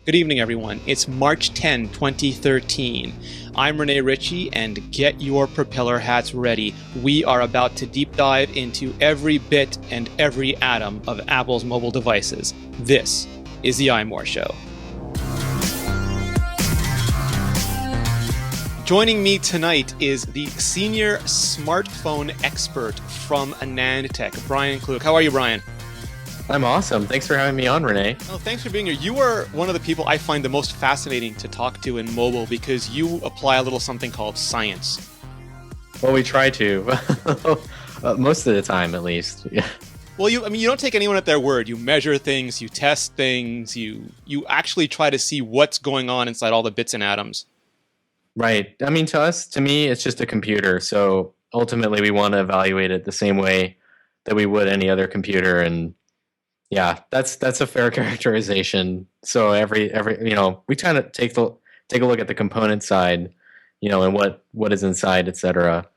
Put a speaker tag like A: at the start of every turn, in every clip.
A: Good evening, everyone. It's March 10, 2013. I'm Rene Ritchie, and get your propeller hats ready. We are about to deep dive into every bit and every atom of Apple's mobile devices. This is the iMore Show. Joining me tonight is the senior smartphone expert from AnandTech, Brian Klug. How are you, Brian?
B: I'm awesome. Thanks for having me on, Rene.
A: Oh, thanks for being here. You are one of the people I find the most fascinating to talk to in mobile because you apply a little something called science.
B: Well, we try to. Most of the time, at least. Yeah.
A: Well, you don't take anyone at their word. You measure things, you test things, you actually try to see what's going on inside all the bits and atoms.
B: Right. I mean, to me, it's just a computer. So ultimately, we want to evaluate it the same way that we would any other computer. And yeah, that's a fair characterization. So every we try to take a look at the component side, and what is inside, etc.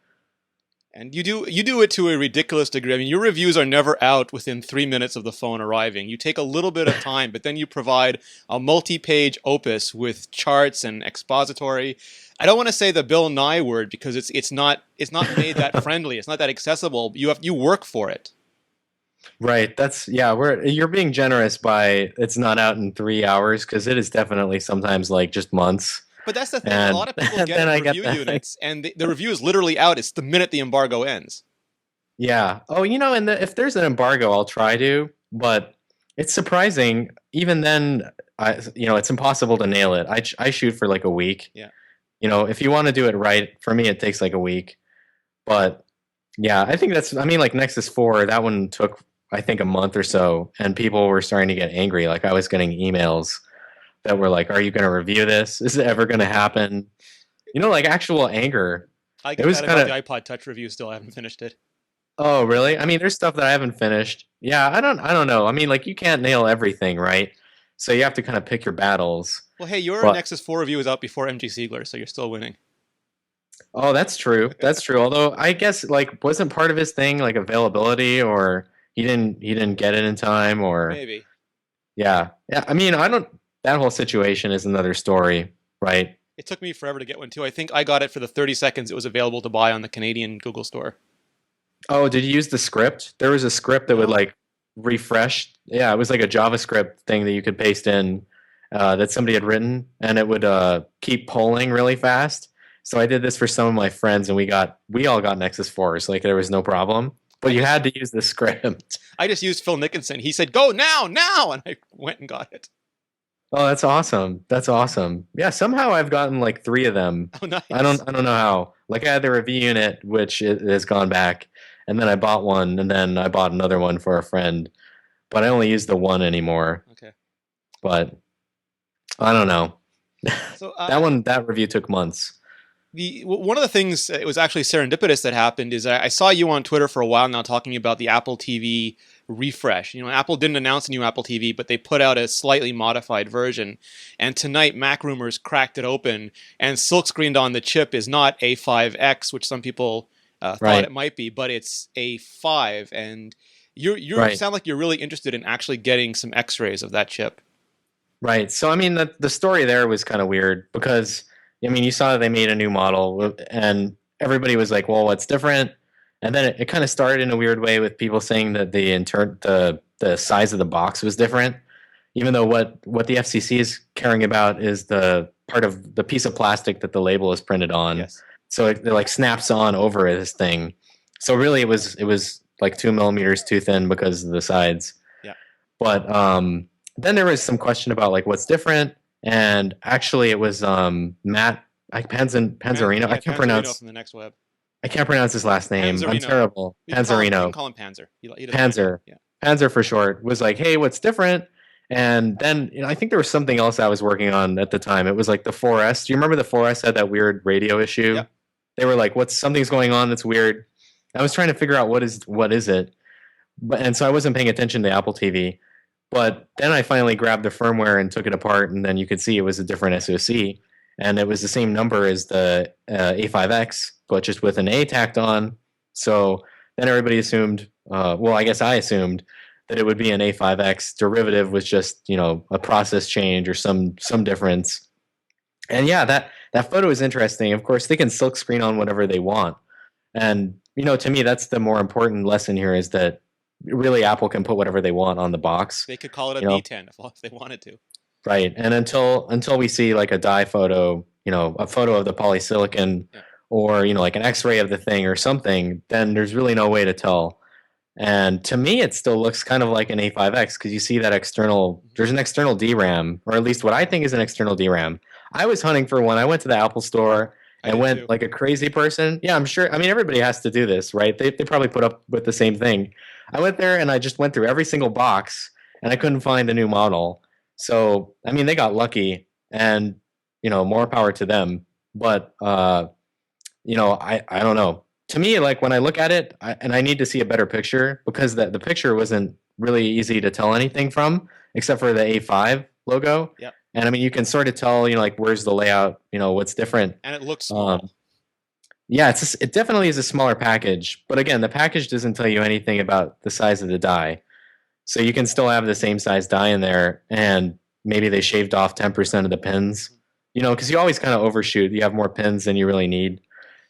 A: And you do it to a ridiculous degree. I mean, your reviews are never out within 3 minutes of the phone arriving. You take a little bit of time, but then you provide a multi-page opus with charts and expository. I don't want to say the Bill Nye word because it's not made that friendly. It's not that accessible. You work for it.
B: Right. You're being generous by it's not out in 3 hours because it is definitely sometimes like just months.
A: But that's the thing. A lot of people get review units, and the review is literally out. It's the minute the embargo ends.
B: Yeah. Oh, and if there's an embargo, I'll try to. But it's surprising. Even then, it's impossible to nail it. I shoot for like a week.
A: Yeah.
B: If you want to do it right, for me, it takes like a week. But yeah, I think like Nexus 4, that one took, I think, a month or so, and people were starting to get angry. Like I was getting emails that were like, "Are you going to review this? Is it ever going to happen?" Like actual anger.
A: I get that about the iPod Touch review still. I haven't finished it.
B: Oh, really? I mean, there's stuff that I haven't finished. Yeah, I don't know. I mean, like you can't nail everything, right? So you have to kind of pick your battles.
A: Well, hey, your Nexus 4 review was out before MG Siegler, so you're still winning.
B: Oh, that's true. That's true. Although I guess like wasn't part of his thing like availability, or he didn't get it in time, or
A: maybe.
B: Yeah. I mean, that whole situation is another story, right?
A: It took me forever to get one too. I think I got it for the 30 seconds it was available to buy on the Canadian Google Store.
B: Oh, did you use the script? There was a script that would like refresh. Yeah, it was like a JavaScript thing that you could paste in that somebody had written, and it would keep polling really fast. So I did this for some of my friends, and we all got Nexus 4s. Like there was no problem. But you had to use the script.
A: I just used Phil Nickinson. He said, "Go now!" And I went and got it.
B: Oh, that's awesome. That's awesome. Yeah, somehow I've gotten like 3 of them.
A: Oh, nice.
B: I don't know how. Like I had the review unit, which has gone back, and then I bought one, and then I bought another one for a friend. But I only use the one anymore.
A: Okay.
B: But I don't know.
A: So
B: that review took months.
A: One of the things, it was actually serendipitous that happened, is I saw you on Twitter for a while now talking about the Apple TV refresh. Apple didn't announce a new Apple TV, but they put out a slightly modified version. And tonight, Mac Rumors cracked it open, and silkscreened on the chip is not A5X, which some people thought it might be, but it's A5. And you sound like you're really interested in actually getting some X-rays of that chip.
B: Right. So, I mean, the story there was kind of weird because I mean, you saw that they made a new model, and everybody was like, "Well, what's different?" And then it kind of started in a weird way with people saying that the size of the box was different, even though what the FCC is caring about is the part of the piece of plastic that the label is printed on.
A: Yes.
B: So it like snaps on over this thing. So really, it was like 2 millimeters too thin because of the sides.
A: Yeah.
B: But then there was some question about like what's different. And actually, it was Matt Panzarino. I can't pronounce
A: from the Next Web.
B: I can't pronounce his last name.
A: Panzarino.
B: I'm terrible.
A: Panzarino. You
B: Panzarino.
A: can call him Panzer.
B: Panzer.
A: Yeah.
B: Panzer for short. Was like, hey, what's different? And then I think there was something else I was working on at the time. It was like the 4S. Do you remember the 4S had that weird radio issue?
A: Yep.
B: They were like, something's going on that's weird. I was trying to figure out what is it, and so I wasn't paying attention to Apple TV. But then I finally grabbed the firmware and took it apart, and then you could see it was a different SoC, and it was the same number as the A5X, but just with an A tacked on. So then everybody assumed, I guess I assumed that it would be an A5X derivative with just, a process change or some difference. And yeah, that photo is interesting. Of course, they can silk screen on whatever they want. And, to me, that's the more important lesson here, is that really Apple can put whatever they want on the box.
A: They could call it a
B: You know,
A: B10 if they wanted to.
B: right. And until we see like a dye photo, a photo of the polysilicon,
A: Yeah.
B: or, like an X-ray of the thing or something, then there's really no way to tell. And to me, it still looks kind of like an A5X, because you see that there's an external DRAM, or at least what I think is an external DRAM. I was hunting for one. I went to the Apple store
A: I
B: and
A: did
B: went
A: too.
B: like a crazy person. Yeah, I'm sure. I mean, everybody has to do this, right? They probably put up with the same thing. I went there and I just went through every single box, and I couldn't find a new model. So, I mean, they got lucky, and, more power to them. But, I don't know. To me, like when I look at it, and I need to see a better picture, because the picture wasn't really easy to tell anything from, except for the A5 logo.
A: Yep.
B: And I mean, you can sort of tell, like where's the layout, what's different.
A: And it looks small.
B: Yeah, it definitely is a smaller package, but again, the package doesn't tell you anything about the size of the die. So you can still have the same size die in there, and maybe they shaved off 10% of the pins. Because you always kind of overshoot. You have more pins than you really need.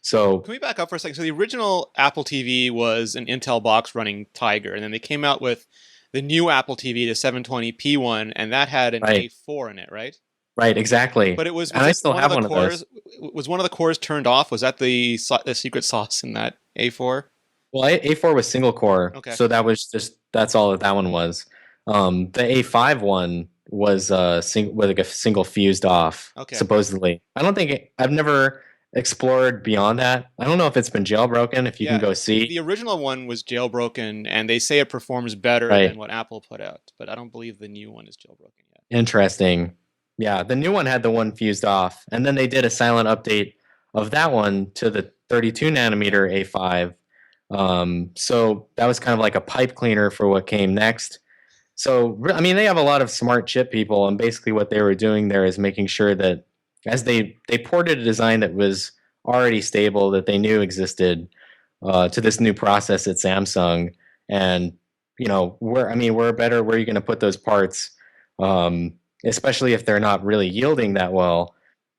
B: So
A: Can we back up for a second? So the original Apple TV was an Intel box running Tiger, and then they came out with the new Apple TV, the 720p one, and that had an
B: right,
A: A4 in it, right?
B: right, exactly.
A: But it was
B: And I
A: it
B: still
A: one of
B: have
A: the
B: one of those.
A: cores? Was one of the cores turned off? Was that the secret sauce in that A4?
B: Well, A4 was single core,
A: Okay.
B: so that's all that one was. The A5 one was with like a single fused off,
A: Okay.
B: supposedly. I've never explored beyond that. I don't know if it's been jailbroken. If you can
A: Yeah,
B: go see,
A: the original one was jailbroken, and they say it performs better
B: right?
A: than what Apple put out, but I don't believe the new one is jailbroken yet.
B: Interesting. Yeah, the new one had the one fused off, and then they did a silent update of that one to the 32 nanometer A5. So that was kind of like a pipe cleaner for what came next. So, I mean, they have a lot of smart chip people, and basically what they were doing there is making sure that, as they ported a design that was already stable, that they knew existed, to this new process at Samsung. And, where are you going to put those parts, especially if they're not really yielding that well?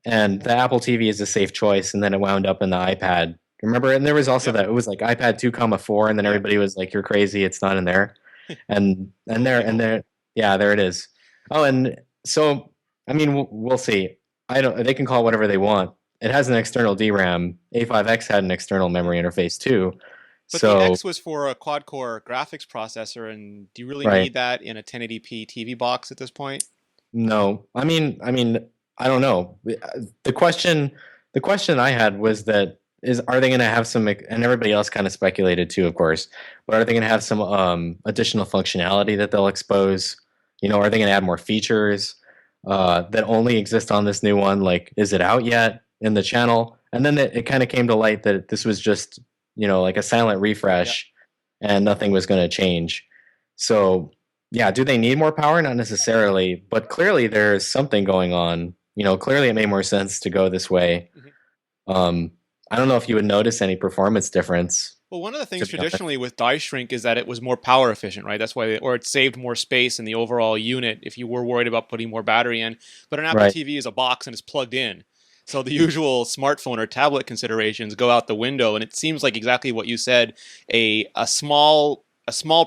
B: And the Apple TV is a safe choice, and then it wound up in the iPad. Remember? And there was also
A: Yep.
B: that it was like iPad 2.4, and then
A: Yep.
B: everybody was like, "You're crazy! It's not in there." And
A: Totally.
B: there, yeah, there it is. Oh, and so I mean, we'll see. I don't. They can call it whatever they want. It has an external DRAM. A5X had an external memory interface too.
A: But the
B: So
A: X was for a quad-core graphics processor, and do you really
B: right,
A: need that in a 1080p TV box at this point?
B: no, I don't know. The question I had was that are they going to have some, and everybody else kind of speculated too, of course, but are they going to have some additional functionality that they'll expose? Are they going to add more features that only exist on this new one? Like, is it out yet in the channel? And then it kind of came to light that this was just, like a silent
A: Yeah.
B: refresh, and nothing was going to change. So yeah, do they need more power? Not necessarily, but clearly there's something going on. Clearly it made more sense to go this way.
A: Mhm.
B: Um, I don't know if you would notice any performance difference,
A: Well, one of the
B: to
A: things
B: be honest.
A: traditionally with die shrink is that it was more power efficient, right? That's why, or it saved more space in the overall unit if you were worried about putting more battery in. But an Apple
B: Right.
A: TV is a box and it's plugged in. So the usual smartphone or tablet considerations go out the window, and it seems like exactly what you said, a small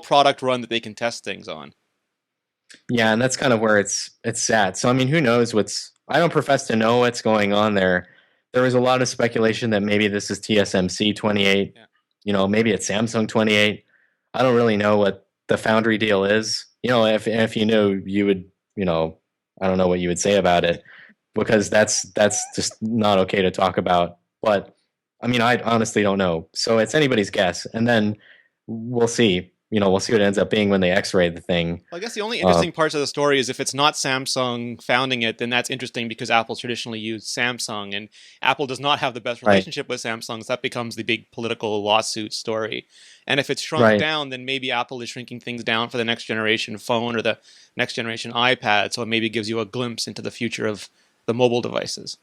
A: product run that they can test things on.
B: Yeah, and that's kind of where it's at. So I mean, who knows I don't profess to know what's going on there. There was a lot of speculation that maybe this is TSMC 28.
A: Yeah.
B: Maybe it's Samsung 28. I don't really know what the foundry deal is. If you knew, you would, I don't know what you would say about it, because that's just not okay to talk about. But I mean, I honestly don't know. So it's anybody's guess, and then we'll see. We'll see what it ends up being when they X-ray the thing.
A: Well, I guess the only
B: Um,
A: interesting parts of the story is if it's not Samsung founding it, then that's interesting because Apple's traditionally used Samsung, and Apple does not have the best
B: right,
A: relationship with Samsung, so that becomes the big political lawsuit story. And if it's shrunk
B: right.
A: down, then maybe Apple is shrinking things down for the next generation phone or the next generation iPad, so it maybe gives you a glimpse into the future of the mobile devices.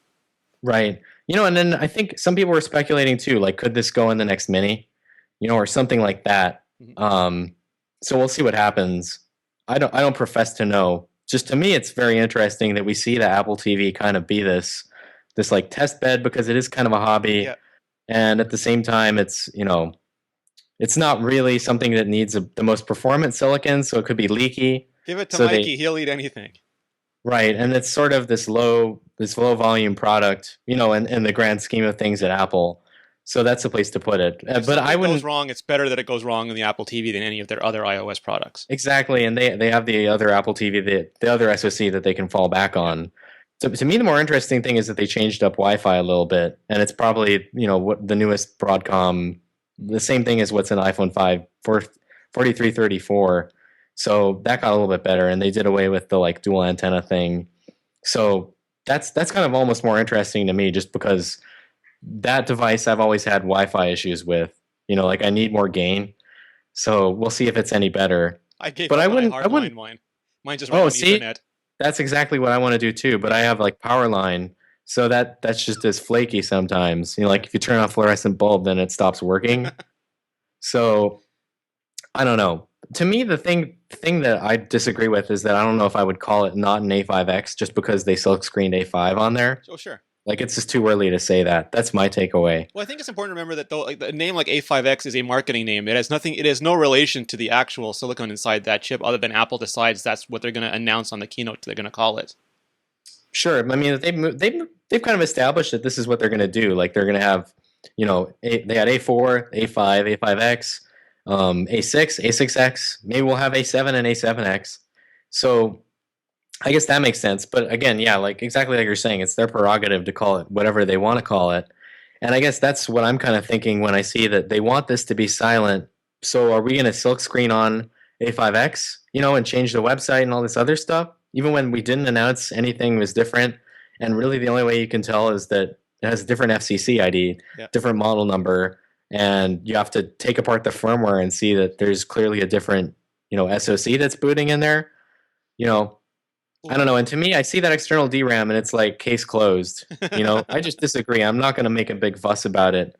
B: Right. And then I think some people were speculating too, like, could this go in the next mini, or something like that.
A: Mhm.
B: So we'll see what happens. I don't profess to know. Just to me, it's very interesting that we see the Apple TV kind of be this like test bed because it is kind of a hobby,
A: Yeah,
B: and at the same time, it's not really something that needs the most performant silicon, so it could be leaky.
A: give it to
B: So they
A: Mikey. He'll eat anything.
B: right, and it's sort of this low volume product, in the grand scheme of things at
A: Yeah.
B: Apple. So that's the place to put it.
A: If
B: But I
A: something goes
B: wouldn't
A: wrong, it's better that it goes wrong in the Apple TV than any of their other iOS products.
B: exactly, and they have the other Apple TV, the other SoC that they can fall back
A: Yeah.
B: on. So to me, the more interesting thing is that they changed up Wi-Fi a little bit, and it's probably what the newest Broadcom, the same thing as what's in iPhone 5 for 4334. So that got a little bit better, and they did away with the like dual antenna thing. So that's kind of almost more interesting to me, just because that device I've always had Wi-Fi issues with. Like I need more gain. So we'll see if it's any better.
A: I gave
B: But
A: up
B: I
A: when I
B: wouldn't. I
A: hardlined
B: wouldn't.
A: mine. Mine just ran
B: Oh,
A: on
B: see,
A: Ethernet.
B: that's exactly what I want to do too. But I have like power line, so that's just as flaky sometimes. Like if you turn on a fluorescent bulb, then it stops working. So I don't know. To me, the thing that I disagree with is that I don't know if I would call it not an A5X just because they silk screened A5 on there.
A: Oh, sure.
B: Like it's just too early to say that. That's my takeaway.
A: Well, I think it's important to remember that though, like a name like A5X is a marketing name. It has nothing. It has no relation to the actual silicon inside that chip, other than Apple decides that's what they're going to announce on the keynote. They're going to call it.
B: Sure. I mean, they've kind of established that this is what they're going to do. Like they're going to have, they had A4, A5, A5X, A6, A6X. Maybe we'll have A7 and A7X. So I guess that makes sense. But again, yeah, like exactly like you're saying, it's their prerogative to call it whatever they want to call it. And I guess that's what I'm kind of thinking when I see that they want this to be silent. So are we going to silk screen on A5X, and change the website and all this other stuff? Even when we didn't announce anything was different. And really the only way you can tell is that it has a different FCC ID,
A: Yeah.
B: different model number, and you have to take apart the firmware and see that there's clearly a different, SoC that's booting in there. You know, I don't know. And to me, I see that external DRAM and it's like case closed. I just disagree. I'm not going to make a big fuss about it.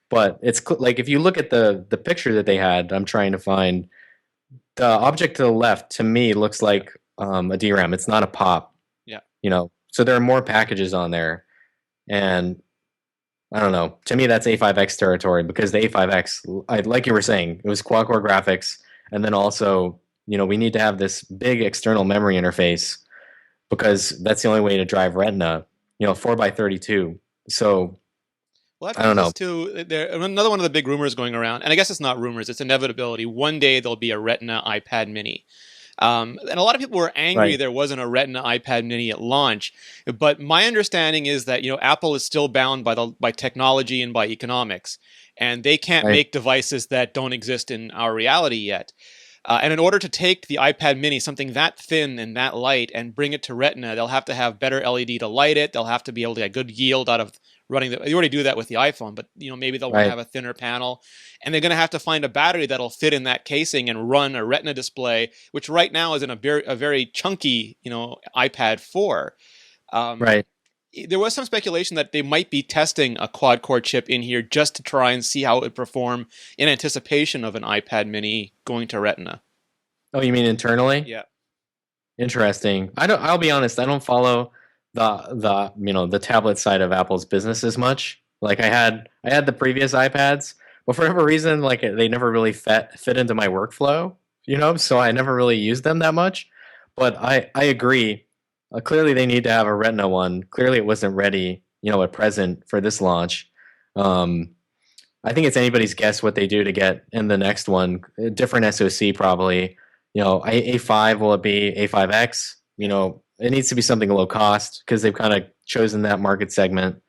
B: But it's like if you look at the picture that they had, I'm trying to find the object to the left. To me, looks like a DRAM. It's not a pop.
A: Yeah.
B: So there are more packages on there, and I don't know. To me, that's A5X territory because the A5X, like you were saying, it was quad-core graphics, and then also, we need to have this big external memory interface because that's the only way to drive Retina. 4x32. So
A: Well, that
B: I don't
A: brings
B: know.
A: us to another one of the big rumors going around, and I guess it's not rumors; it's inevitability. One day there'll be a Retina iPad Mini. And a lot of people were angry
B: Right.
A: there wasn't a Retina iPad Mini at launch, but my understanding is that Apple is still bound by technology and by economics, and they can't
B: Right.
A: make devices that don't exist in our reality yet. And in order to take the iPad Mini, something that thin and that light, and bring it to Retina, they'll have to have better LED to light it. They'll have to be able to get good yield out of running the. They already do that with the iPhone, but maybe they'll want to
B: Right.
A: have a thinner panel, and they're going to have to find a battery that'll fit in that casing and run a Retina display, which right now is in a very chunky iPad 4. Um,
B: Right.
A: there was some speculation that they might be testing a quad core chip in here just to try and see how it would perform in anticipation of an iPad Mini going to Retina.
B: Oh, you mean internally?
A: Yeah.
B: Interesting. I don't. I'll be honest. I don't follow the tablet side of Apple's business as much. Like I had the previous iPads, but for whatever reason, like they never really fit into my workflow. So I never really used them that much. But I agree. Clearly, they need to have a Retina one. Clearly, it wasn't ready. At present for this launch. Um, I think it's anybody's guess what they do to get in the next one. A different SoC probably. A5, will it be A5X? It needs to be something low cost because they've kind of chosen that market segment.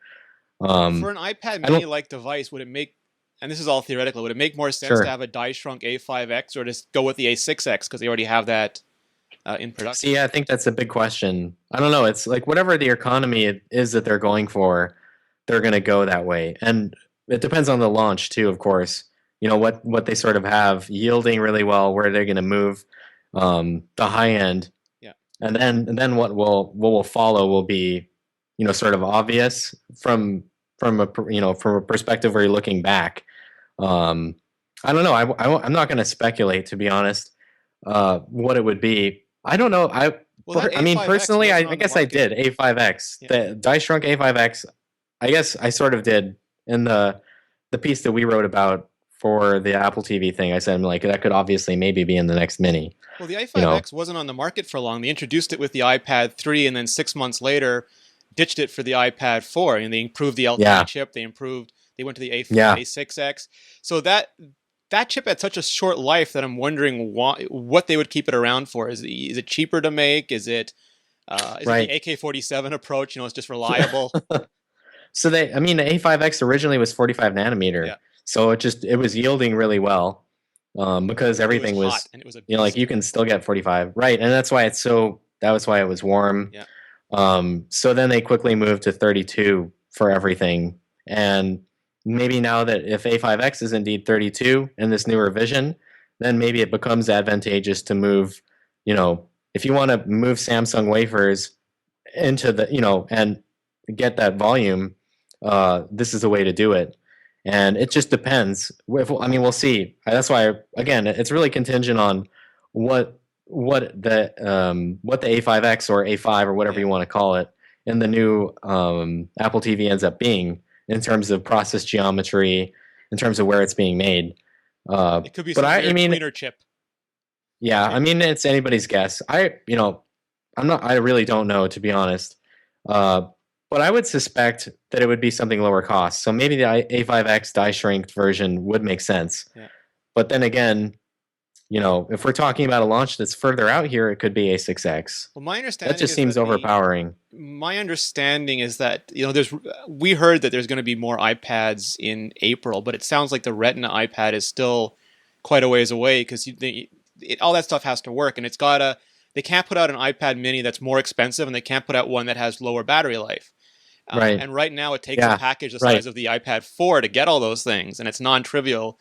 A: For
B: Um,
A: an iPad
B: I don't.
A: Mini-like device, would it make, and this is all theoretical, would it make more sense to
B: Sure.
A: have a die-shrunk A5X or just go with the A6X because they already have that in production?
B: See, I think that's a big question. I don't know. It's like whatever the economy is that they're going for, they're going to go that way, and it depends on the launch too, of course. What they sort of have yielding really well, where they're going to move the high end,
A: Yeah.
B: and then what will follow will be sort of obvious from a perspective where you're looking back. um I don't know. I'm not going to speculate, to be honest. what it would be. I don't know.
A: Well, that
B: I mean,
A: A5X
B: personally,
A: wasn't
B: I
A: on the
B: guess I
A: market.
B: did A5X,
A: Yeah.
B: the die shrunk A5X. I guess I sort of did in the piece that we wrote about for the Apple TV thing. I said like that could obviously maybe be in the next mini.
A: Well, the
B: You know,
A: A5X wasn't on the market for long. They introduced it with the iPad 3, and then 6 months later, ditched it for the iPad 4. And they improved the LTE
B: yeah,
A: chip. They improved. They went to the
B: yeah,
A: A6X. So that chip had such a short life that I'm wondering what they would keep it around for. Is it cheaper to make? Is it the
B: right.
A: AK-47 approach? It's just reliable.
B: So I mean, the A5X originally was 45 nanometer,
A: Yeah,
B: so it was yielding really well, because
A: but it was
B: everything
A: hot
B: was,
A: and it was a
B: like
A: beast.
B: you can still get 45, right? And that was why it was warm.
A: Yeah,
B: So then they quickly moved to 32 for everything, and maybe now that if A5X is indeed 32 in this newer vision, then maybe it becomes advantageous to move. If you want to move Samsung wafers into and get that volume, this is a way to do it. And it just depends. I mean, we'll see. That's why, again, it's really contingent on what what the A5X or A5 or whatever
A: yeah.
B: you want to call it in the new Apple TV ends up being in terms of process geometry, in terms of where it's being made.
A: It could be
B: But
A: some
B: I
A: weird
B: mean,
A: tweener chip,
B: yeah, I
A: right?
B: mean, it's anybody's guess. I really don't know, to be honest. Uh, but I would suspect that it would be something lower cost. So maybe the A5X die shrinked version would make sense.
A: Yeah.
B: But then again, if we're talking about a launch that's further out here, it could be A6X.
A: Well, my
B: That
A: understanding
B: just
A: is
B: seems
A: that
B: overpowering.
A: we heard that there's going to be more iPads in April, but it sounds like the Retina iPad is still quite a ways away because all that stuff has to work, and they can't put out an iPad Mini that's more expensive, and they can't put out one that has lower battery life.
B: Right.
A: And right now, it takes a
B: Yeah.
A: package the
B: Right.
A: size of the iPad 4 to get all those things, and it's non-trivial.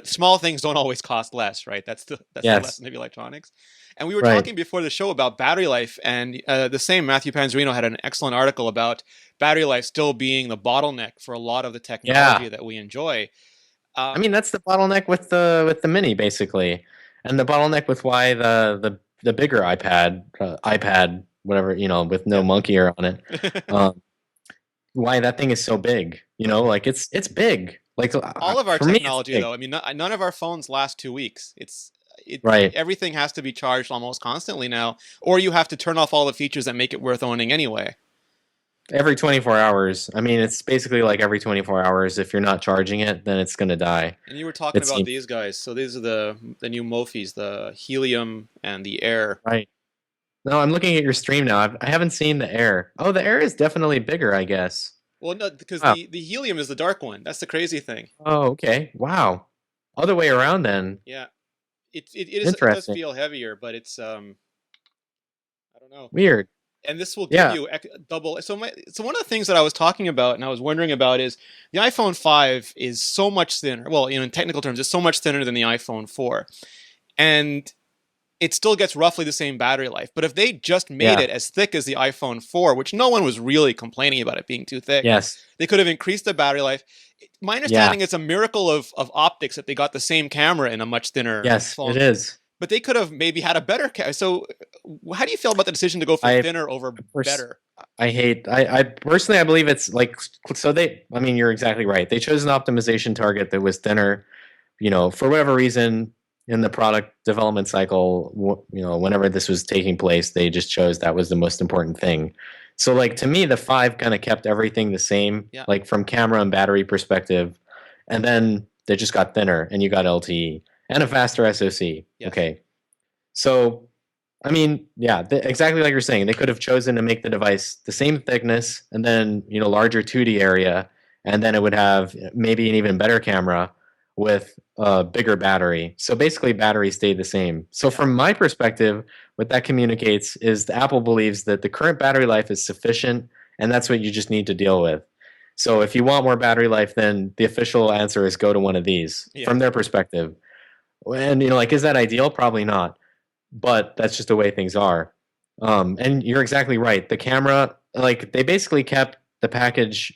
A: Small things don't always cost less, right? That's the
B: Yes.
A: lesson of electronics. And we were
B: Right.
A: talking before the show about battery life, and the same Matthew Panzerino had an excellent article about battery life still being the bottleneck for a lot of the
B: Yeah.
A: technology that we enjoy.
B: I
A: Um,
B: mean, that's the bottleneck with the Mini, basically, and the bottleneck with why the bigger iPad, whatever, with no
A: yeah.
B: monkey ear on it, um, why that thing is so big. Like it's big. Like
A: All of our
B: for me, it's
A: technology,
B: big.
A: though, I mean, none of our phones last 2 weeks.
B: Right.
A: Everything has to be charged almost constantly now, or you have to turn off all the features that make it worth owning anyway.
B: Every 24 hours. I mean, it's basically like every 24 hours. If you're not charging it, then it's gonna die.
A: And you were talking
B: It
A: about
B: seems
A: these guys. So these are the new Mofis, the Helium and the Air.
B: right. No, I'm looking at your stream now. I haven't seen the Air. Oh, the Air is definitely bigger, I guess.
A: Well, no, because
B: Wow.
A: the Helium is the dark one. That's the crazy thing.
B: Oh, okay. Wow. Other way around then.
A: Yeah, it does
B: Interesting.
A: feel heavier, but it's I don't know.
B: Weird.
A: And this will give
B: Yeah.
A: you double. So one of the things that I was talking about and I was wondering about is the iPhone 5 is so much thinner. Well, in technical terms, it's so much thinner than the iPhone 4, and it still gets roughly the same battery life. But if they just made
B: Yeah.
A: it as thick as the iPhone 4, which no one was really complaining about it being too thick,
B: Yes.
A: they could have increased the battery life. My
B: Yeah.
A: understanding is a miracle of optics that they got the same camera in a much thinner
B: Yes, it
A: phone.
B: is.
A: But they could have maybe had a better camera. So, how do you feel about the decision to go for
B: I
A: thinner over
B: pers-
A: better?
B: I personally I believe it's like, so I mean, you're exactly right. They chose an optimization target that was thinner, for whatever reason in the product development cycle, whenever this was taking place, they just chose that was the most important thing. So like to me, the 5 kind of kept everything the same,
A: Yeah.
B: like from camera and battery perspective, and then they just got thinner and you got LTE and a faster SoC.
A: Yes.
B: Okay. So I mean, yeah, exactly like you're saying, they could have chosen to make the device the same thickness and then, larger 2D area, and then it would have maybe an even better camera with a bigger battery. So basically, battery stayed the same. So from my perspective, what that communicates is that Apple believes that the current battery life is sufficient, and that's what you just need to deal with. So if you want more battery life, then the official answer is go to one of these
A: Yeah.
B: from their perspective. And like, is that ideal? Probably not, but that's just the way things are. And you're exactly right. The camera, like they basically kept the package.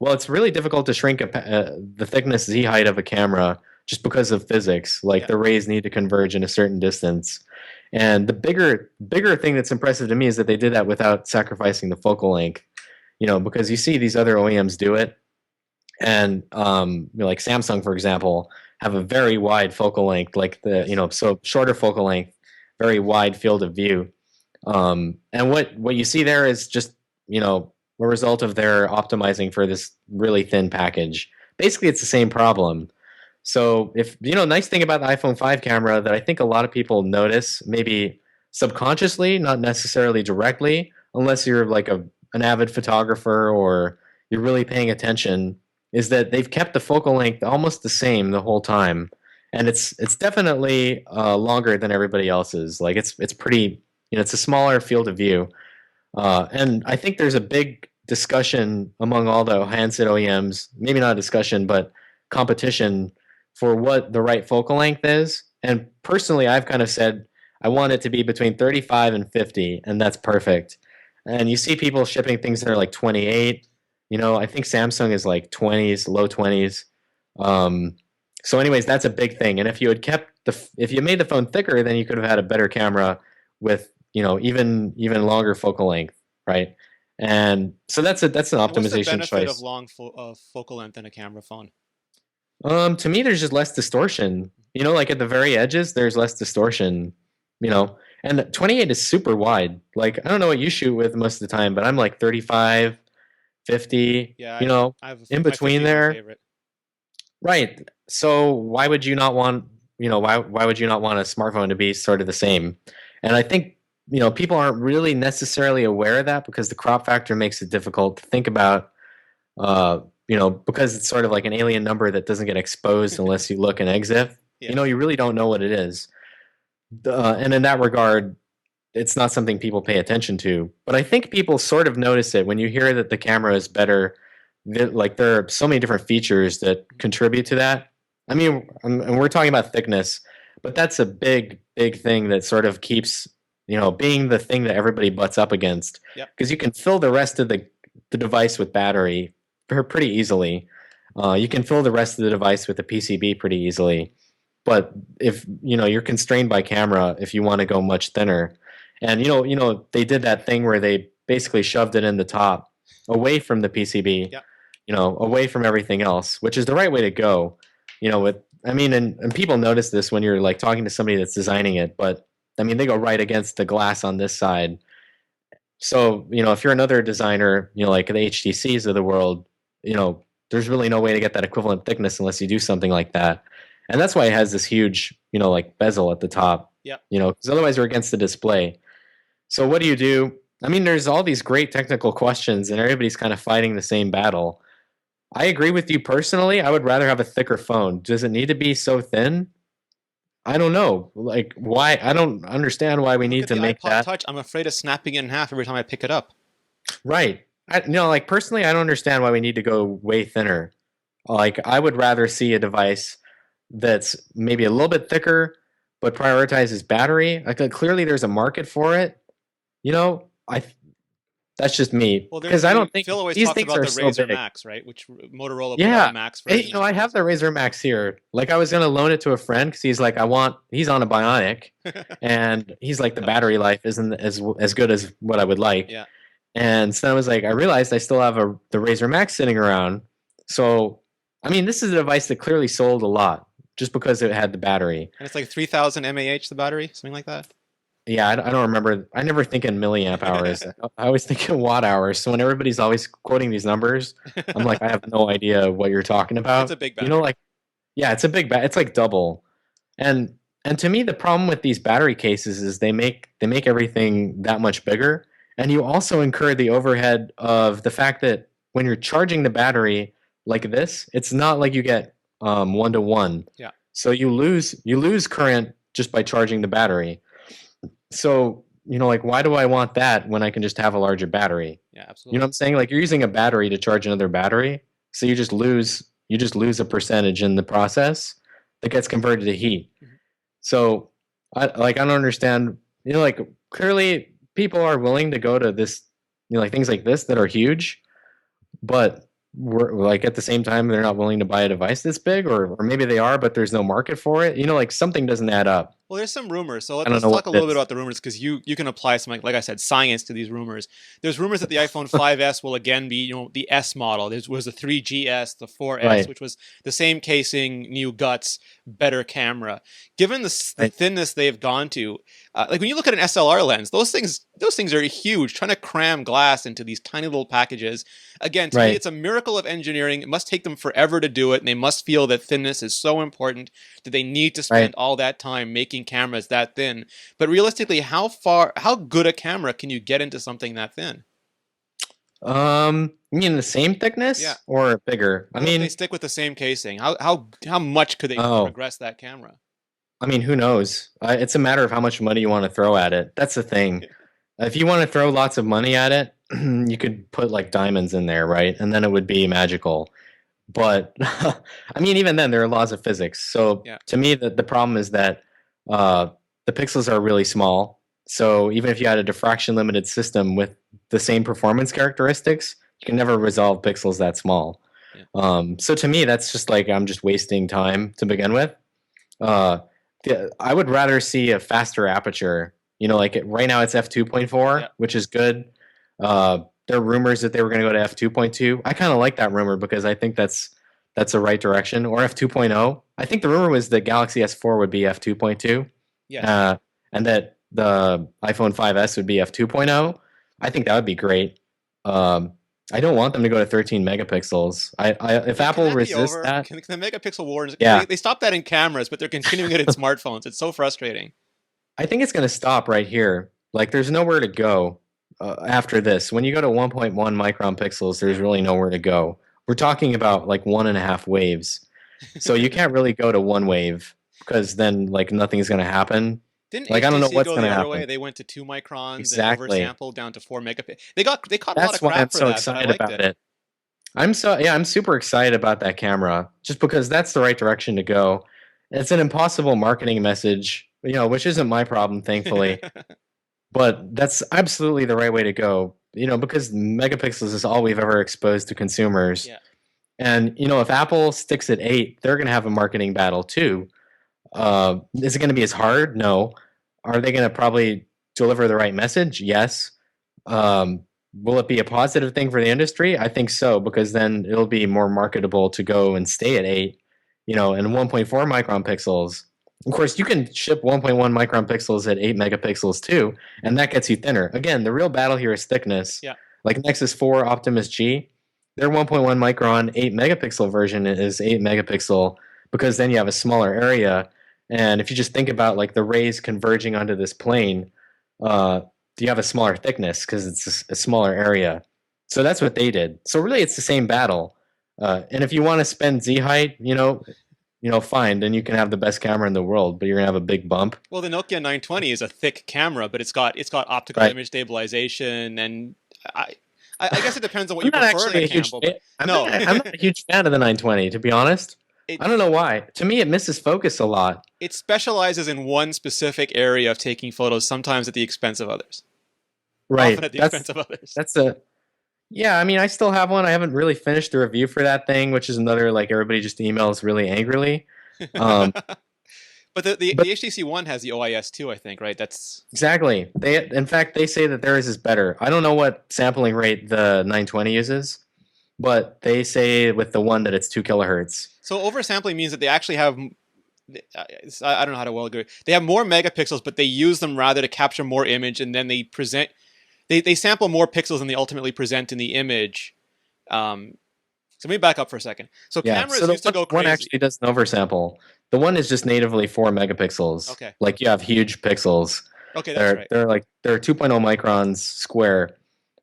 B: Well, it's really difficult to shrink the thickness Z height of a camera just because of physics. Like
A: Yeah.
B: the rays need to converge in a certain distance. And the bigger thing that's impressive to me is that they did that without sacrificing the focal length. Because you see these other OEMs do it, and like Samsung, for example, have a very wide focal length, like
A: Yes.
B: so shorter focal length, very wide field of view. And what you see there is just a result of their optimizing for this really thin package. Basically, it's the same problem. So if nice thing about the iPhone 5 camera that I think a lot of people notice, maybe subconsciously, not necessarily directly, unless you're like an avid photographer or you're really paying attention, is that they've kept the focal length almost the same the whole time, and it's definitely longer than everybody else's. Like it's pretty, it's a smaller field of view, and I think there's a big discussion among all the handset OEMs, maybe not a discussion, but competition for what the right focal length is. And personally, I've kind of said I want it to be between 35 and 50, and that's perfect. And you see people shipping things that are like 28. I think Samsung is like 20s, low 20s. So, anyways, that's a big thing. And if you had if you made the phone thicker, then you could have had a better camera with even longer focal length, right? And so that's an
A: And what's the
B: optimization
A: benefit of
B: choice.
A: long focal length in a camera phone?
B: To me, there's just less distortion. Like at the very edges, there's less distortion. And 28 is super wide. Like I don't know what you shoot with most of the time, but I'm like 35, 50.
A: Yeah, I have
B: In
A: my 50
B: between
A: is my
B: there.
A: favorite.
B: Right. So why would you not want, why would you not want a smartphone to be sort of the same? And I think, people aren't really necessarily aware of that because the crop factor makes it difficult to think about, because it's sort of like an alien number that doesn't get exposed unless you look in EXIF.
A: Yeah.
B: You really don't know what it is. And in that regard, it's not something people pay attention to. But I think people sort of notice it when you hear that the camera is better. Like there are so many different features that contribute to that. I mean, and we're talking about thickness, but that's a big, big thing that sort of keeps, being the thing that everybody butts up against.
A: Yep.
B: Because you can fill the rest of the device with battery pretty easily. You can fill the rest of the device with a PCB pretty easily. But if you're constrained by camera, if you want to go much thinner, and they did that thing where they basically shoved it in the top, away from the PCB,
A: Yep.
B: Away from everything else, which is the right way to go. And people notice this when you're like talking to somebody that's designing it, but I mean, they go right against the glass on this side. So, if you're another designer, like the HTCs of the world, there's really no way to get that equivalent thickness unless you do something like that. And that's why it has this huge, like bezel at the top.
A: Yeah.
B: Because otherwise you're against the display. So what do you do? I mean, there's all these great technical questions and everybody's kind of fighting the same battle. I agree with you personally. I would rather have a thicker phone. Does it need to be so thin? I don't know. Like, why? I don't understand why we
A: Look
B: need
A: at
B: to
A: the
B: make
A: iPod
B: that.
A: Touch. I'm afraid of snapping it in half every time I pick it up.
B: Right. Like personally, I don't understand why we need to go way thinner. Like, I would rather see a device that's maybe a little bit thicker, but prioritizes battery. Like, clearly there's a market for it. I That's just me
A: Well,
B: because I don't think
A: Phil always
B: these
A: talks
B: things
A: about
B: are
A: the
B: so
A: Razr
B: big.
A: Max, right? Which Motorola put out a
B: Yeah.
A: Max
B: Hey,
A: version.
B: I have the Razr Max here. Like I was gonna loan it to a friend because he's like, he's on a Bionic, and he's like, the battery life isn't as good as what I would like.
A: Yeah.
B: And so I was like, I realized I still have the Razr Max sitting around. So, I mean, this is a device that clearly sold a lot just because it had the battery.
A: And it's like 3,000 mAh the battery, something like that.
B: Yeah, I don't remember. I never think in milliamp hours. I always think in watt hours. So when everybody's always quoting these numbers, I'm like, I have no idea what you're talking about.
A: It's a big battery.
B: Like, yeah, it's a big It's like double. And to me, the problem with these battery cases is they make everything that much bigger, and you also incur the overhead of the fact that when you're charging the battery like this, it's not like you get 1-to-1.
A: Yeah.
B: So you lose current just by charging the battery. So, like, why do I want that when I can just have a larger battery?
A: Yeah, absolutely.
B: You know what I'm saying? Like, you're using a battery to charge another battery, so you just lose a percentage in the process that gets converted to heat.
A: Mhm.
B: So, I don't understand. Like, clearly people are willing to go to this, like things like this that are huge, but like at the same time they're not willing to buy a device this big, or maybe they are, but there's no market for it. Like something doesn't add up.
A: Well, there's some rumors. So
B: I don't
A: let's
B: know what
A: talk a
B: it
A: little bit
B: is.
A: about the rumors because you can apply some like I said science to these rumors. There's rumors that the iPhone 5S will again be the S model. There was the 3GS, the 4S,
B: Right,
A: which was the same casing, new guts, better camera. Given the
B: right,
A: thinness they've gone to, like when you look at an SLR lens, those things are huge. Trying to cram glass into these tiny little packages. Again, to me,
B: right,
A: it's a miracle of engineering. It must take them forever to do it, and they must feel that thinness is so important that they need to spend
B: right.
A: all that time making cameras that thin. But realistically, how good a camera can you get into something that thin?
B: You mean the same
A: Yeah.
B: thickness or bigger? I
A: Well, if they
B: mean,
A: stick with the same casing, how much could they
B: oh,
A: progress that camera?
B: I mean, who knows? It's a matter of how much money you want to throw at it. That's the thing. If you want to throw lots of money at it, you could put like diamonds in there, right? And then it would be magical. But I mean, even then, there are laws of physics. So
A: Yeah.
B: to me, the problem is that uh, the pixels are really small. So even if you had a diffraction limited system with the same performance characteristics, you can never resolve pixels that small.
A: Yeah.
B: So to me, that's just like I'm just wasting time to begin with. Uh, I would rather see a faster aperture. Right now it's
A: Yeah.
B: f2.4, which is good. There are rumors that they were going to go to f2.2. I kind of like that rumor because I think that's the right direction. Or f2.0. I think the rumor was that Galaxy S4 would be f2.2,
A: Yes.
B: uh, and that the iPhone 5S would be f2.0. I think that would be great. Um, I don't want them to go to 13 megapixels. If
A: Can
B: Apple
A: that be
B: resists
A: over?
B: that,
A: Can the megapixel wars? Because
B: yeah,
A: they stopped that in cameras, but they're continuing it in smartphones. It's so frustrating.
B: I think it's going to stop right here. Like, there's nowhere to go after this. When you go to 1.1 micron pixels, there's
A: Yeah.
B: really nowhere to go. We're talking about like 1.5 waves. So you can't really go to one wave because then like nothing's going to happen.
A: Didn't
B: Like, I don't know
A: HTC
B: what's
A: go
B: going
A: the
B: to
A: other
B: happen.
A: way? They went to 2 microns and
B: Exactly.
A: oversampled down to 4 megapixels. They caught a lot
B: That's
A: of
B: why I'm
A: crap for
B: so
A: that, but I
B: excited
A: liked
B: about
A: it.
B: it. I'm super excited about that camera just because that's the right direction to go. It's an impossible marketing message, which isn't my problem, thankfully. But that's absolutely the right way to go, because megapixels is all we've ever exposed to consumers.
A: Yeah.
B: And, if Apple sticks at 8, they're going to have a marketing battle too. Is it going to be as hard? No. Are they going to probably deliver the right message? Yes. Will it be a positive thing for the industry? I think so, because then it'll be more marketable to go and stay at 8, and 1.4 micron pixels. Of course, you can ship 1.1 micron pixels at 8 megapixels too, and that gets you thinner. Again, the real battle here is thickness.
A: Yeah.
B: Like Nexus 4 Optimus G, their 1.1 micron 8 megapixel version is 8 megapixel because then you have a smaller area. And if you just think about like the rays converging onto this plane, uh, you have a smaller thickness because it's a smaller area. So that's what they did. So really, it's the same battle. And if you want to spend Z height, fine, then you can have the best camera in the world, but you're gonna have a big bump.
A: Well, the Nokia 920 is a thick camera, but it's got optical
B: Right.
A: image stabilization, and I I guess it depends on what
B: I'm
A: you
B: not
A: prefer in a
B: actually a huge.
A: camera. But
B: I'm
A: no,
B: not. I'm not a huge fan of the 920, to be honest.
A: it
B: I don't know why. To me, it misses focus a lot.
A: it specializes in one specific area of taking photos, sometimes at the expense of others, often
B: Right.
A: at the
B: That's
A: expense of others.
B: that's a. Yeah, I mean, I still have one. I haven't really finished the review for that thing, which is another like everybody just emails really angrily. Um,
A: But the
B: but
A: HTC One has the OIS too, I think, right? That's
B: exactly, in fact, they say that theirs is better. I don't know what sampling rate the 920 uses, but they say with the one that it's 2 kilohertz.
A: so oversampling means that they actually have. I don't know how to well agree. They have more megapixels, but they use them rather to capture more image, and then they present. They sample more pixels than they ultimately present in the image. So let me back up for a second. So
B: Yeah, so
A: cameras
B: the
A: used to go
B: one
A: crazy.
B: actually doesn't oversample. The one is just natively 4 megapixels.
A: Okay.
B: Like you have huge pixels.
A: Okay, that's
B: They're
A: right.
B: they're like they're 2.0 microns square.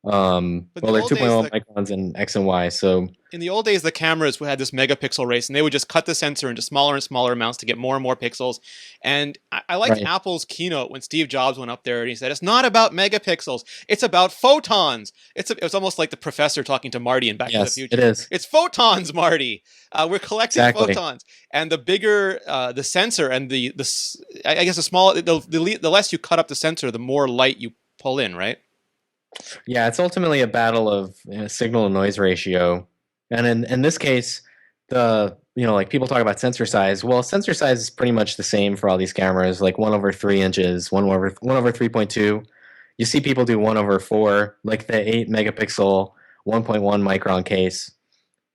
A: But in
B: Well,
A: the
B: they're
A: old days,
B: 2.0 microns in X and Y. So
A: the cameras had this megapixel race, and they would just cut the sensor into smaller and smaller amounts to get more and more pixels. And I liked
B: right,
A: Apple's keynote when Steve Jobs went up there and he said, "It's not about megapixels; it's about photons." It was almost like the professor talking to Marty in Back to the
B: yes, it
A: Future.
B: is
A: It's photons, Marty. We're collecting
B: exactly.
A: photons, and the bigger the sensor, and I guess the smaller the less you cut up the sensor, the more light you pull in, right?
B: Yeah, it's ultimately a battle of signal to noise ratio. And in this case, the like people talk about sensor size. Well, sensor size is pretty much the same for all these cameras, like 1/3 inches, 1/1 over 3.2. You see people do 1/4, like the 8 megapixel 1.1 micron case.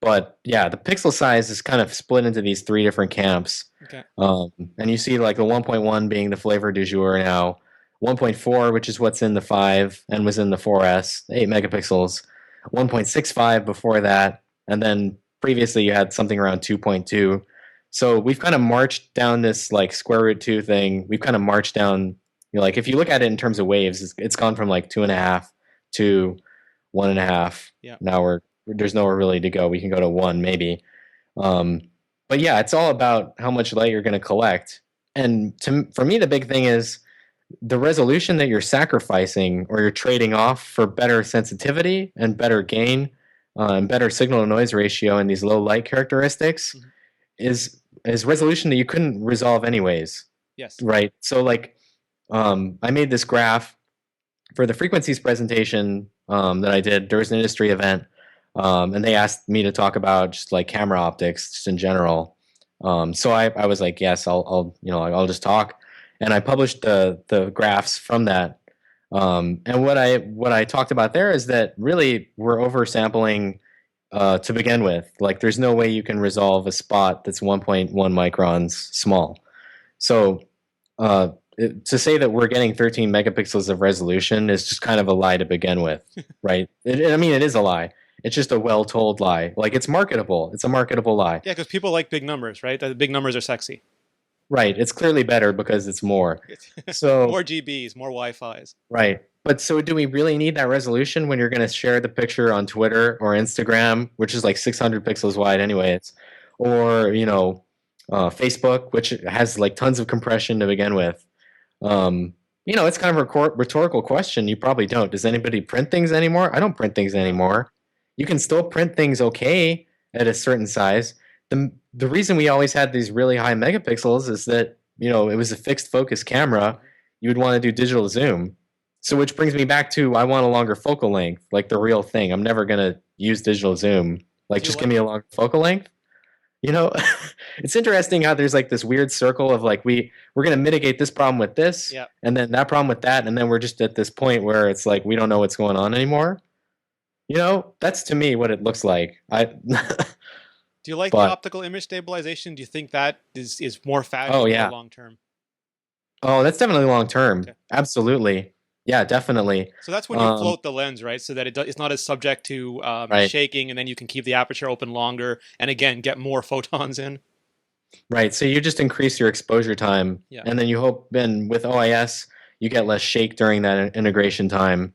B: But yeah, the pixel size is kind of split into these three different camps.
A: Okay.
B: And you see like the 1.1 being the flavor du jour now, 1.4, which is what's in the 5 and was in the 4S, 8 megapixels, 1.65 before that, and then previously you had something around 2.2. So we've kind of marched down this like square root 2 thing. We've kind of marched down, like if you look at it in terms of waves, it's gone from like 2.5 to 1.5.
A: Yeah.
B: Now there's nowhere really to go. We can go to 1 maybe. Um, but yeah, it's all about how much light you're going to collect. And for me, the big thing is the resolution that you're sacrificing or you're trading off for better sensitivity and better gain and better signal to noise ratio and these low light characteristics
A: Mm-hmm.
B: is resolution that you couldn't resolve anyways.
A: Yes.
B: Right. So like I made this graph for the frequencies presentation that I did. There was an industry event, and they asked me to talk about just like camera optics, just in general. So I was like, yes, I'll just talk, and I published the graphs from that. And what I talked about there is that really we're oversampling to begin with. Like, there's no way you can resolve a spot that's 1.1 microns small. So to say that we're getting 13 megapixels of resolution is just kind of a lie to begin with, right? I mean, it is a lie. It's just a well-told lie. Like, it's marketable. It's a marketable lie.
A: Yeah, because people like big numbers, right? The big numbers are sexy.
B: Right. It's clearly better because it's more. So
A: More GBs, more Wi-Fi's.
B: right. But so do we really need that resolution when you're going to share the picture on Twitter or Instagram, which is like 600 pixels wide anyways, or Facebook, which has like tons of compression to begin with? It's kind of a rhetorical question. You probably don't. Does anybody print things anymore? I don't print things anymore. You can still print things okay at a certain size. The reason we always had these really high megapixels is that, it was a fixed focus camera. You would want to do digital zoom. So which brings me back to, I want a longer focal length, like the real thing. I'm never going to use digital zoom. Like, just give me a longer focal length. It's interesting how there's like this weird circle of like we're going to mitigate this problem with this,
A: Yeah.
B: and then that problem with that, and then we're just at this point where it's like we don't know what's going on anymore. That's to me what it looks like.
A: Do you like the
B: But
A: optical image stabilization? Do you think that is more
B: oh
A: fashionable
B: yeah,
A: long term?
B: oh that's definitely long term.
A: Okay.
B: Absolutely, yeah, definitely.
A: So that's when you float the lens, right? So that it's not as subject to
B: Right,
A: shaking, and then you can keep the aperture open longer, and again get more photons in.
B: right. So you just increase your exposure time,
A: Yeah.
B: and then you hope then with OIS you get less shake during that integration time.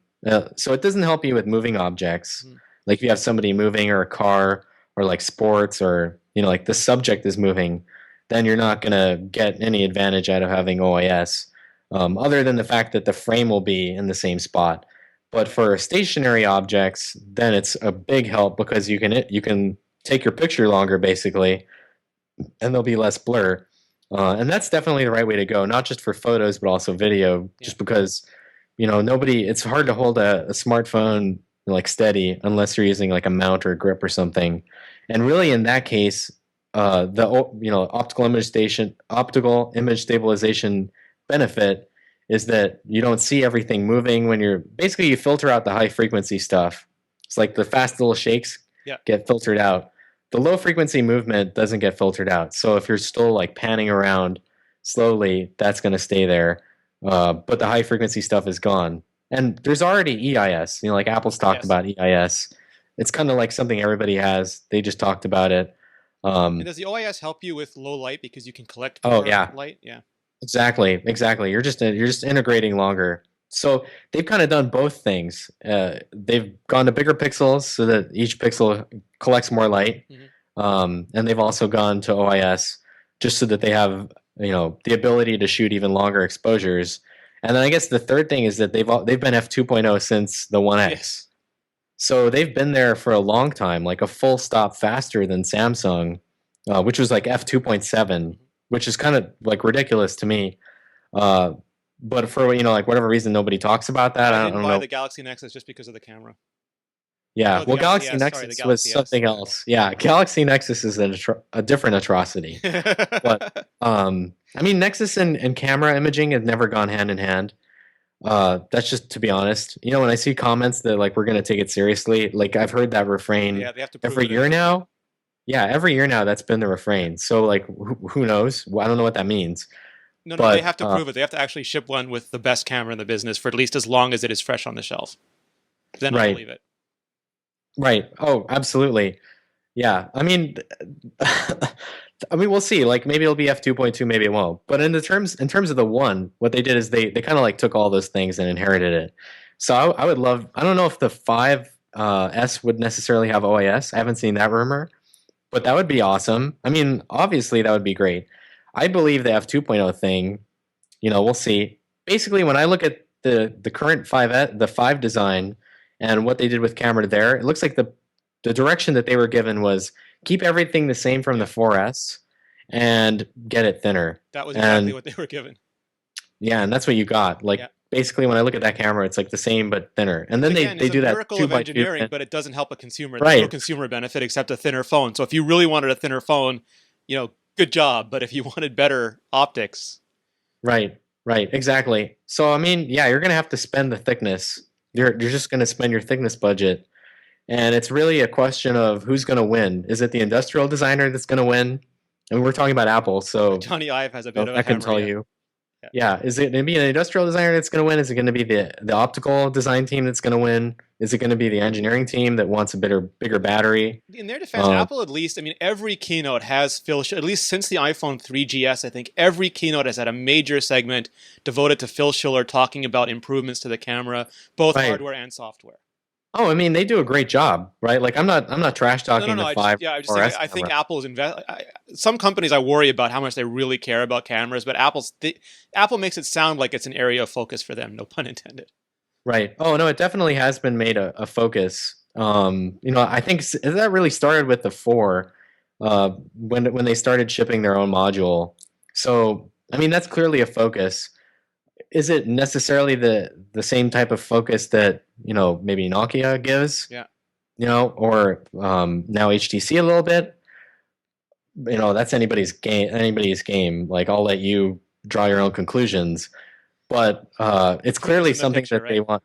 B: So it doesn't help you with moving objects.
A: Mm-hmm.
B: Like if you have somebody moving or a car or like sports or, like the subject is moving, then you're not going to get any advantage out of having OIS, other than the fact that the frame will be in the same spot. But for stationary objects, then it's a big help because you can take your picture longer basically, and there'll be less blur. And that's definitely the right way to go, not just for photos, but also video,
A: Yeah.
B: just because, it's hard to hold a smartphone like steady unless you're using like a mount or a grip or something. And really in that case, optical image stabilization benefit is that you don't see everything moving when you filter out the high frequency stuff. It's like the fast little shakes
A: Yeah.
B: get filtered out. The low frequency movement doesn't get filtered out. So if you're still like panning around slowly, that's going to stay there. But the high frequency stuff is gone. And there's already EIS, like Apple's talked
A: Yes.
B: about EIS. It's kind of like something everybody has. They just talked about it.
A: And does the OIS help you with low light because you can collect
B: Oh
A: more
B: yeah,
A: light? Yeah.
B: exactly. You're just integrating longer. So they've kind of done both things. They've gone to bigger pixels so that each pixel collects more light, and they've also gone to OIS just so that they have the ability to shoot even longer exposures. And then I guess the third thing is that they've been f2.0 since the 1x.
A: Yes.
B: So they've been there for a long time, like a full stop faster than Samsung, which was like f2.7, which is kind of like ridiculous to me. But for like whatever reason, nobody talks about that.
A: I
B: I
A: didn't
B: don't
A: buy
B: know.
A: the Galaxy Nexus just because of the camera.
B: Yeah,
A: Oh,
B: well,
A: the
B: Galaxy
A: S. Sorry, the
B: Nexus was
A: Galaxy S.
B: something else. Yeah, Galaxy Nexus is a different atrocity. But
A: Yeah.
B: I mean, Nexus and camera imaging have never gone hand in hand. That's just to be honest. You know, when I see comments that like we're gonna take it seriously, like I've heard that refrain
A: Yeah, they have to prove
B: every
A: it
B: year
A: anyway.
B: now. Yeah, every year now that's been the
A: Yeah.
B: refrain. So like, who knows? Well, I don't know what that means.
A: No, no, they
B: But
A: have to prove it. They have to actually ship one with the best camera in the business for at least as long as it is fresh on the shelf. Then I'll
B: right,
A: believe it.
B: right. Oh, absolutely. Yeah. I mean, I mean, we'll see. Like maybe it'll be F2.2, maybe it won't. But in terms of the one, what they did is they kind of like took all those things and inherited it. So I would love. I don't know if the 5S would necessarily have OIS. I haven't seen that rumor, but that would be awesome. I mean, obviously that would be great. I believe the F2.0 thing. You know, we'll see. Basically, when I look at the current 5 design and what they did with camera there, it looks like the direction that they were given was keep everything the same from the
A: Yeah,
B: 4S and get it thinner.
A: that was exactly
B: And
A: what they were given.
B: yeah, and that's what you got.
A: Yeah.
B: Like basically when I look at that camera, it's like the same but thinner. And
A: Which
B: then
A: again
B: they
A: is a
B: do that
A: miracle
B: two
A: of
B: by two.
A: engineering, but it doesn't help a consumer. There's no
B: Right,
A: consumer benefit except a thinner phone. So if you really wanted a thinner phone, good job. But if you wanted better optics,
B: right, right, exactly. So I mean, yeah, you're gonna have to spend the thickness. You're just gonna spend your thickness budget. And it's really a question of who's going to win. Is it the industrial designer that's going to win? And we're talking about Apple, so
A: Johnny Ive has a
B: you
A: bit
B: know,
A: of a
B: that can
A: hammer.
B: tell
A: Yeah.
B: you.
A: Yeah.
B: Yeah, is it going to be an industrial designer that's going to win? Is it going to be the optical design team that's going to win? Is it going to be the engineering team that wants a bigger battery?
A: In their defense,
B: Um,
A: Apple at least, I mean, every keynote has at least since the iPhone 3GS, I think every keynote has had a major segment devoted to Phil Schiller talking about improvements to the camera, both
B: right.
A: hardware and software.
B: Oh, I mean, they do a great job, right? Like I'm not trash
A: No, no,
B: talking
A: no.
B: the 5
A: I just
B: or
A: think
B: S
A: I think
B: camera.
A: Apple's some companies I worry about how much they really care about cameras, but Apple makes it sound like it's an area of focus for them. No pun intended.
B: Right. Oh no, it definitely has been made a focus. You know, I think that really started with the 4, when they started shipping their own module. So I mean, that's clearly a focus. Is it necessarily the same type of focus that you know maybe Nokia gives?
A: Yeah.
B: You know, or now HTC a little bit. You know, that's anybody's game. Anybody's game. Like I'll let you draw your own conclusions. But it's
A: Proof is
B: clearly
A: in the
B: something
A: picture,
B: that they
A: right?
B: want.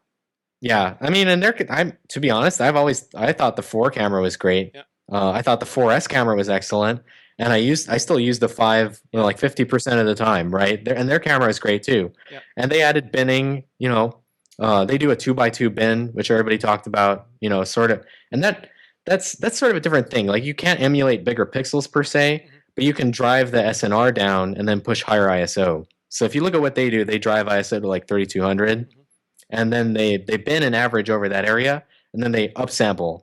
B: Yeah, I mean, and I'm to be honest, I thought the 4 camera was great.
A: Yeah.
B: I thought the 4S camera was excellent, and I still use the 5, you know,
A: Yeah.
B: like 50% of the time, right? And their camera is great too.
A: Yeah.
B: And they added binning, you know, they do a 2x2 bin, which everybody talked about, you know, sort of, and that's sort of a different thing. Like you can't emulate bigger pixels per se,
A: Hmm.
B: but you can drive the SNR down and then push higher ISO. So if you look at what they do, they drive ISO to like 3200,
A: Hmm.
B: and then they bin an average over that area, and then they upsample.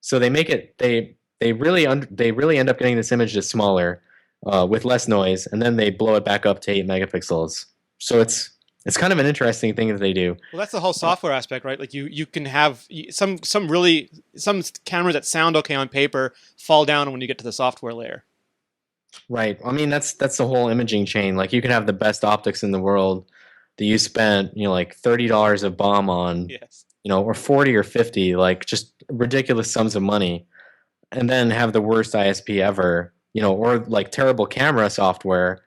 B: So they make it they really end up getting this image just smaller, with less noise, and then they blow it back up to 8 megapixels. So it's kind of an interesting thing that they do.
A: Well, that's the whole software aspect, right? Like you can have some cameras that sound okay on paper fall down when you get to the software layer.
B: Right. I mean, that's the whole imaging chain. Like you can have the best optics in the world that you spent, you know, like $30 a bomb on,
A: Yes.
B: you know, or 40 or 50, like just ridiculous sums of money, and then have the worst ISP ever, you know, or like terrible camera software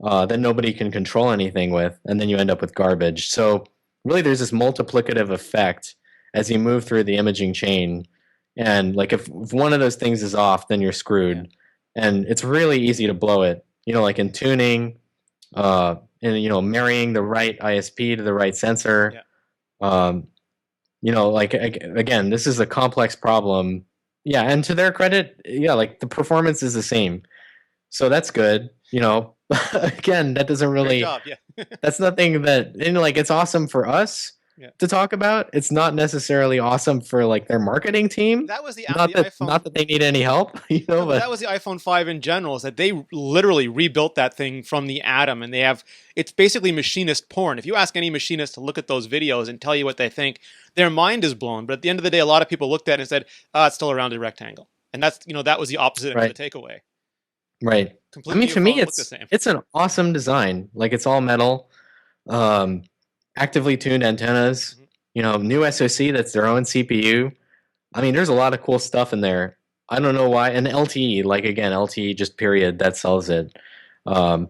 B: that nobody can control anything with, and then you end up with garbage. So really, there's this multiplicative effect as you move through the imaging chain, and like if one of those things is off, then you're
A: Yeah.
B: screwed, and it's really easy to blow it. You know, like in tuning, and you know, marrying the right ISP to the right sensor.
A: Yeah.
B: Um, you know, like again, this is a complex problem. Yeah, and to their credit, yeah, like the performance is the same, so that's good. You know, again, that doesn't
A: Great
B: really,
A: job. Yeah.
B: that's nothing that, you know, like it's awesome for us
A: Yeah.
B: to talk about. It's not necessarily awesome for like their marketing team.
A: That was the iPhone.
B: Not that they need any help, you know,
A: No, but
B: but
A: that was the iPhone 5 in general, is that they literally rebuilt that thing from the atom, and it's basically machinist porn. If you ask any machinist to look at those videos and tell you what they think, their mind is blown. But at the end of the day, a lot of people looked at it and said, it's still a rounded rectangle. And that was the opposite end of
B: right,
A: the takeaway.
B: right. I
A: Completely
B: mean,
A: new
B: to me,
A: phone, look the same.
B: it's an awesome design. Like it's all metal, um, actively tuned antennas.
A: Mhm.
B: You know, new SoC that's their own CPU. I mean, there's a lot of cool stuff in there. I don't know why. And LTE, like again, LTE just period, that sells it. Um,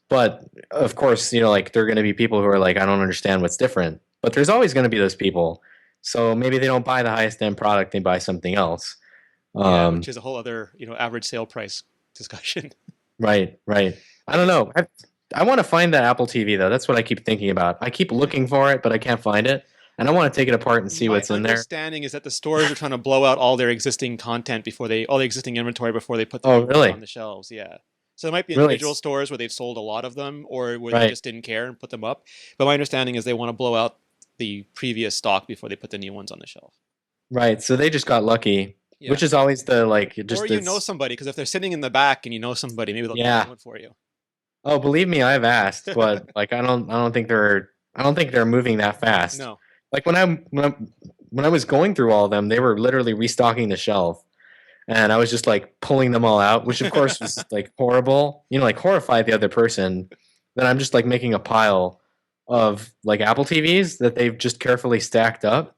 B: but of course, like there are going to be people who are like, I don't understand what's different. But there's always going to be those people. So maybe they don't buy the highest end product, they buy something else.
A: Yeah, which
B: Um,
A: is a whole other, average sale price discussion.
B: right, right. I
A: I
B: don't
A: guess
B: know. I want to find that Apple TV though. That's what I keep thinking about. I keep looking for it, but I can't find it. And I want to take it apart and see
A: my
B: what's in there.
A: understanding is that the stores are trying to blow out all their existing content all the existing inventory before they put the
B: Oh,
A: new ones on
B: really?
A: the shelves. Yeah. So there might be
B: Really?
A: individual stores where they've sold a lot of them or where they
B: Right.
A: just didn't care and put them up. But my understanding is they want to blow out the previous stock before they put the new ones on the shelf.
B: Right. So they just got lucky,
A: Yeah.
B: which is always the like
A: Or
B: just
A: you know
B: it's
A: somebody, because if they're sitting in the back and you know somebody, maybe they'll get the new
B: yeah.
A: one for you.
B: Oh, believe me, I've asked, but like I don't think they're moving that fast.
A: No.
B: Like when I was going through all of them, they were literally restocking the shelf, and I was just like pulling them all out, which of course was like horrible, like horrified the other person. Then I'm just like making a pile of like Apple TVs that they've just carefully stacked up,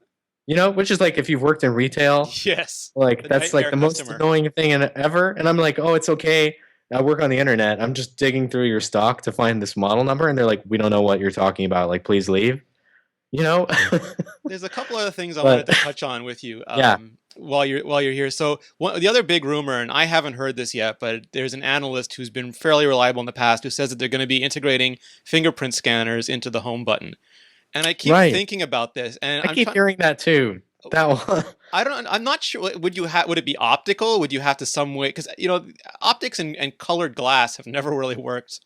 B: which is like if you've worked in retail,
A: Yes.
B: like
A: The
B: that's like
A: nightmare
B: the most
A: customer.
B: annoying thing ever. And I'm like, oh, it's okay. I work on the internet. I'm just digging through your stock to find this model number, and they're like, we don't know what you're talking about. Like, please leave. You know.
A: There's a couple other things I wanted
B: But
A: to touch on with you
B: yeah,
A: while you're here. So the other big rumor, and I haven't heard this yet, but there's an analyst who's been fairly reliable in the past who says that they're going to be integrating fingerprint scanners into the home button. And I keep
B: right.
A: thinking about this, and
B: I
A: I'm
B: keep
A: trying.
B: hearing that too. That one.
A: I'm not sure. Would it be optical? Would you have to some way? Because optics and colored glass have never really worked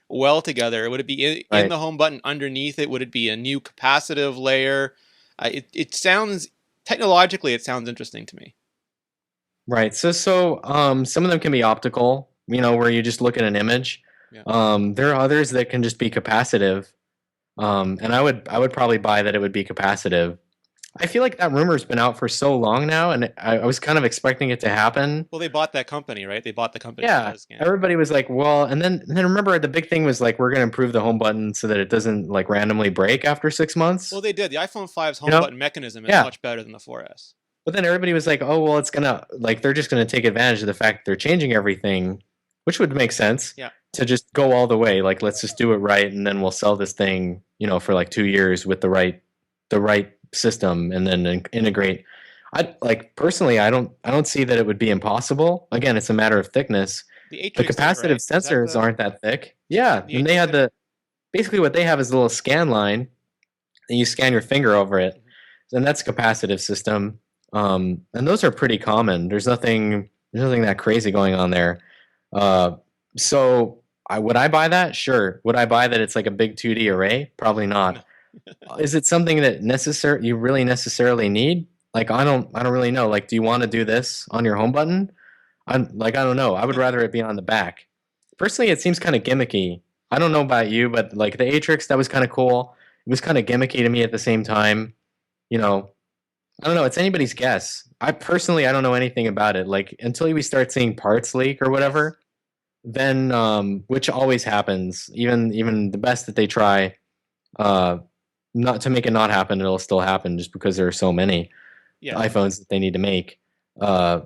A: well together. Would it be in
B: Right.
A: the home button underneath it? Would it be a new capacitive layer? It sounds technologically, it sounds interesting to me.
B: Right. So some of them can be optical, where you just look at an image.
A: Yeah.
B: There are others that can just be capacitive. And I would probably buy that it would be capacitive. I feel like that rumor's been out for so long now, and I was kind of expecting it to happen.
A: Well, they bought that company, right? They bought the company that
B: Yeah,
A: does scan.
B: everybody was like, well, and then remember the big thing was like we're going to improve the home button so that it doesn't like randomly break after 6 months.
A: Well, they did. The iPhone 5's
B: You
A: home
B: know?
A: button mechanism is
B: Yeah.
A: much better than the 4S.
B: But then everybody was like, oh, well, it's gonna like they're just gonna take advantage of the fact that they're changing everything, which would make sense
A: Yeah.
B: to just go all the way. Like, let's just do it right, and then we'll sell this thing, for like 2 years with the right system, and then integrate. I like personally, I don't see that it would be impossible. Again, it's a matter of thickness.
A: The
B: The
A: Atrix did it,
B: capacitive
A: right? Is that
B: sensors aren't that thick. Yeah,
A: the
B: and they
A: Atrix
B: had
A: did it?
B: basically what they have is a little scan line, and you scan your finger over it,
A: Mhm.
B: and that's a capacitive system. And those are pretty common. There's nothing that crazy going on there. Uh, so would I buy that? Sure. Would I buy that it's like a big 2D array? Probably
A: No.
B: not. Is it something that you really necessarily need? Like I don't really know. Like, do you want to do this on your home button? I don't know. I would rather it be on the back. Personally, it seems kind of gimmicky. I don't know about you, but like the Atrix, that was kind of cool. It was kind of gimmicky to me at the same time. You know, I don't know. It's anybody's guess. I don't know anything about it. Like until we start seeing parts leak or
A: Yes.
B: whatever, then which always happens. Even the best that they try, uh, not to make it not happen, it'll still happen just because there are so many
A: Yeah.
B: iPhones that they need to make. Uh,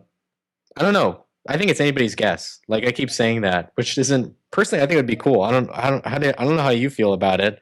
B: I don't know. I think it's anybody's guess. Like I keep saying that, which isn't personally. I think it would be cool. I don't know how you feel about it.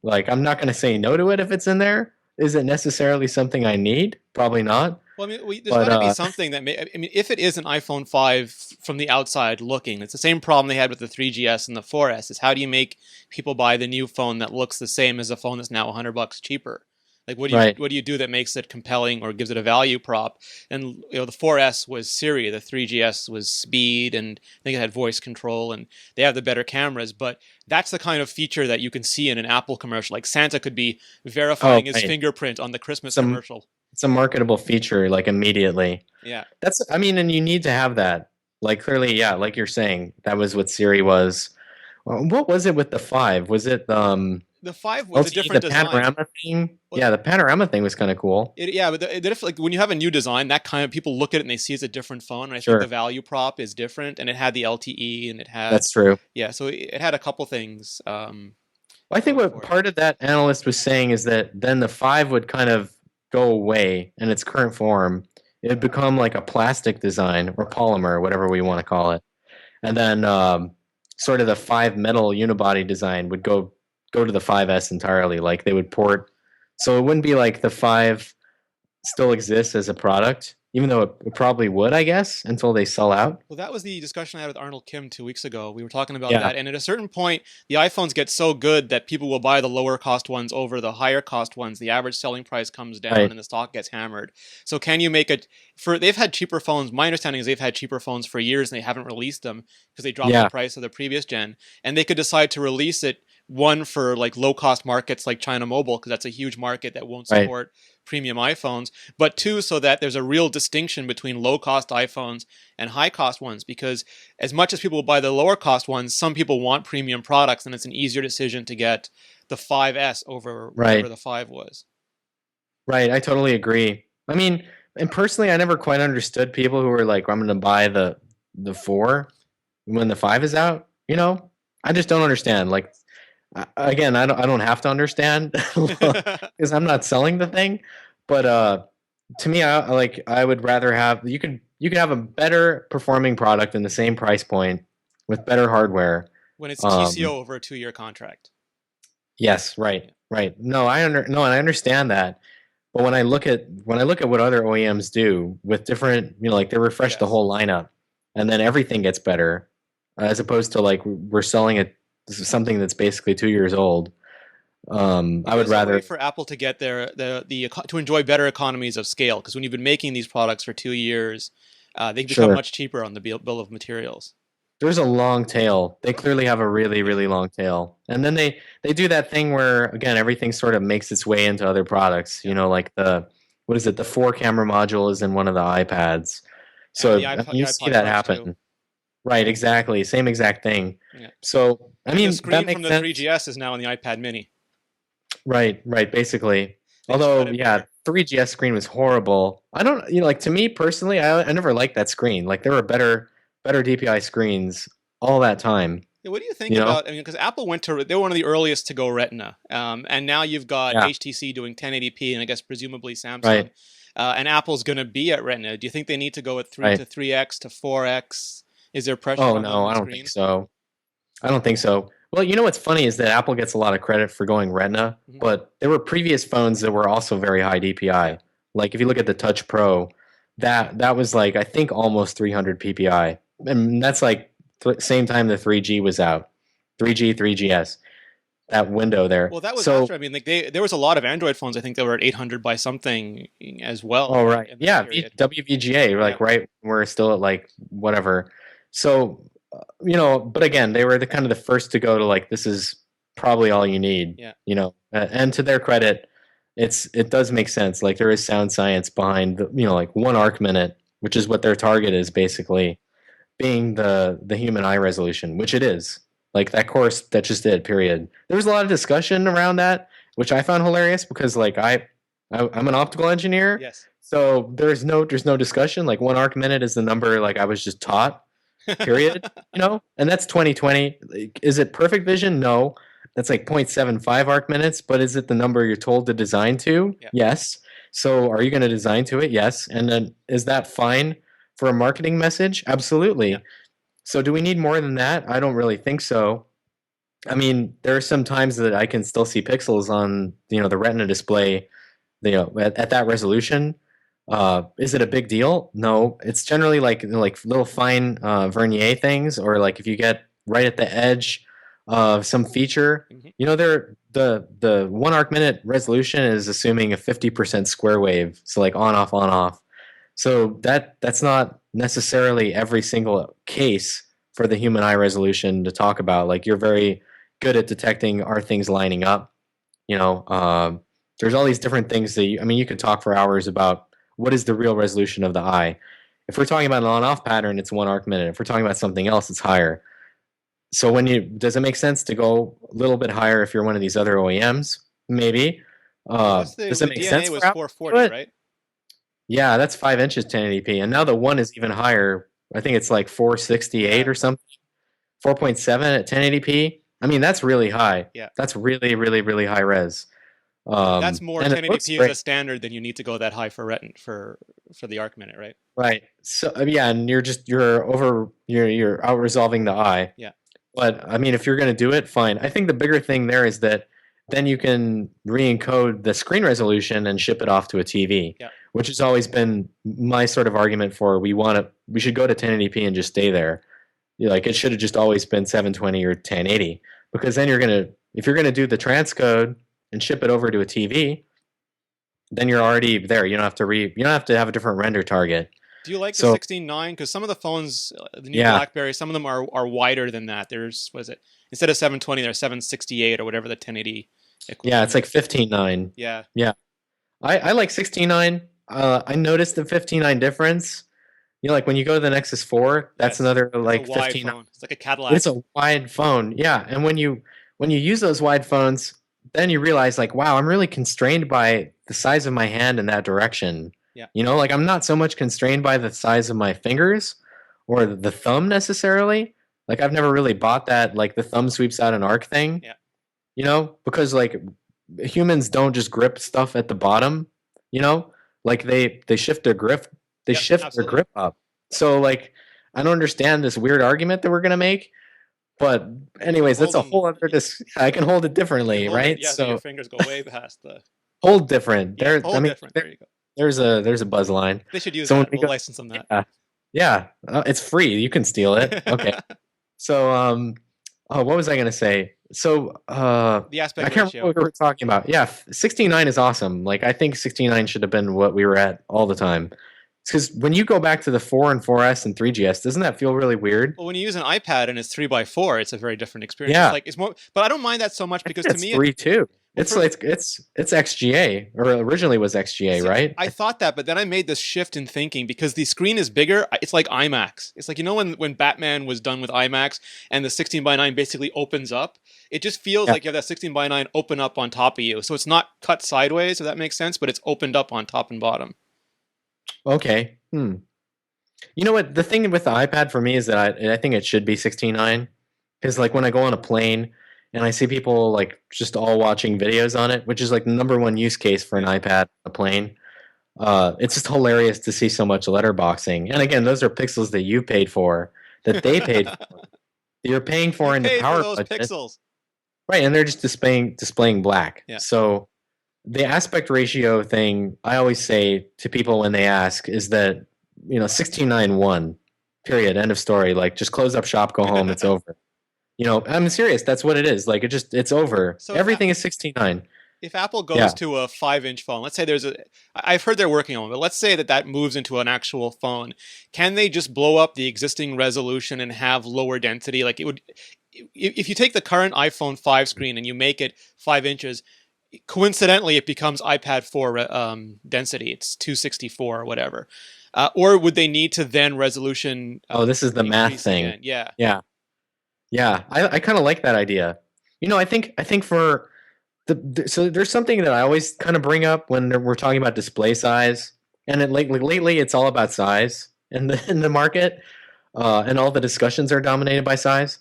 B: Like I'm not going to say no to it if it's in there. Is it necessarily something I need? Probably not.
A: Well, I mean, there's got
B: But
A: to be something that I mean, if it is an iPhone 5 from the outside looking, it's the same problem they had with the 3GS and the 4S. Is how do you make people buy the new phone that looks the same as a phone that's now $100 cheaper? Like,
B: right,
A: what do you do that makes it compelling or gives it a value prop? And the 4S was Siri, the 3GS was speed, and I think it had voice control, and they have the better cameras. But that's the kind of feature that you can see in an Apple commercial. Like Santa could be
B: oh
A: verifying his
B: right,
A: fingerprint on the Christmas
B: some
A: commercial.
B: it's a marketable feature like immediately.
A: Yeah.
B: I mean, and you need to have that. Like clearly, yeah, like you're saying, that was what Siri was. What was it with the five? Was it
A: The 5 was a
B: LTE,
A: different
B: the
A: design.
B: panorama thing?
A: Well,
B: Yeah, the panorama thing was kind of cool.
A: yeah, but like when you have a new design, that kind of people look at it and they see it's a different phone. And I think the
B: Sure,
A: value prop is different, and it had the LTE, and it had
B: that's true.
A: yeah, so it had a couple things
B: Well, I think
A: going
B: what
A: for it.
B: part of that analyst was saying is that then the five would kind of go away in its current form, it'd become like a plastic design or polymer, whatever we want
A: Yeah.
B: to call it. And then sort of the 5 metal unibody design would go to the 5S entirely. Like they would port, so it wouldn't be like the 5 still exists as a product, even though it probably would, I guess, until they sell out.
A: Well, that was the discussion I had with Arnold Kim 2 weeks ago. We were talking about
B: Yeah,
A: that, and at a certain point, the iPhones get so good that people will buy the lower cost ones over the higher cost ones. The average selling price comes down,
B: right,
A: and the stock gets hammered. So, can you make it for? They've had cheaper phones. My understanding is they've had cheaper phones for years, and they haven't released them because they dropped the
B: yeah,
A: price of the previous gen. And they could decide to release it one for like low cost markets like China Mobile because that's a huge market that won't
B: right,
A: support premium iPhones, but two, so that there's a real distinction between low cost iPhones and high cost ones. Because as much as people will buy the lower cost ones, some people want premium products, and it's an easier decision to get the 5S over whatever
B: right,
A: the 5 was.
B: right. I totally agree. I mean, and personally, I never quite understood people who were like, "I'm going to buy the 4 when the 5 is out." You know, I just don't understand. Like, again, I don't have to understand because I'm not selling the thing. But to me, I would rather have you could have a better performing product in the same price point with better hardware.
A: When it's TCO
B: Um,
A: over a 2-year contract.
B: yes, right,
A: Yeah.
B: right. No, and I understand that. But when I look at what other OEMs do with different, like they refresh the
A: Yes.
B: whole lineup, and then everything gets better, as opposed to like we're selling it something that's basically 2 years old.
A: It
B: I would
A: is a way
B: rather
A: for Apple to get to enjoy better economies of scale, because when you've been making these products for 2 years, they become
B: sure.
A: much cheaper on the bill of materials.
B: There's a long tail. They clearly have a really,
A: Yeah.
B: really long tail. And then they do that thing where again everything sort of makes its way into other products.
A: Yeah.
B: Like the what is it? The 4 camera module is in one of the iPads.
A: And
B: So I mean,
A: the
B: you see
A: iPod
B: that
A: Touch too.
B: happen. Right, exactly. Same exact thing.
A: Yeah.
B: So I
A: And the
B: mean that
A: screen from
B: makes
A: the
B: sense.
A: 3GS is now on the iPad Mini.
B: Right, right, basically.
A: They just got
B: Although,
A: it
B: yeah,
A: better.
B: 3GS screen was horrible. I don't, like to me personally, I never liked that screen. Like there were better DPI screens all that time.
A: Yeah, what do you think
B: You know?
A: about? I mean, because Apple they were one of the earliest to go Retina, and now you've got
B: Yeah.
A: HTC doing 1080p, and I guess presumably Samsung,
B: Right.
A: and Apple's going to be at Retina. Do you think they need to go at three
B: Right.
A: to 3x to 4x? Is there pressure
B: Oh
A: on them
B: no,
A: with
B: I don't think
A: screens?
B: so. I don't think so. Well, what's funny is that Apple gets a lot of credit for going Retina,
A: Hmm.
B: but there were previous phones that were also very high
A: Yeah.
B: DPI. Like if you look at the Touch Pro, that was like I think almost 300 PPI, and that's like same time the 3G was out, 3G, 3GS, that window there.
A: Well, that was
B: So,
A: after. I mean, like there was a lot of Android phones. I think that were at 800 by something as well
B: all right,
A: in that
B: yeah,
A: period.
B: WVGA,
A: Yeah.
B: like right, we're still at like whatever. So, but again, they were the kind of the first to go to like this is probably all you need.
A: Yeah.
B: And to their credit, it does make sense. Like there is sound science behind like 1 arc minute, which is what their target is basically being the human eye resolution, which it is. Like that course that just did. Period. There was a lot of discussion around that, which I found hilarious because like I'm an optical engineer,
A: Yes.
B: so there's no discussion. Like 1 arc minute is the number like I was just taught. Period. And that's 2020. Like, is it perfect vision? No. That's like 0.75 arc minutes, but is it the number you're told to design to?
A: Yeah.
B: Yes. So are you going to design to it? Yes. And then is that fine for a marketing message?
A: Yeah.
B: Absolutely. So do we need more than that? I don't really think so. I mean, there are some times that I can still see pixels on, the Retina display, at that resolution. Is it a big deal? No. It's generally like little fine vernier things, or like if you get right at the edge of some feature,
A: Hmm.
B: the 1 arc minute resolution is assuming a 50% square wave, so like on off. So that's not necessarily every single case for the human eye resolution to talk about. Like you're very good at detecting are things lining up. You know, there's all these different things that you could talk for hours about what is the real resolution of the eye. If we're talking about an on-off pattern, it's 1 arc minute. If we're talking about something else, it's higher. So does it make sense to go a little bit higher if you're one of these other OEMs? Maybe.
A: Well, that's
B: Does it
A: the
B: make
A: DNA
B: sense for
A: was
B: Apple to do
A: 440,
B: it?
A: right?
B: Yeah, that's 5 inches 1080p, and now
A: Yeah.
B: the one is even higher. I think it's like 468
A: Yeah.
B: or something. 4.7 at 1080p. I mean, that's really high.
A: Yeah.
B: That's really, really, really high res.
A: That's more
B: And it looks
A: 1080p as a
B: great.
A: standard than you need to go that high for for the arc minute, right?
B: Right. So yeah, and you're out resolving the eye.
A: Yeah,
B: But I mean, if you're going to do it, fine. I think the bigger thing there is that then you can re-encode the screen resolution and ship it off to a TV,
A: yeah.
B: which has always been my sort of argument for we should go to 1080p and just stay there. Like it should have just always been 720 or 1080 because then if you're gonna do the transcode and ship it over to a TV, then you're already there. You don't have to have a different render target.
A: Do you like the
B: So
A: 16:9? Because some of the phones, the new
B: yeah,
A: BlackBerry, some of them are wider than that. There's what is it? Instead of 720, they're 768 or whatever the 1080
B: yeah,
A: equivalent
B: it's like
A: is.
B: 15.9.
A: Yeah,
B: Yeah, I like 16.9. I noticed the 15.9 difference. Like when you go to the Nexus 4, that's
A: yes.
B: another
A: It's a
B: like
A: wide
B: 15.
A: phone. It's like a
B: It's
A: Cadillac.
B: a wide phone, yeah. And when you use those wide phones, then you realize like, wow, I'm really constrained by the size of my hand in that direction.
A: Yeah,
B: Like I'm not so much constrained by the size of my fingers or the thumb necessarily. Like I've never really bought that like the thumb sweeps out an arc thing,
A: yeah,
B: because like humans don't just grip stuff at the bottom, you know, like they shift their grip,
A: yep, absolutely.
B: up. So like I don't understand this weird argument that we're gonna make, but
A: But you can
B: anyways, that's
A: hold
B: a
A: them.
B: whole other I can hold it
A: You can
B: differently,
A: hold it.
B: right?
A: Yeah, so your
B: So
A: fingers go way past the.
B: hold different.
A: Yeah,
B: I
A: hold
B: mean,
A: different. There you go.
B: there's a buzz line.
A: They should use
B: So when
A: that.
B: we
A: We'll
B: go,
A: license them that.
B: yeah, yeah, it's free. You can steal it. Okay. So oh, what was I gonna say? So
A: The
B: I
A: aspect
B: can't remember
A: ratio.
B: what we were talking about. Yeah, 69 is awesome. Like I think 69 should have been what we were at all the time. Because when you go back to the 4 and 4S and 3GS, doesn't that feel really weird?
A: Well, when you use an iPad and it's 3 by 4, it's a very different experience. It's
B: Yeah,
A: like it's more, but I don't mind that so much
B: I
A: because
B: think
A: to
B: that's
A: me, it
B: 3 too.
A: well
B: It's
A: for
B: like it's XGA or originally was XGA,
A: see,
B: right?
A: I thought that, but then I made this shift in thinking because the screen is bigger. It's like IMAX. It's like when Batman was done with IMAX and the 16:9 basically opens up. It just feels
B: Yeah.
A: like you have that 16:9 open up on top of you. So it's not cut sideways, if that makes sense, but it's opened up on top and bottom.
B: Okay. You know what? The thing with the iPad for me is that I think it should be 16:9 because like when I go on a plane and I see people like just all watching videos on it, which is like the number one use case for an
A: Yeah.
B: iPad on a plane. It's just hilarious to see so much letterboxing. And again, those are pixels that you paid for, that they paid for, that you're paying
A: You
B: for in the
A: paid for
B: power
A: those
B: budget,
A: pixels.
B: right? And they're just displaying black.
A: Yeah.
B: So the aspect ratio thing, I always say to people when they ask, is that 16:9:1, period, end of story. Like just close up shop, go home, it's over. I'm serious. That's what it is. Like it's over.
A: So
B: Everything is 16:9.
A: if Apple
B: Yeah.
A: goes to a 5-inch phone, let's say I've heard they're working on it, but let's say that moves into an actual phone, can they just blow up the existing resolution and have lower density? Like it would, if you take the current iPhone 5 screen and you make it 5 inches, coincidentally it becomes iPad 4 density. It's 264 or whatever. Or would they need to then resolution
B: Oh, this is the math
A: increase
B: thing.
A: again? Yeah.
B: Yeah. Yeah. I kind of like that idea. I think for so there's something that I always kind of bring up when we're talking about display size, and lately it's all about size in the market, and all the discussions are dominated by size,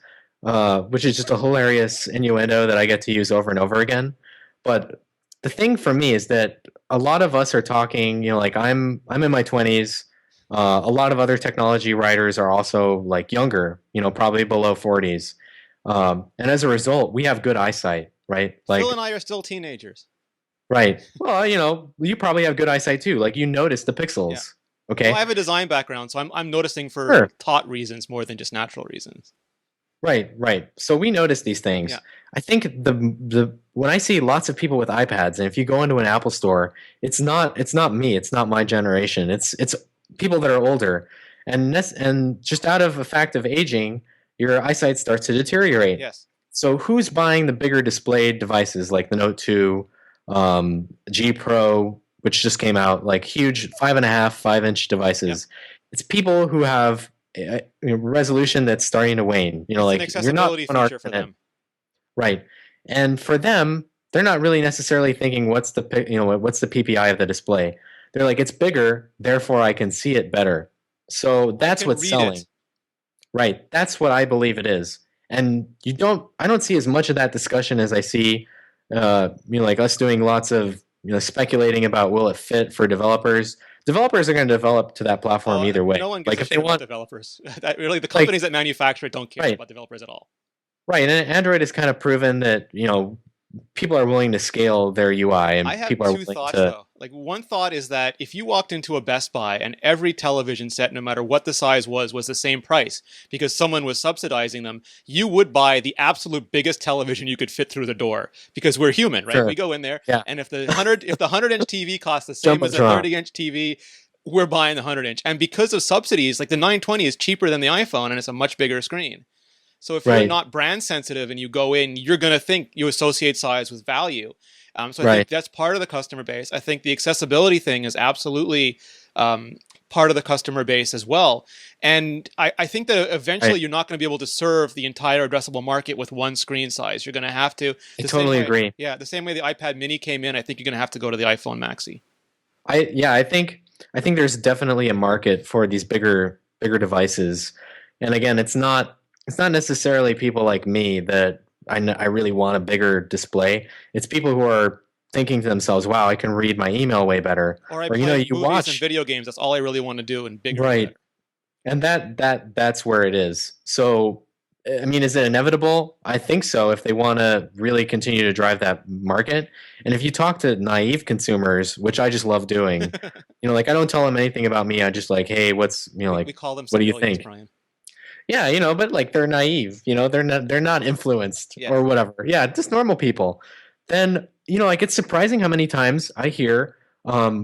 B: which is just a hilarious innuendo that I get to use over and over again. But the thing for me is that a lot of us are talking, like I'm in my 20s. A lot of other technology writers are also like younger, probably below 40s, and as a result, we have good eyesight, right?
A: Phil and
B: Like
A: I are still teenagers.
B: right. Well, you probably have good eyesight too. Like you notice the
A: Yeah.
B: pixels.
A: Well, I
B: Okay.
A: have a design background, so I'm noticing for
B: Sure.
A: taught reasons more than just natural reasons.
B: Right. Right. So we notice these
A: Yeah.
B: things. I think the when I see lots of people with iPads, and if you go into an Apple store, it's not me. It's not my generation. It's people that are older, and just out of a fact of aging, your eyesight starts to deteriorate.
A: Yes.
B: So who's buying the bigger displayed devices like the Note 2, G Pro, which just came out, like huge 5.5, 5-inch
A: Yep.
B: devices? It's people who have resolution that's starting to wane.
A: It's an
B: Like you're not
A: accessibility
B: one arc
A: feature for
B: minute,
A: them.
B: right? And for them, they're not really necessarily thinking what's the PPI of the display. They're like it's bigger, therefore I can see it better. So
A: I
B: that's
A: can
B: what's
A: read it.
B: selling. Right. That's what I believe it is. And I don't see as much of that discussion as I see like us doing lots of speculating about will it fit for developers. Developers are going to develop to that platform
A: Oh,
B: either way.
A: no one gives
B: Like
A: a
B: if they
A: shit about
B: want,
A: developers. That really, the
B: like,
A: companies that manufacture it don't care
B: right,
A: about developers at all.
B: right, and Android has kind of proven that people are willing to scale their UI
A: I
B: and
A: have
B: people are
A: two
B: willing
A: thoughts
B: to.
A: though. Like one thought is that if you walked into a Best Buy and every television set, no matter what the size was the same price because someone was subsidizing them, you would buy the absolute biggest television you could fit through the door because we're human, right? We
B: Sure.
A: go in there
B: Yeah.
A: and if the 100-inch TV costs the same as a
B: Jumbotron.
A: 30-inch TV, we're buying the 100-inch. And because of subsidies, like the 920 is cheaper than the iPhone and it's a much bigger screen. So if you're
B: Right.
A: not brand sensitive and you go in, you're going to think you associate size with value. So I think
B: Right.
A: that's part of the customer base. I think the accessibility thing is absolutely part of the customer base as well. And I think that eventually
B: Right.
A: you're not going to be able to serve the entire addressable market with one screen size. You're going to have to
B: I
A: the same
B: totally
A: way,
B: agree.
A: yeah, the same way the iPad Mini came in. I think you're going to have to go to the iPhone Maxi.
B: I think there's definitely a market for these bigger devices. And again, it's not necessarily people like me that I really want a bigger display. It's people who are thinking to themselves, "Wow, I can read my email way better."
A: Or I
B: Or
A: play
B: you
A: movies and
B: watch.
A: video games. That's all I really want to do, and bigger is
B: Right.
A: better.
B: And that's where it is. So, I mean, is it inevitable? I think so if they want to really continue to drive that market. And if you talk to naive consumers, which I just love doing, like I don't tell them anything about me. I just like, hey,
A: We call them
B: what do you
A: civilians,
B: think?
A: Brian.
B: Yeah, but like they're naive, they're not influenced
A: Yeah.
B: or whatever. Yeah, just normal people. Then, like it's surprising how many times I hear,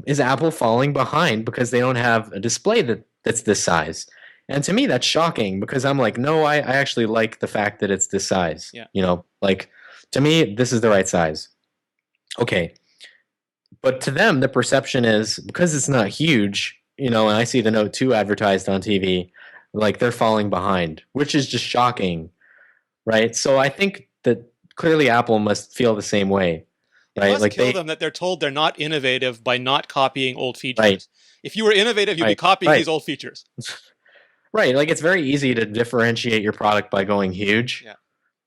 B: is Apple falling behind because they don't have a display that's this size? And to me, that's shocking because I'm like, no, I actually like the fact that it's this size.
A: Yeah.
B: Like to me, this is the right size. Okay. But to them, the perception is because it's not huge, and I see the Note 2 advertised on TV, like they're falling behind, which is just shocking, right? So I think that clearly Apple must feel the same way,
A: It
B: right?
A: must
B: Like
A: kill them that they're told they're not innovative by not copying old
B: right,
A: features. If you were innovative, you'd be
B: right,
A: copying
B: right,
A: these old features.
B: right. Like it's very easy to differentiate your product by going huge,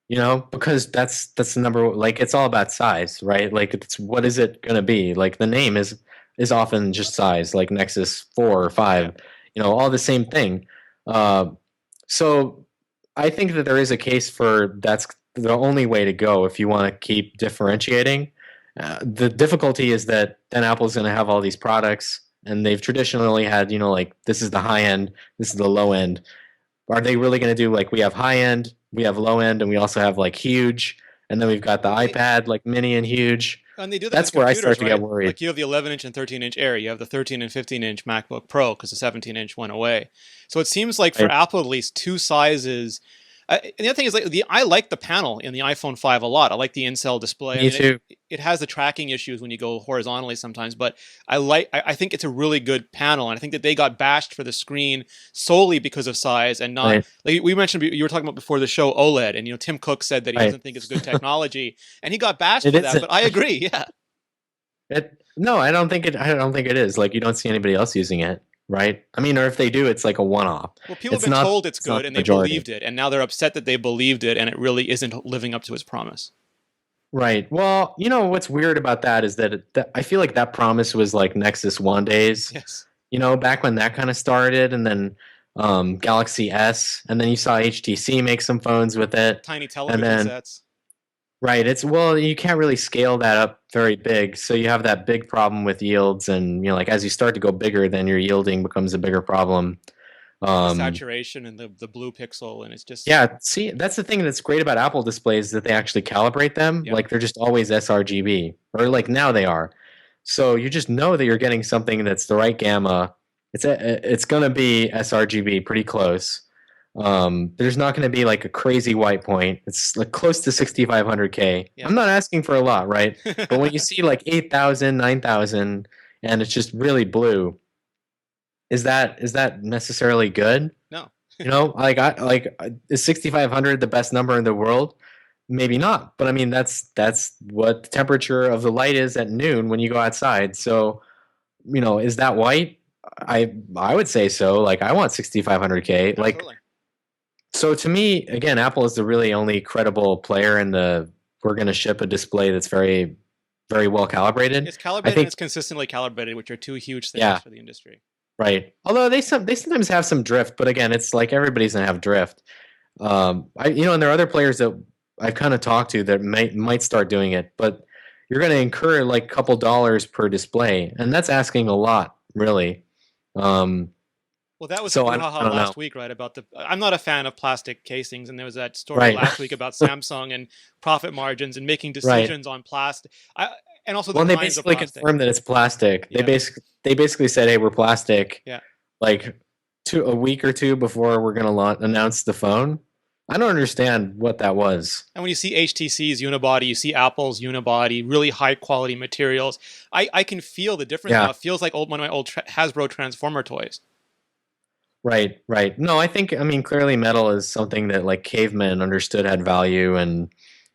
A: Yeah.
B: because that's the number. Like it's all about size, right? Like it's what is it going to be? Like the name is often just size, like Nexus 4 or 5,
A: Yeah.
B: all the same thing. Uh, so I think that there is a case for that's the only way to go if you want to keep differentiating. The difficulty is that then Apple's going to have all these products, and they've traditionally had, like this is the high end, this is the low end. Are they really going to do like we have high end, we have low end, and we also have like huge, and then we've got the
A: Well,
B: iPad like mini and huge?
A: and they do that in
B: That's where I start
A: computers,
B: to get
A: right?
B: worried.
A: Like you have the 11-inch and 13-inch Air, you have the 13 and 15-inch MacBook Pro because the 17-inch went away. So it seems like for
B: Right?
A: Apple, at least two sizes. And the other thing is, like I like the panel in the iPhone 5 a lot. I like the in-cell display. I
B: Me
A: mean,
B: too.
A: it has the tracking issues when you go horizontally sometimes, but I think it's a really good panel, and I think that they got bashed for the screen solely because of size and not
B: Right.
A: like we mentioned. You were talking about before the show OLED, and Tim Cook said that he
B: Right.
A: doesn't think it's good technology, and he got bashed
B: It
A: for that.
B: isn't.
A: But I agree, yeah.
B: No, I don't think it. I don't think it is. Like you don't see anybody else using it, right? I mean, or if they do, it's like a one-off.
A: Well, people have
B: It's
A: been
B: not.
A: told it's
B: It's not
A: good and
B: the
A: they
B: majority.
A: believed it, and now they're upset that they believed it and it really isn't living up to its promise.
B: Right. Well, what's weird about that is that I feel like that promise was like Nexus One days.
A: Yes.
B: Back when that kind of started, and then Galaxy S, and then you saw HTC make some phones with it,
A: Tiny
B: and
A: television
B: then
A: sets.
B: right. You can't really scale that up very big, so you have that big problem with yields, and like as you start to go bigger, then your yielding becomes a bigger problem.
A: And the
B: Um,
A: saturation and the blue pixel, and it's just,
B: Yeah, see, that's the thing that's great about Apple displays that they actually calibrate them.
A: yeah.
B: Like they're just always sRGB, or like now they are. So you just know that you're getting something that's the right gamma. It's going to be sRGB pretty close. There's not going to be like a crazy white point. It's like close to 6500K.
A: Yeah.
B: I'm not asking for a lot, right? But when you see like 8,000, 9,000, and it's just really blue, is that necessarily good?
A: No.
B: Is 6,500 the best number in the world? Maybe not, but I mean that's what the temperature of the light is at noon when you go outside. So, is that white? I would say so. Like I want 6,500K. Like
A: Absolutely.
B: so to me, again, Apple is the really only credible player in the we're going to ship a display that's very, very well calibrated.
A: It's
B: I
A: calibrated and
B: think,
A: it's consistently calibrated, which are two huge things
B: yeah,
A: for the industry.
B: right. Although they sometimes have some drift, but again, it's like everybody's going to have drift. And there are other players that I've kind of talked to that might start doing it, but you're going to incur like a couple dollars per display, and that's asking a lot, really. Um,
A: Well, that was the
B: so I
A: brouhaha
B: don't know.
A: last week, right? About the I'm not a fan of plastic casings, and there was that story
B: Right,
A: last week about Samsung and profit margins and making
B: right.
A: decisions on plastic, and also the
B: Well, and they
A: kinds of
B: basically
A: plastic.
B: confirmed that it's plastic.
A: Yeah,
B: They basically said, "Hey, we're plastic."
A: yeah.
B: Like a week or two before we're going to announce the phone. I don't understand what that was.
A: And when you see HTC's unibody, you see Apple's unibody, really high quality materials. I can feel the difference now.
B: Yeah,
A: It feels like one of my old Hasbro Transformer toys.
B: right, right. No, I mean, clearly metal is something that like cavemen understood had value, and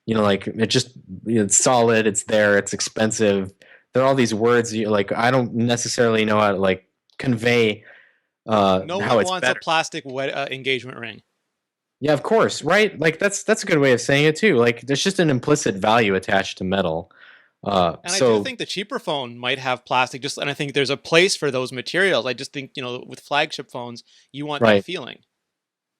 B: like it's solid, it's there, it's expensive. There are all these words like I don't necessarily know how to like convey
A: No
B: how
A: one
B: it's
A: wants a
B: better.
A: plastic engagement ring.
B: Yeah, of course, right? Like that's a good way of saying it too. Like there's just an implicit value attached to metal.
A: And I do
B: So
A: think the cheaper phone might have plastic, and I think there's a place for those materials. I just think, with flagship phones, you want that
B: right,
A: feeling.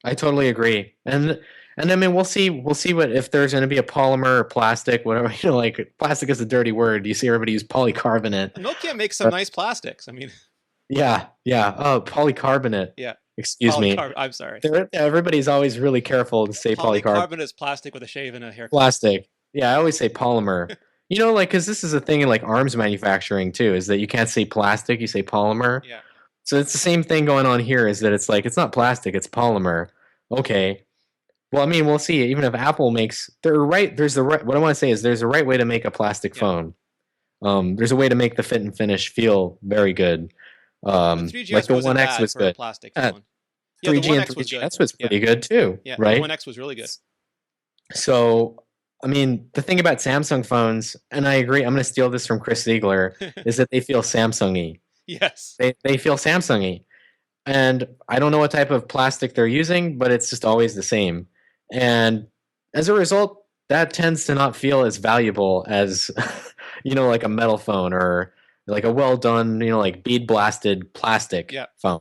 B: I totally agree. And I mean we'll see what if there's going to be a polymer or plastic, whatever. Like plastic is a dirty word. You see everybody use polycarbonate.
A: Nokia makes some
B: Uh,
A: nice plastics. I mean,
B: yeah, yeah. Oh, polycarbonate.
A: yeah,
B: Excuse me.
A: I'm sorry.
B: Everybody's always really careful to say polycarbonate.
A: Polycarbonate is plastic with a shave and a haircut.
B: Plastic. Yeah, I always say polymer. Like because this is a thing in like arms manufacturing too, is that you can't say plastic, you say polymer.
A: Yeah.
B: So it's the same thing going on here. Is that it's like it's not plastic, it's polymer. Okay. Well, I mean, we'll see. Even if Apple makes, they're right. There's the right. What I want to say is there's a right way to make a plastic
A: Yeah.
B: phone. There's a way to make the fit and finish feel very good.
A: The
B: Like
A: 3GS
B: the
A: wasn't
B: One X
A: bad
B: was
A: for a
B: good.
A: plastic
B: Uh,
A: phone. Yeah, the
B: 3G
A: One
B: and
A: X was good.
B: 3GS was
A: Yeah.
B: pretty good too,
A: Yeah, the
B: right?
A: One X was really good.
B: So, I mean, the thing about Samsung phones, and I agree, I'm going to steal this from Chris Ziegler, is that they feel Samsung-y.
A: Yes.
B: They feel Samsung-y. And I don't know what type of plastic they're using, but it's just always the same. And as a result, that tends to not feel as valuable as, like a metal phone or like a well done, like bead blasted plastic
A: Yeah.
B: phone.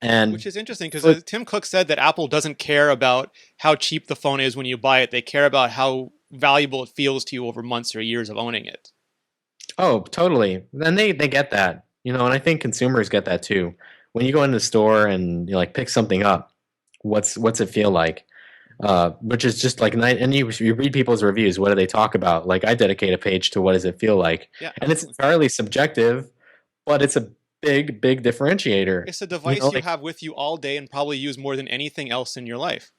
B: And
A: Which is interesting
B: for,
A: because Tim Cook said that Apple doesn't care about how cheap the phone is when you buy it. They care about how valuable it feels to you over months or years of owning it.
B: oh, totally. Then they get that, and I think consumers get that too. When you go into the store and you like pick something up, what's it feel like? Which is just like night. And you read people's reviews. What do they talk about? Like I dedicate a page to what does it feel like,
A: Yeah,
B: and it's
A: absolutely.
B: entirely subjective, but it's a big differentiator.
A: It's a device you
B: Like
A: have with you all day and probably use more than anything else in your life.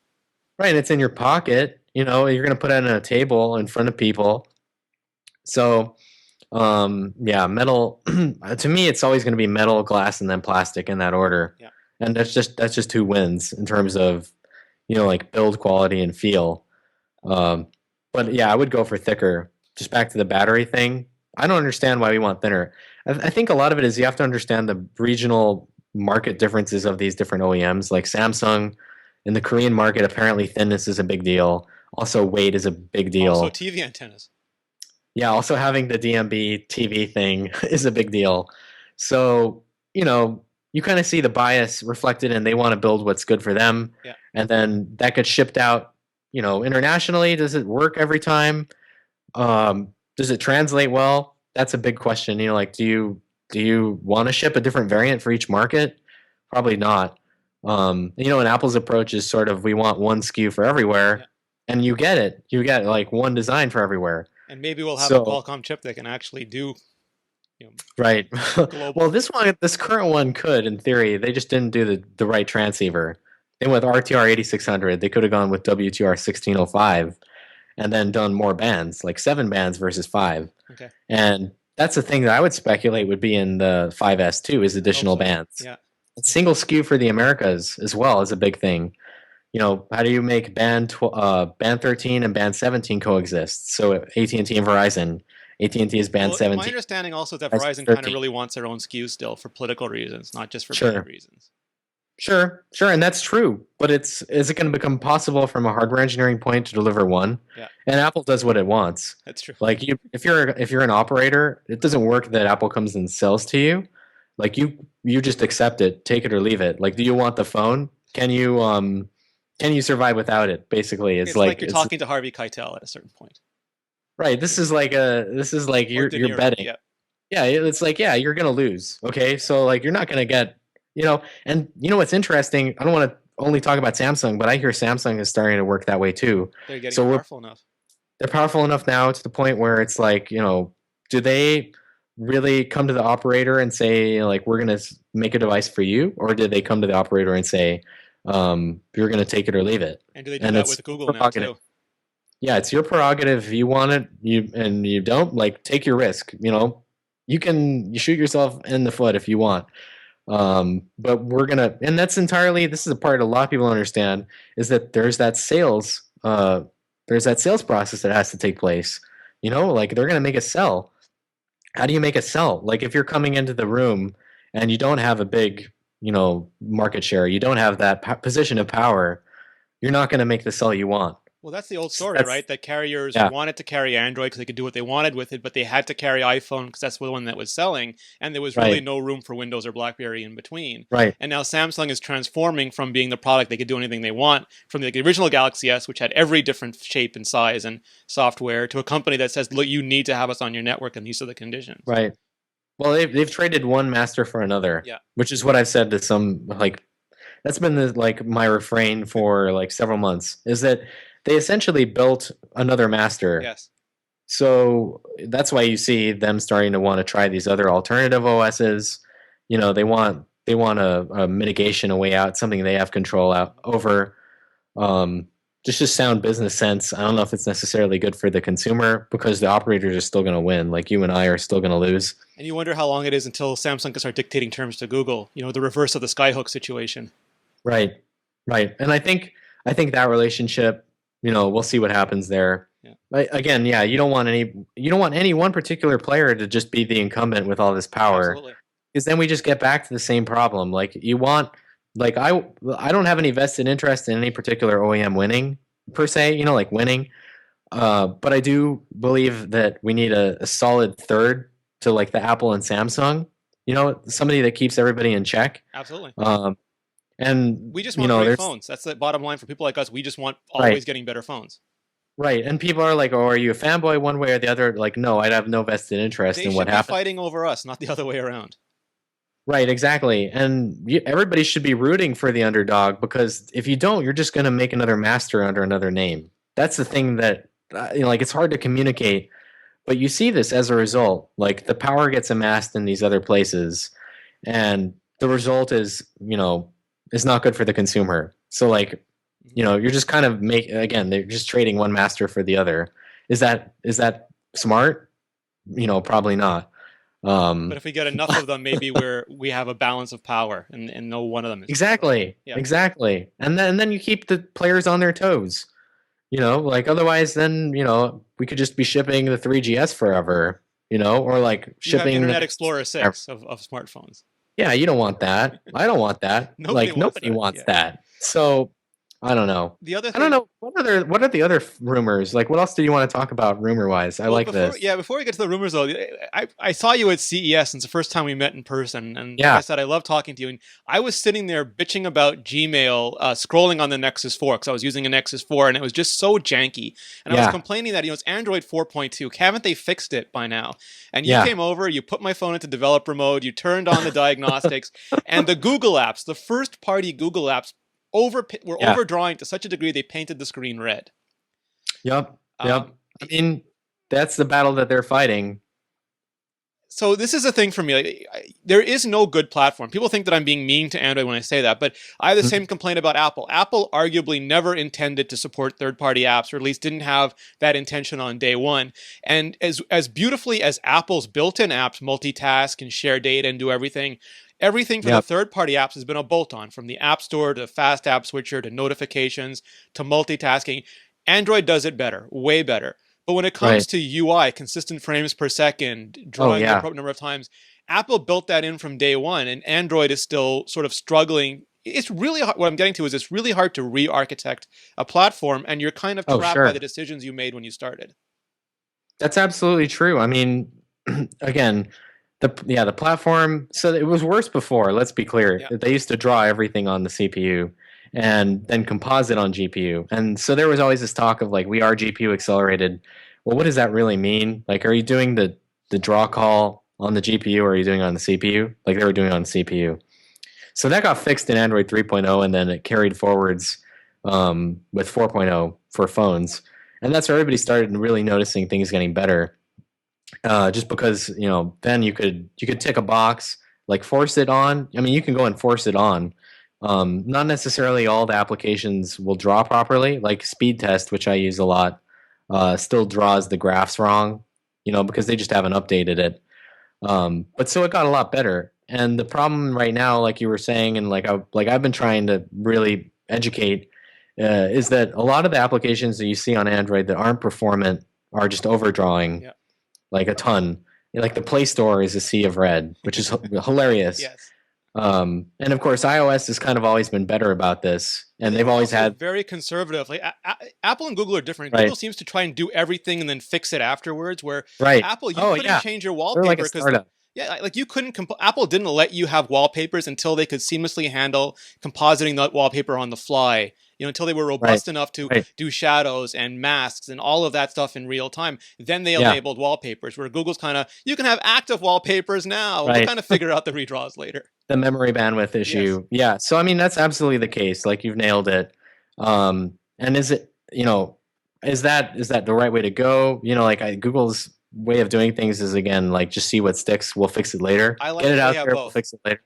B: right, it's in your pocket. You're gonna put it on a table in front of people. So yeah, metal to me it's always going to be metal, glass, and then plastic in that order.
A: Yeah.
B: And that's just who wins in terms of like build quality and feel. um, but yeah, I would go for thicker. Just back to the battery thing, I don't understand why we want thinner. I think a lot of it is you have to understand the regional market differences of these different OEMs. Like Samsung in the Korean market, apparently thinness is a big deal. Also weight is a big
A: Also,
B: deal.
A: TV antennas.
B: Yeah, also having the DMB TV thing is a big deal. So, you kind of see the bias reflected and they want to build what's good for them.
A: Yeah.
B: And then that gets shipped out, internationally. Does it work every time? Does it translate well? That's a big question. Like, do you want to ship a different variant for each market? Probably not. And Apple's approach is sort of we want one SKU for everywhere,
A: Yeah.
B: and you get it. You get like one design for everywhere.
A: And maybe we'll have a
B: So
A: Qualcomm chip that can actually do,
B: right.
A: global.
B: Well, this current one could, in theory, they just didn't do the right transceiver. They went with RTR 8600. They could have gone with WTR 1605, and then done more bands, like 7 bands versus 5.
A: Okay.
B: And that's the thing that I would speculate would be in the 5S too, is additional
A: so.
B: bands.
A: Yeah.
B: Single SKU for the Americas as well is a big thing. How do you make band 13 and band 17 coexist? So AT&T and Verizon, AT&T is band
A: Well,
B: 17.
A: my understanding also is that
B: Verizon's
A: Verizon kind of
B: 13.
A: really wants their own SKUs still for political reasons, not just for
B: Sure.
A: band reasons.
B: Sure, and that's true. But is it going to become possible from a hardware engineering point to deliver one?
A: Yeah,
B: And Apple does what it wants.
A: that's true.
B: Like if you're an operator, it doesn't work that Apple comes and sells to you. Like you just accept it, take it or leave it. Like, do you want the phone? Can you survive without it? Basically,
A: It's like you're
B: it's
A: talking to Harvey Keitel at a certain point,
B: right. This is like
A: or De
B: you're
A: Niro.
B: betting.
A: Yeah,
B: Yeah, it's like, yeah, you're gonna lose. Okay, so like you're not gonna get, and you know what's interesting? I don't want to only talk about Samsung, but I hear Samsung is starting to work that way too.
A: they're getting
B: So
A: powerful enough.
B: they're powerful enough now to the point where it's like, do they really come to the operator and say like we're gonna make a device for you, or did they come to the operator and say you're gonna take it or leave it?
A: And do they do
B: And
A: that
B: it's
A: with Google now
B: prerogative.
A: too?
B: Yeah, it's your prerogative. If you want it, you don't, like, take your risk. You shoot yourself in the foot if you want. But and this is a part a lot of people understand, is that there's that sales process that has to take place. Like, they're gonna make a sell. How do you make a sell? Like, if you're coming into the room and you don't have a big, market share, you don't have that position of power, you're not gonna make the sell you want.
A: Well, that's the old
B: So
A: story, right? That carriers
B: yeah,
A: wanted to carry Android because they could do what they wanted with it, but they had to carry iPhone because that's the one that was selling, and there was really
B: right,
A: no room for Windows or BlackBerry in between.
B: right.
A: And now Samsung is transforming from being the product they could do anything they want, from the original Galaxy S, which had every different shape and size and software, to a company that says, look, you need to have us on your network, and these are the conditions.
B: Right. Well, they've traded one master for another,
A: Yeah.
B: which is what I've said to some, like, that's been like my refrain for like several months, is that they essentially built another master.
A: Yes.
B: So that's why you see them starting to want to try these other alternative OSs. They want a mitigation, a way out, something they have control out over. Um, just sound business sense. I don't know if it's necessarily good for the consumer, because the operators are still going to win. Like, you and I are still going to lose.
A: And you wonder how long it is until Samsung can start dictating terms to Google. The reverse of the Skyhook situation.
B: Right, right. And I think that relationship, we'll see what happens there.
A: Yeah.
B: Again, yeah, you don't want any one particular player to just be the incumbent with all this power,
A: Absolutely.
B: because then we just get back to the same problem. Like, I don't have any vested interest in any particular OEM winning per se, like winning. But I do believe that we need a solid third to, like, the Apple and Samsung. Somebody that keeps everybody in check.
A: Absolutely.
B: And
A: We just want great
B: there's
A: phones. That's the bottom line for people like us. We just want
B: right,
A: always getting better phones.
B: right. And people are like, "Oh, are you a fanboy one way or the other?" Like, no, I'd have no vested interest
A: They
B: in what
A: should be
B: happens.
A: fighting over us, not the other way around.
B: Right, exactly. And everybody should be rooting for the underdog, because if you don't, you're just going to make another master under another name. That's the thing that, like, it's hard to communicate, but you see this as a result. Like, the power gets amassed in these other places, and the result is not good for the consumer. So, like, you're just kind of again, they're just trading one master for the other. Is that smart? Probably not.
A: But if we get enough of them, maybe we have a balance of power, and no one of them is
B: Exactly,
A: yeah.
B: exactly. And then you keep the players on their toes. Like, otherwise, then we could just be shipping the 3GS forever. Or like
A: You have
B: shipping
A: Internet Explorer 6 of smartphones.
B: Yeah, you don't want that. I don't want that.
A: Nobody
B: Like,
A: wants
B: nobody
A: that.
B: wants
A: Yeah.
B: that. So I don't know.
A: The other
B: I don't
A: thing,
B: know what are the other rumors? Like, what else do you want to talk about rumor wise? I
A: well,
B: like this.
A: before we get to the rumors though, I saw you at CES, and it's the first time we met in person. And like I
B: Yeah,
A: said, I love talking to you. And I was sitting there bitching about Gmail, scrolling on the Nexus 4 because I was using a Nexus 4, and it was just so janky. And I was
B: yeah,
A: complaining that it's Android 4.2. Haven't they fixed it by now? And you
B: yeah,
A: came over, you put my phone into developer mode, you turned on the diagnostics, and the Google apps, the first party Google apps, were
B: yeah.
A: overdrawing to such a degree they painted the screen red.
B: Yep, yep.
A: Um,
B: I mean, that's the battle that they're fighting.
A: so this is a thing for me. Like, there is no good platform. People think that I'm being mean to Android when I say that, but I have the
B: Mhm.
A: same complaint about Apple. Apple arguably never intended to support third-party apps, or at least didn't have that intention on day one. And as beautifully as Apple's built-in apps multitask and share data and do everything from the
B: Yep,
A: third-party apps has been a bolt-on, from the App Store to the Fast App Switcher to notifications to multitasking. Android does it better, way better. But when it comes
B: right.
A: to UI, consistent frames per second,
B: Oh
A: drawing the
B: yeah,
A: appropriate number of times, Apple built that in from day one, and Android is still sort of struggling it's really hard. What I'm getting to is it's really hard to re-architect a platform, and you're kind of
B: Oh,
A: trapped by the
B: sure.
A: decisions you made when you started.
B: That's absolutely true. I mean, again, the platform. So it was worse before. Let's be clear.
A: Yeah.
B: They used to draw everything on the CPU and then composite on GPU. And so there was always this talk of like we are GPU accelerated. Well, what does that really mean? Like, are you doing the draw call on the GPU or are you doing it on the CPU? Like they were doing it on the CPU. So that got fixed in Android 3.0, and then it carried forwards with 4.0 for phones. And that's where everybody started really noticing things getting better. Just because then you could tick a box, like force it on. I mean, you can go and force it on. Not necessarily all the applications will draw properly. Like Speed Test, which I use a lot, still draws the graphs wrong. Because they just haven't updated it. But so it got a lot better. And the problem right now, like you were saying, and I've been trying to really educate, is that a lot of the applications that you see on Android that aren't performant are just overdrawing.
A: Yeah.
B: Like a ton. Like the Play Store is a sea of red, which is hilarious.
A: Yes.
B: And of course, iOS has kind of always been better about this, and they've always had
A: very conservative. Like Apple and Google are different.
B: Right.
A: Google seems to try and do everything and then fix it afterwards. Where
B: right.
A: Apple, you
B: Oh,
A: couldn't
B: yeah.
A: change your
B: They're
A: wallpaper
B: like a
A: because
B: startup.
A: yeah, like you couldn't. Apple didn't let you have wallpapers until they could seamlessly handle compositing that wallpaper on the fly. Until they were robust enough to do shadows and masks and all of that stuff in real time. Then they enabled wallpapers. Where Google's kind of, you can have active wallpapers now. We'll kind of figure out the redraws later.
B: The memory bandwidth issue. Yes. Yeah. So I mean, that's absolutely the case. Like you've nailed it. And is it, is that the right way to go? Google's way of doing things is again like just see what sticks. We'll fix it later.
A: I like
B: Get it out
A: there.
B: We'll fix it later.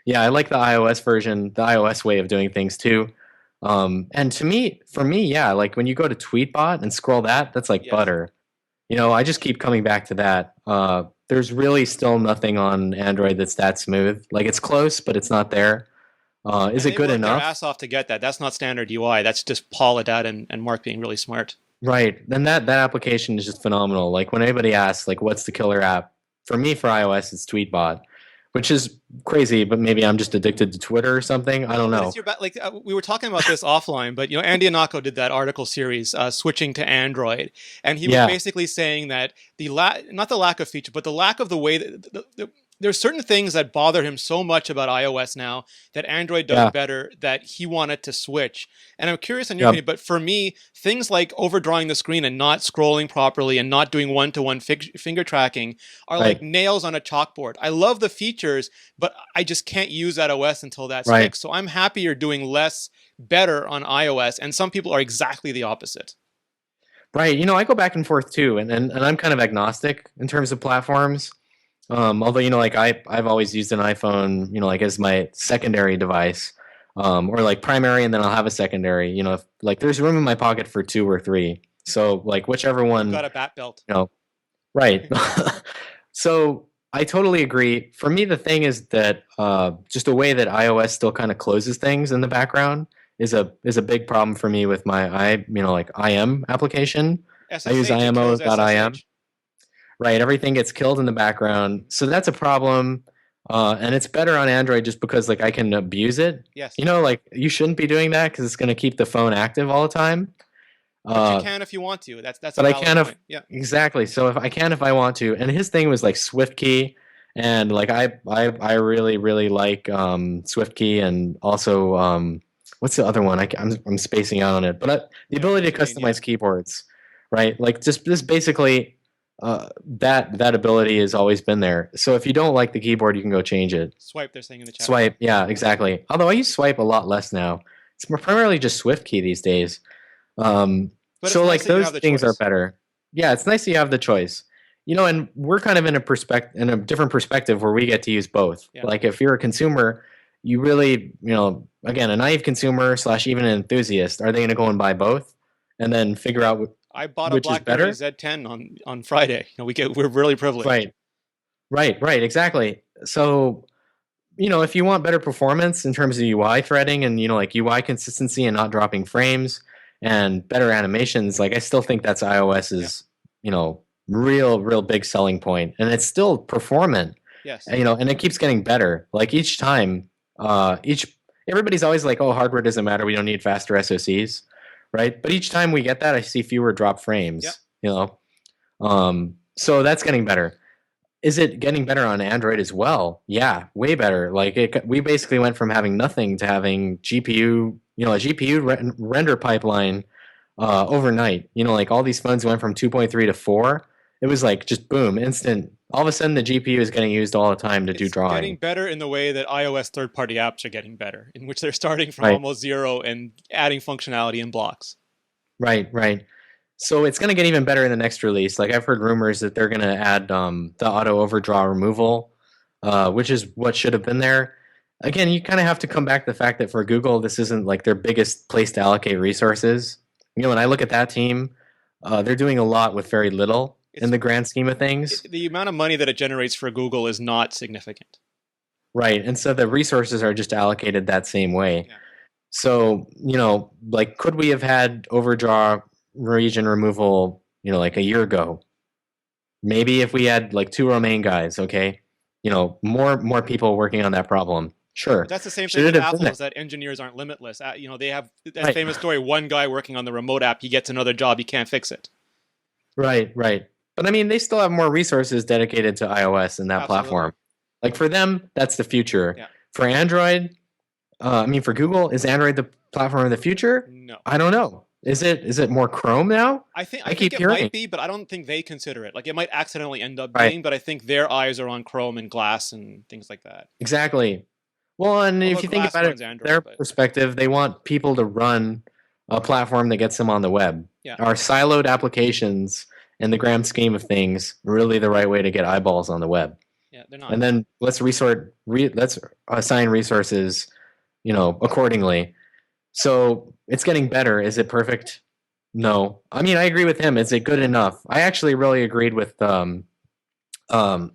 B: Yeah, I like the iOS version, the iOS way of doing things too. And for me, yeah, like when you go to Tweetbot and scroll that's like butter. I just keep coming back to that. There's really still nothing on Android that's that smooth. Like it's close, but it's not there. Is it good enough?
A: Their ass off to get that. That's not standard UI. That's just Paul Haddad and Mark being really smart.
B: Right. Then that application is just phenomenal. Like when anybody asks, like, what's the killer app? For me, for iOS, it's Tweetbot, which is crazy, but maybe I'm just addicted to Twitter or something. I don't know.
A: We were talking about this offline, but Andy Anako did that article series, switching to Android, and he was basically saying that not the lack of feature, but the lack of the way that there's certain things that bother him so much about iOS now that Android does better that he wanted to switch. And I'm curious on your opinion, but for me, things like overdrawing the screen and not scrolling properly and not doing one-to-one finger tracking are like nails on a chalkboard. I love the features, but I just can't use that OS until that sticks. So I'm happy you're doing less better on iOS, and some people are exactly the opposite.
B: Right. I go back and forth too, and I'm kind of agnostic in terms of platforms. Although, like I've always used an iPhone, like as my secondary device, or like primary, and then I'll have a secondary, if, like there's room in my pocket for 2 or 3. So like whichever one.
A: You've got a bat belt.
B: Right. So I totally agree. For me, the thing is that just the way that iOS still kind of closes things in the background is a big problem for me with my IM application.
A: SSH,
B: I use imo.im. Right, everything gets killed in the background, so that's a problem. And it's better on Android just because like I can abuse it.
A: Yes.
B: Like you shouldn't be doing that because it's going to keep the phone active all the time.
A: But you can if you want to. That's.
B: But I can exactly. So if I want to. And his thing was like SwiftKey, and like I really like SwiftKey, and also what's the other one? I'm spacing out on it. But the ability to customize keyboards, right? Like just basically. That ability has always been there. So if you don't like the keyboard, you can go change it.
A: Swipe, they're saying in the chat.
B: Swipe, yeah, exactly. Although I use swipe a lot less now. It's primarily just SwiftKey these days. So like those things are better. Yeah, it's nice that you have the choice. And we're kind of in a different perspective where we get to use both. Yeah. Like if you're a consumer, you really, again, a naive consumer / even an enthusiast, are they going to go and buy both and then figure out
A: I bought a BlackBerry Z10 on Friday. We're really privileged.
B: Right, exactly. So, if you want better performance in terms of UI threading and like UI consistency and not dropping frames and better animations, like I still think that's iOS's real big selling point, and it's still performant.
A: Yes.
B: And it keeps getting better. Like each time, it everybody's always like, oh, hardware doesn't matter. We don't need faster SoCs, right? But each time we get that, I see fewer drop
A: Yep.
B: frames. So that's getting better. Is it getting better on Android as well? Yeah, way better. Like we basically went from having nothing to having GPU, a GPU render pipeline overnight. Like all these phones went from 2.3 to 4. It was like just boom, instant. All of a sudden, the GPU is getting used all the time to do
A: It's getting
B: drawing.
A: better in the way that iOS third-party apps are getting better, in which they're starting from
B: Right,
A: almost zero and adding functionality in blocks.
B: right. So it's going to get even better in the next release. Like I've heard rumors that they're going to add the auto overdraw removal, which is what should have been there. Again, you kind of have to come back to the fact that for Google, this isn't like their biggest place to allocate resources. When I look at that team, they're doing a lot with very little in
A: It's
B: the grand scheme of things.
A: the amount of money that it generates for Google is not significant.
B: Right. And so the resources are just allocated that same way.
A: Yeah.
B: So, like, could we have had overdraw region removal, like a year ago? Maybe if we had like 2 Romain guys, okay? More people working on that problem. Sure.
A: But that's the same thing
B: Should
A: with
B: it have been
A: Apple,
B: that?
A: is that engineers aren't limitless. They have that
B: Right.
A: famous story, one guy working on the remote app, he gets another job, he can't fix it.
B: Right. But I mean, they still have more resources dedicated to iOS and that
A: Absolutely.
B: platform. Like for them, that's the future.
A: Yeah.
B: For Android, for Google, is Android the platform of the future?
A: No.
B: I don't know. Is it more Chrome now?
A: I think
B: keep
A: it
B: hearing.
A: might be, but I don't think they consider it. Like it might accidentally end up
B: Right.
A: being, but I think their eyes are on Chrome and Glass and things like that.
B: Exactly. Well, and
A: Although
B: if you think
A: Glass
B: about it,
A: runs Android,
B: their
A: but
B: perspective, they want people to run a platform that gets them on the web.
A: Yeah.
B: Are siloed applications, in the grand scheme of things, really the right way to get eyeballs on the web?
A: yeah, they're not.
B: And then let's assign resources, accordingly. So it's getting better. Is it perfect? No. I mean, I agree with him. Is it good enough? I actually really agreed with
A: Andy?
B: yeah,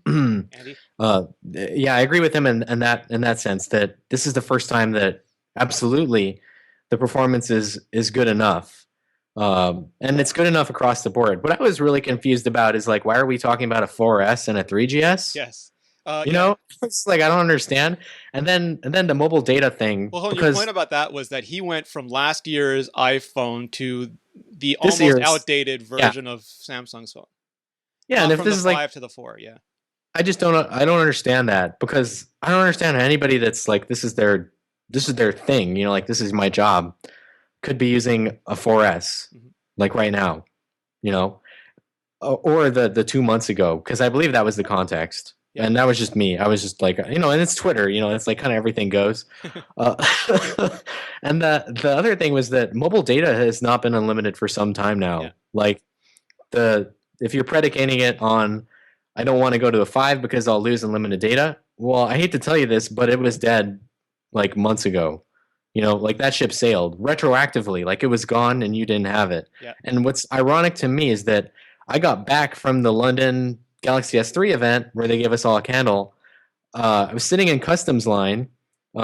B: I agree with him in that sense, that this is the first time that absolutely the performance is good enough. And it's good enough across the board. What I was really confused about is like, why are we talking about a 4S and a 3GS?
A: Yes.
B: It's like I don't understand. And then the mobile data thing.
A: Well, hold on, your
B: because
A: point about that was that he went from last year's iPhone to the
B: This
A: almost
B: year's-
A: outdated version of Samsung's phone.
B: yeah,
A: Not
B: and if
A: from
B: this
A: the
B: is like,
A: 5 to the 4, yeah.
B: I don't understand that, because I don't understand anybody that's like this is their thing, like this is my job, could be using a 4S
A: Mhm.
B: like right now, or the 2 months ago, because I believe that was the context.
A: Yeah.
B: And that was just me. I was just like, and it's Twitter, it's like kind of everything goes. uh, and the other thing was that mobile data has not been unlimited for some time now.
A: Yeah.
B: Like if you're predicating it on, I don't want to go to a 5 because I'll lose unlimited data. Well, I hate to tell you this, but it was dead like months ago. Like that ship sailed retroactively, like it was gone and you didn't have it.
A: Yeah.
B: And what's ironic to me is that I got back from the London Galaxy S3 event where they gave us all a candle. I was sitting in customs line,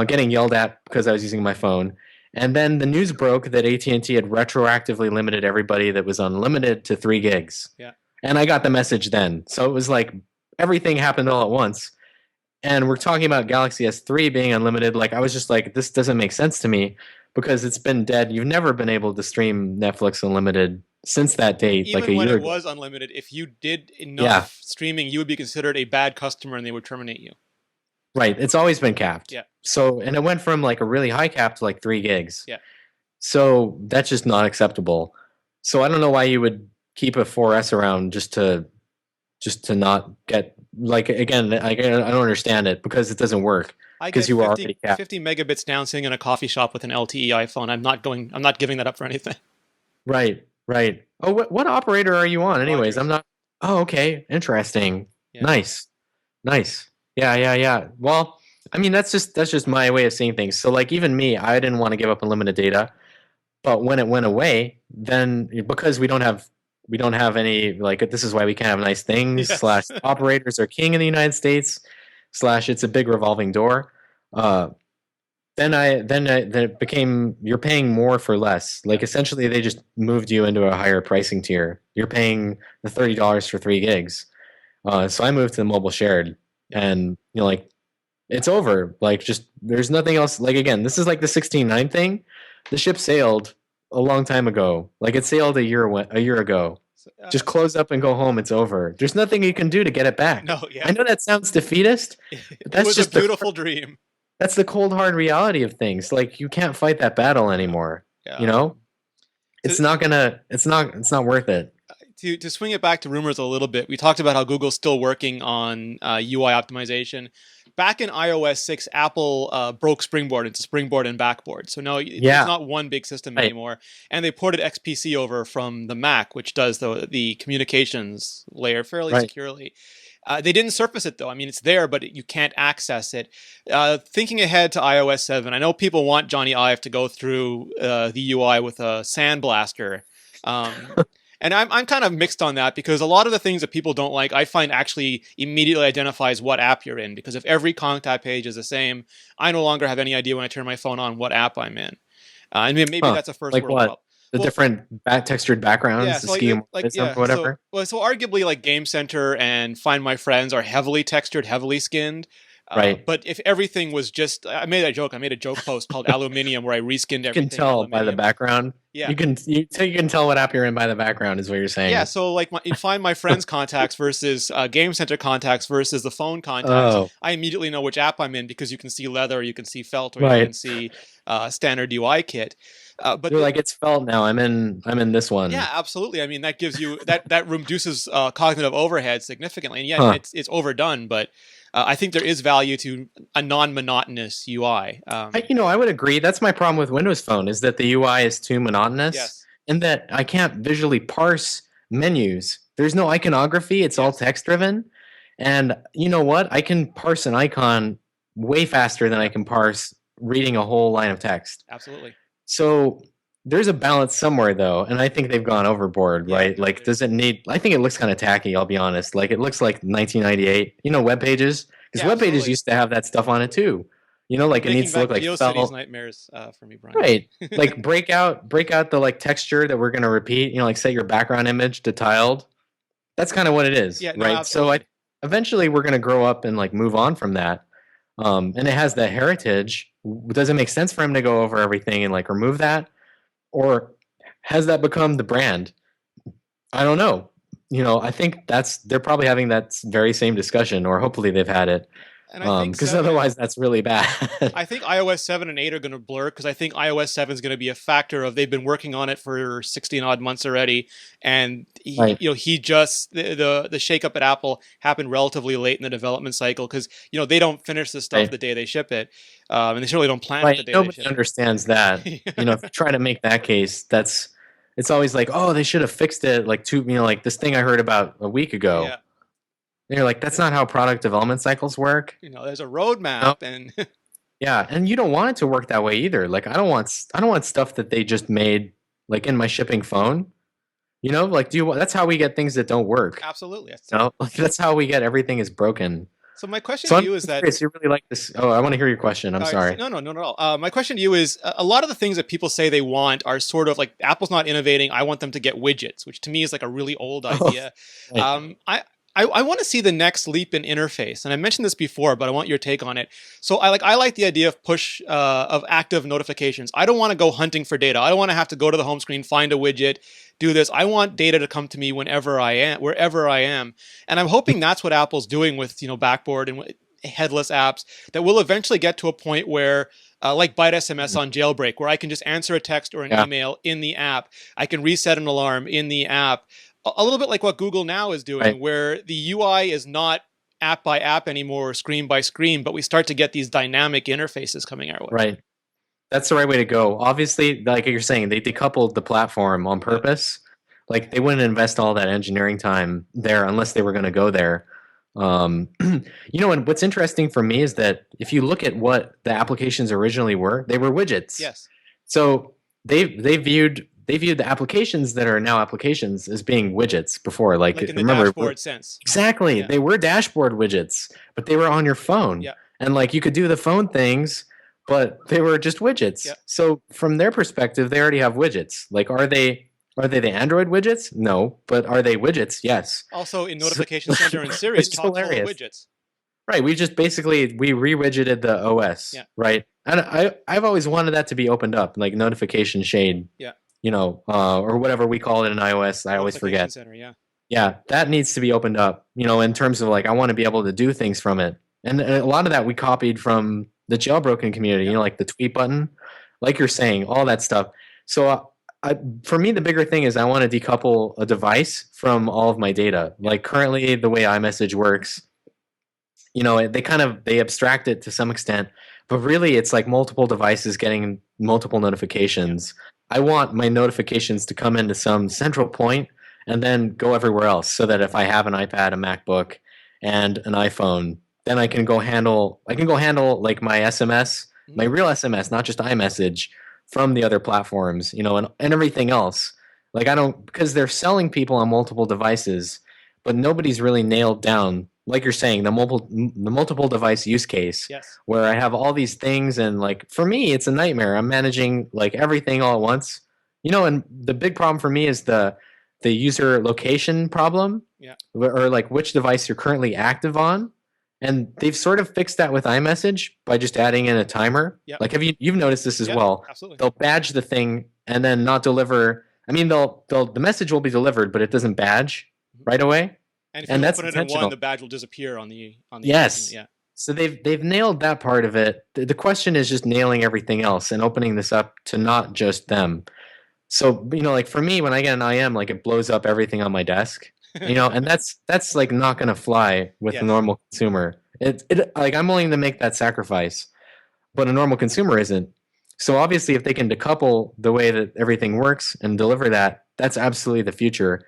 B: getting yelled at because I was using my phone. And then the news broke that AT&T had retroactively limited everybody that was unlimited to 3 gigs.
A: Yeah.
B: And I got the message then. So it was like everything happened all at once. And we're talking about Galaxy S3 being unlimited. Like I was just like, this doesn't make sense to me, because it's been dead. You've never been able to stream Netflix unlimited since that date,
A: Even
B: like a
A: when
B: year
A: it
B: ago.
A: was unlimited, if you did enough streaming, you would be considered a bad customer and they would terminate you.
B: Right. It's always been capped.
A: Yeah.
B: So, and it went from like a really high cap to like 3 gigs.
A: Yeah.
B: So that's just not acceptable. So I don't know why you would keep a 4S around just to not get, like, again, I don't understand it, because it doesn't work.
A: I
B: 'Cause
A: get
B: you were
A: 50,
B: already capped.
A: 50 megabits down sitting in a coffee shop with an LTE iPhone. I'm not giving that up for anything.
B: Right. Oh, what operator are you on anyways?
A: Rogers.
B: I'm not. Oh, okay. Interesting.
A: Yeah.
B: Nice. Yeah. Well, I mean, that's just my way of seeing things. So like, even me, I didn't want to give up unlimited data, but when it went away, then because we don't have any, like, this is why we can't have nice things,
A: Yes.
B: / operators are king in the United States, / it's a big revolving door. Then it became, you're paying more for less. Like essentially they just moved you into a higher pricing tier. You're paying the $30 for 3 gigs. So I moved to the mobile shared, and like It's over. Like, just there's nothing else. Like, again, this is like the 16.9 thing. The ship sailed a long time ago. Like, it sailed a year ago.
A: So,
B: Just close up and go home. It's over. There's nothing you can do to get it back.
A: no,
B: I
A: yeah,
B: know that sounds defeatist, but
A: it
B: that's
A: was a
B: just the
A: beautiful dream.
B: that's the cold hard reality of things. Like, you can't fight that battle anymore.
A: Yeah.
B: You know,
A: To,
B: it's not worth it.
A: to swing it back to rumors a little bit, we talked about how Google's still working on UI optimization. Back in iOS 6, Apple broke Springboard into Springboard and Backboard. So now it's
B: Yeah.
A: not one big system
B: Right.
A: anymore. And they ported XPC over from the Mac, which does the communications layer fairly
B: Right.
A: securely. They didn't surface it though. I mean, it's there, but you can't access it. Thinking ahead to iOS 7, I know people want Johnny Ive to go through the UI with a sandblaster. Um, and I'm kind of mixed on that because a lot of the things that people don't like, I find actually immediately identifies what app you're in. Because if every contact page is the same, I no longer have any idea when I turn my phone on what app I'm in. And maybe that's a first
B: Like
A: world
B: what?
A: problem.
B: The
A: Well,
B: different textured backgrounds,
A: yeah,
B: the
A: so
B: skeuomorphism, or whatever.
A: So arguably like Game Center and Find My Friends are heavily textured, heavily skinned.
B: Right.
A: But if everything was just, I made a joke post called Aluminium where I reskinned
B: You can
A: everything.
B: tell by the
A: Aluminium.
B: background.
A: Yeah.
B: You can tell what app you're in by the background, is what you're saying.
A: Yeah, so like in Find My Friends contacts versus Game Center contacts versus the phone contacts,
B: Oh,
A: I immediately know which app I'm in because you can see leather, you can see felt, or you
B: right.
A: can see standard UI kit. But
B: You're like, it's felt now. I'm in this one.
A: yeah, absolutely. I mean, that gives you that reduces cognitive overhead significantly. And yeah,
B: Huh.
A: it's overdone, but I think there is value to a non-monotonous UI.
B: I would agree. That's my problem with Windows Phone, is that the UI is too monotonous,
A: Yes.
B: and that I can't visually parse menus. There's no iconography. It's all
A: Yes.
B: text driven. And you know what? I can parse an icon way faster than I can parse reading a whole line of text.
A: Absolutely.
B: So there's a balance somewhere, though, and I think they've gone overboard,
A: Yeah,
B: right? Like, does it need? I think it looks kind of tacky. I'll be honest. Like, it looks like 1998. Web pages, because
A: Yeah,
B: web pages
A: absolutely.
B: used to have that stuff on it too. Like, it
A: Making
B: needs to look
A: back
B: like
A: GeoCities
B: felt.
A: nightmares for me, Brian.
B: Right. Like, break out the like texture that we're gonna repeat. Like, set your background image to tiled. That's kind of what it is,
A: Yeah, no,
B: right? So
A: absolutely.
B: eventually we're gonna grow up and like move on from that. And it has that heritage. Does it make sense for him to go over everything and like remove that, or has that become the brand? I don't know. I think they're probably having that very same discussion, or hopefully they've had it.
A: And I think
B: Because otherwise that's really bad.
A: I think iOS 7 and 8 are going to blur because I think iOS 7 is going to be a factor of they've been working on it for 16 odd months already, and
B: Right.
A: he just the shakeup at Apple happened relatively late in the development cycle because they don't finish the stuff
B: Right.
A: the day they ship it, and they certainly don't plan it
B: Right.
A: the day
B: Nobody
A: they ship
B: understands that.
A: it.
B: If you try to make that case, it's always like, oh, they should have fixed it like like this thing I heard about a week ago.
A: Yeah,
B: And you're like, that's not how product development cycles work.
A: there's a roadmap, and
B: Yeah, and you don't want it to work that way either. Like, I don't want stuff that they just made like in my shipping phone. Like, that's how we get things that don't work.
A: absolutely.
B: Like, that's how we get everything is broken.
A: So my question
B: So
A: to
B: I'm
A: you is that
B: curious, you really like this. Oh, I want to hear your question. I'm sorry.
A: No, not at all. My question to you is: a lot of the things that people say they want are sort of like Apple's not innovating. I want them to get widgets, which to me is like a really old idea.
B: Right.
A: I want to see the next leap in interface, and I mentioned this before, but I want your take on it. So I like the idea of push of active notifications. I don't want to go hunting for data. I don't want to have to go to the home screen, find a widget, do this. I want data to come to me whenever I am, wherever I am, and I'm hoping that's what Apple's doing with Backboard and headless apps. That will eventually get to a point where. Like Byte SMS on Jailbreak, where I can just answer a text or an email in the app. I can reset an alarm in the app. A little bit like what Google Now is doing,
B: Right.
A: where the UI is not app by app anymore or screen by screen, but we start to get these dynamic interfaces coming our way.
B: Right. That's the right way to go. Obviously, like you're saying, they decoupled the platform on purpose. Like, they wouldn't invest all that engineering time there unless they were going to go there. And what's interesting for me is that if you look at what the applications originally were, they were widgets.
A: Yes.
B: So they viewed the applications that are now applications as being widgets before. Like
A: in the
B: remember,
A: dashboard sense.
B: Exactly.
A: Yeah.
B: They were dashboard widgets, but they were on your phone.
A: Yeah.
B: And like, you could do the phone things, but they were just widgets.
A: Yeah.
B: So from their perspective, they already have widgets. Like, are they the Android widgets? No. But are they widgets? Yes.
A: Also, in Notification Center and Siri,
B: It's
A: it's
B: just
A: chock full of
B: hilarious.
A: widgets.
B: Right. We just basically we re-widgeted the OS,
A: Yeah,
B: right? And I've always wanted that to be opened up, like notification shade,
A: yeah.
B: or whatever we call it in iOS. I always
A: Notification
B: forget.
A: center. Yeah,
B: Yeah, that needs to be opened up, in terms of like I want to be able to do things from it. And a lot of that we copied from the jailbroken community,
A: yep,
B: like the tweet button, like you're saying, all that stuff. So for me, the bigger thing is I want to decouple a device from all of my data.
A: yep,
B: Like currently, the way iMessage works, they abstract it to some extent, but really it's like multiple devices getting multiple
A: yep.
B: notifications. I want my notifications to come into some central point and then go everywhere else, so that if I have an iPad, a MacBook, and an iPhone, then I can go handle like my SMS,
A: Mhm.
B: my real SMS, not just iMessage, from the other platforms, and everything else. Like I don't, because they're selling people on multiple devices, but nobody's really nailed down, like you're saying, the multiple device use case,
A: Yes.
B: where I have all these things, and like for me it's a nightmare. I'm managing like everything all at once. And the big problem for me is the user location problem,
A: Yeah.
B: or like which device you're currently active on. And they've sort of fixed that with iMessage by just adding in a timer.
A: Yep.
B: Like, you've noticed this as
A: Yep.
B: well?
A: Absolutely.
B: They'll badge the thing and then not deliver. I mean, the message will be delivered, but it doesn't badge
A: Mhm.
B: right away,
A: And if you
B: and that's
A: open it in one, the
B: intentional.
A: badge will disappear on the
B: Yes.
A: Yeah.
B: So they've nailed that part of it. The question is just nailing everything else and opening this up to not just them. So, like for me, when I get an IM, like it blows up everything on my desk, and that's like not going to fly with a
A: Yes.
B: normal consumer. It like I'm willing to make that sacrifice, but a normal consumer isn't. So obviously, if they can decouple the way that everything works and deliver that, that's absolutely the future.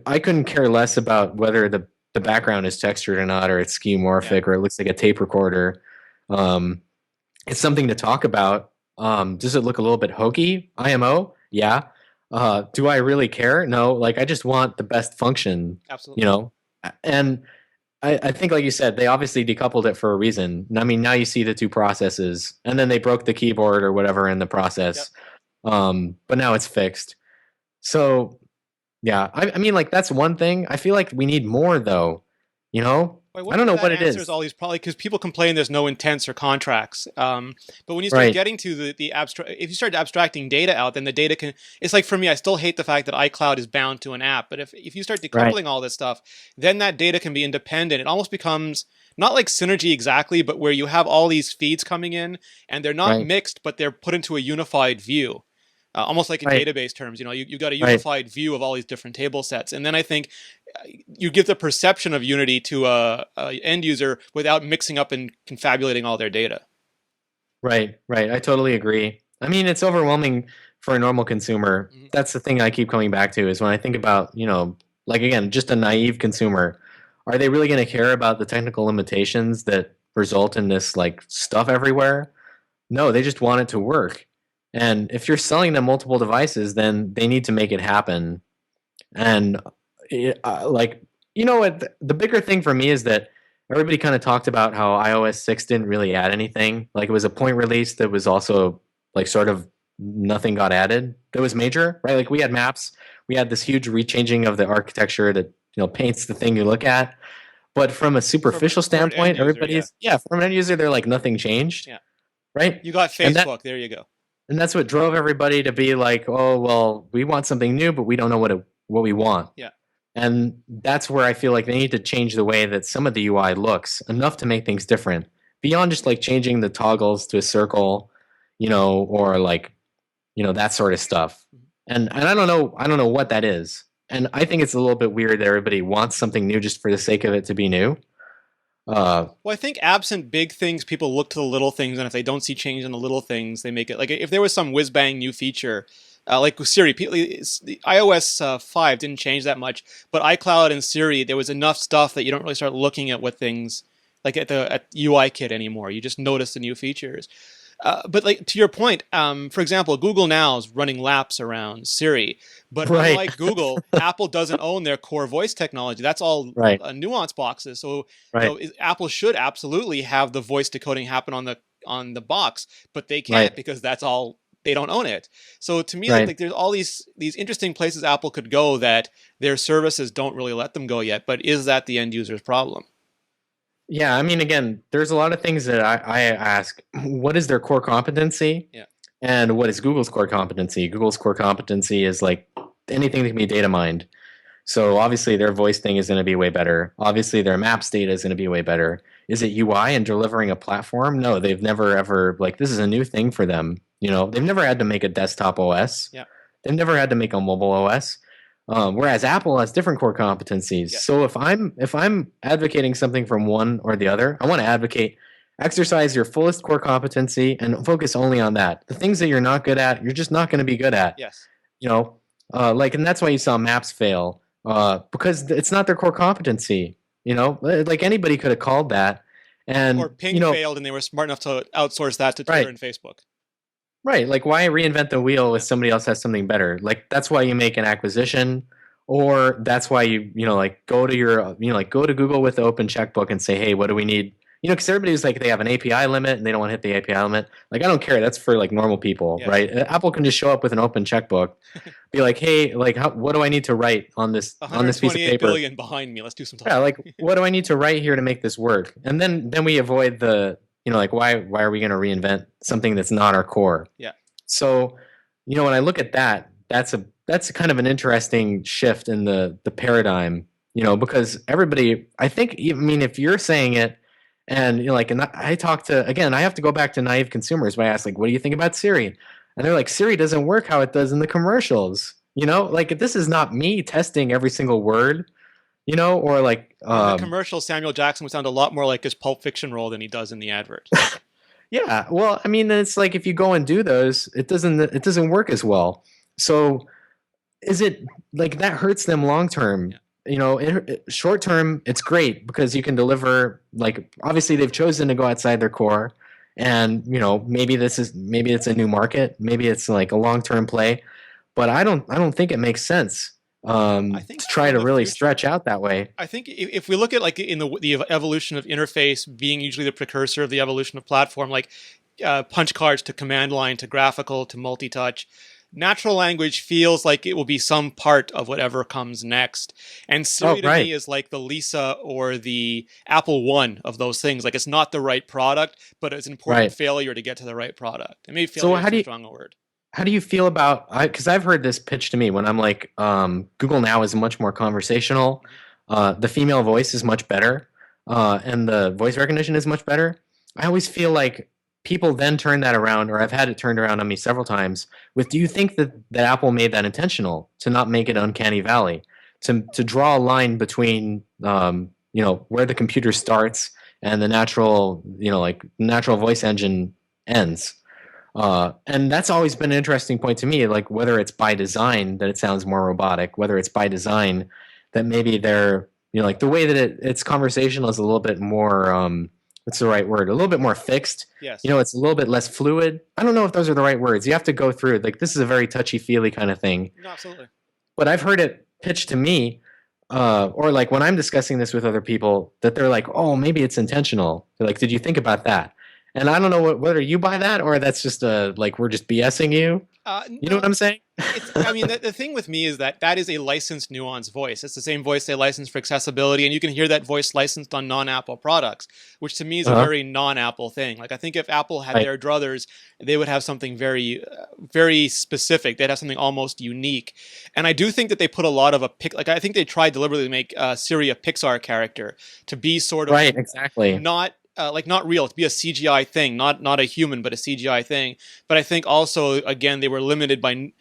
B: I couldn't care less about whether the background is textured or not, or it's
A: Yeah.
B: skeuomorphic, or it looks like a tape recorder. Um, it's something to talk about. Does it look a little bit hokey? IMO, yeah. Do I really care? No. Like I just want the best function, you
A: Absolutely.
B: know. And I think, like you said, they obviously decoupled it for a reason. I mean, now you see the two processes, and then they broke the keyboard or whatever in the
A: Yep.
B: process. But now it's fixed. So yeah, I mean, like that's one thing. I feel like we need more, though. You know,
A: I
B: I
A: wonder
B: don't
A: if
B: know
A: that
B: what it
A: answers
B: is.
A: all these probably because people complain there's no intents or contracts. But when you start
B: Right,
A: getting to the abstract, if you start abstracting data out, then the data can. It's like for me, I still hate the fact that iCloud is bound to an app. But if you start
B: right,
A: decoupling all this stuff, then that data can be independent. It almost becomes not like synergy exactly, but where you have all these feeds coming in and they're not
B: right,
A: mixed, but they're put into a unified view. Almost like in
B: right,
A: database terms, you've got a
B: right.
A: unified view of all these different table sets, and then I think you give the perception of unity to a end user without mixing up and confabulating all their data.
B: Right, right. I totally agree. I mean, it's overwhelming for a normal consumer.
A: Mhm.
B: That's the thing I keep coming back to, is when I think about, like again, just a naive consumer, are they really going to care about the technical limitations that result in this like stuff everywhere? No, they just want it to work. And if you're selling them multiple devices, then they need to make it happen. And like, what the bigger thing for me is that everybody kind of talked about how iOS 6 didn't really add anything. Like it was a point release that was also like sort of nothing got added that was major, right? Like we had maps, we had this huge rechanging of the architecture that, paints the thing you look at. But from a superficial
A: For an end
B: standpoint,
A: user, yeah,
B: yeah, from an end user, they're like nothing changed,
A: yeah.
B: right?
A: You got
B: And that
A: Facebook. There you go.
B: and that's what drove everybody to be like, oh well, we want something new, but we don't know what we want.
A: Yeah.
B: And that's where I feel like they need to change the way that some of the UI looks enough to make things different. Beyond just like changing the toggles to a circle, or like, that sort of stuff. And I don't know what that is. And I think it's a little bit weird that everybody wants something new just for the sake of it to be new. Uh,
A: Well, I think absent big things, people look to the little things, and if they don't see change in the little things, they make it like if there was some whiz bang new feature. Like with Siri, the iOS 5 didn't change that much, but iCloud and Siri, there was enough stuff that you don't really start looking at what things like at UIKit anymore. You just notice the new features. But like to your point, for example, Google Now is running laps around Siri, but
B: right,
A: unlike Google, Apple doesn't own their core voice technology. That's all
B: right,
A: nuance boxes. So
B: right,
A: Apple should absolutely have the voice decoding happen on the box, but they
B: right,
A: can't because that's all they don't own it. So to me,
B: right.
A: like there's all these interesting places Apple could go that their services don't really let them go yet. But is that the end user's problem?
B: Yeah, I mean, again, there's a lot of things that I ask. What is their core competency,
A: Yeah.
B: and what is Google's core competency? Google's core competency is like anything that can be data mined. So obviously their voice thing is going to be way better. Obviously their maps data is going to be way better. Is it UI and delivering a platform? No, they've never ever like this is a new thing for them. You know, they've never had to make a desktop OS.
A: Yeah.
B: They've never had to make a mobile OS. Whereas Apple has different core competencies.
A: Yes.
B: So if I'm advocating something from one or the other, I want to advocate exercise your fullest core competency and focus only on that. The things that you're not good at, you're just not going to be good at.
A: Yes.
B: You know, like, and that's why you saw maps fail because it's not their core competency. You know, like anybody could have called that,
A: Or
B: and
A: Ping failed, and they were smart enough to outsource that to Twitter
B: right,
A: and Facebook.
B: right. Like, why reinvent the wheel if
A: Yeah.
B: somebody else has something better? Like, that's why you make an acquisition, or that's why like go to your, like go to Google with the open checkbook and say, hey, what do we need? Because everybody's like, they have an API limit and they don't want to hit the API limit. Like, I don't care. That's for like normal people,
A: Yes.
B: right? Apple can just show up with an open checkbook, be like, hey, like, what do I need to write on this piece of
A: 128
B: paper?
A: billion behind me. Let's do some
B: Yeah,
A: talking.
B: like, what do I need to write here to make this work? And then we avoid the, like, why are we going to reinvent something that's not our core?
A: Yeah.
B: So, when I look at that, that's kind of an interesting shift in the paradigm, because everybody, I think, I mean, if you're saying it, and like, and I talk to, again, I have to go back to naive consumers by asking, like, what do you think about Siri? And they're like, Siri doesn't work how it does in the commercials. Like, this is not me testing every single word, or like,
A: In the commercial, Samuel Jackson would sound a lot more like his Pulp Fiction role than he does in the advert.
B: yeah. Well, I mean, it's like if you go and do those, it doesn't work as well. So is it like that hurts them long term?
A: Yeah.
B: Short term, it's great because you can deliver. Like, obviously, they've chosen to go outside their core, and maybe it's a new market, maybe it's like a long term play, but I don't think it makes sense
A: I think
B: to try
A: for
B: to
A: the
B: really
A: future,
B: stretch out that way.
A: I think if we look at like in the evolution of interface being usually the precursor of the evolution of platform, like punch cards to command line to graphical to multi-touch, natural language feels like it will be some part of whatever comes next. And
B: Oh,
A: Siri to
B: right,
A: me is like the Lisa or the Apple One of those things. Like it's not the right product, but it's an important
B: right.
A: failure to get to the right product. And maybe
B: So
A: failure is too strong a word.
B: how do you feel about because I've heard this pitch to me when I'm like, Google Now is much more conversational.
A: Mhm.
B: The female voice is much better, and the voice recognition is much better. I always feel like people then turn that around, or I've had it turned around on me several times. Do you think that Apple made that intentional to not make it uncanny valley, to draw a line between where the computer starts and the natural like natural voice engine ends? And that's always been an interesting point to me, like whether it's by design that it sounds more robotic, whether it's by design that maybe they're, like the way that it's conversational is a little bit more, what's the right word? A little bit more fixed.
A: Yes.
B: It's a little bit less fluid. I don't know if those are the right words. You have to go through, like, this is a very touchy feely kind of thing.
A: No, absolutely.
B: But I've heard it pitched to me, or like when I'm discussing this with other people, that they're like, oh, maybe it's intentional. They're like, did you think about that? And I don't know whether you buy that or that's just like we're just BSing you. You know
A: No,
B: what I'm saying?
A: I mean, the thing with me is that is a licensed nuance voice. It's the same voice they license for accessibility, and you can hear that voice licensed on non-Apple products, which to me is a
B: Uh-huh.
A: very non-Apple thing. Like I think if Apple had
B: Right.
A: their druthers, they would have something very, very specific. They'd have something almost unique. And I do think that they put a lot of like I think they tried deliberately to make Siri a Pixar character to be sort of
B: Right. Exactly.
A: not like not real, to be a CGI thing, not a human, but a CGI thing. But I think also again they were limited by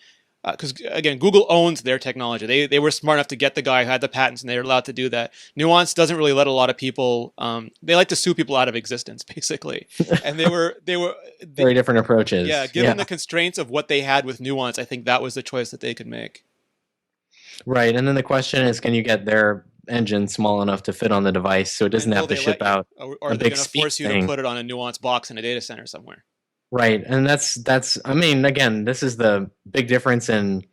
A: because again Google owns their technology. They were smart enough to get the guy who had the patents, and they're allowed to do that. Nuance doesn't really let a lot of people. They like to sue people out of existence, basically. And
B: Very different approaches.
A: yeah. Given the constraints of what they had with Nuance, I think that was the choice that they could make.
B: Right. And then the question is, can you get their engine small enough to fit on the device so it doesn't
A: And will
B: have to
A: they
B: ship
A: let you,
B: out
A: or
B: a
A: are they
B: big
A: going to
B: speed
A: force you
B: thing?
A: to put it on a Nuance box in a data center somewhere?
B: Right. And that's I mean, again, this is the big difference in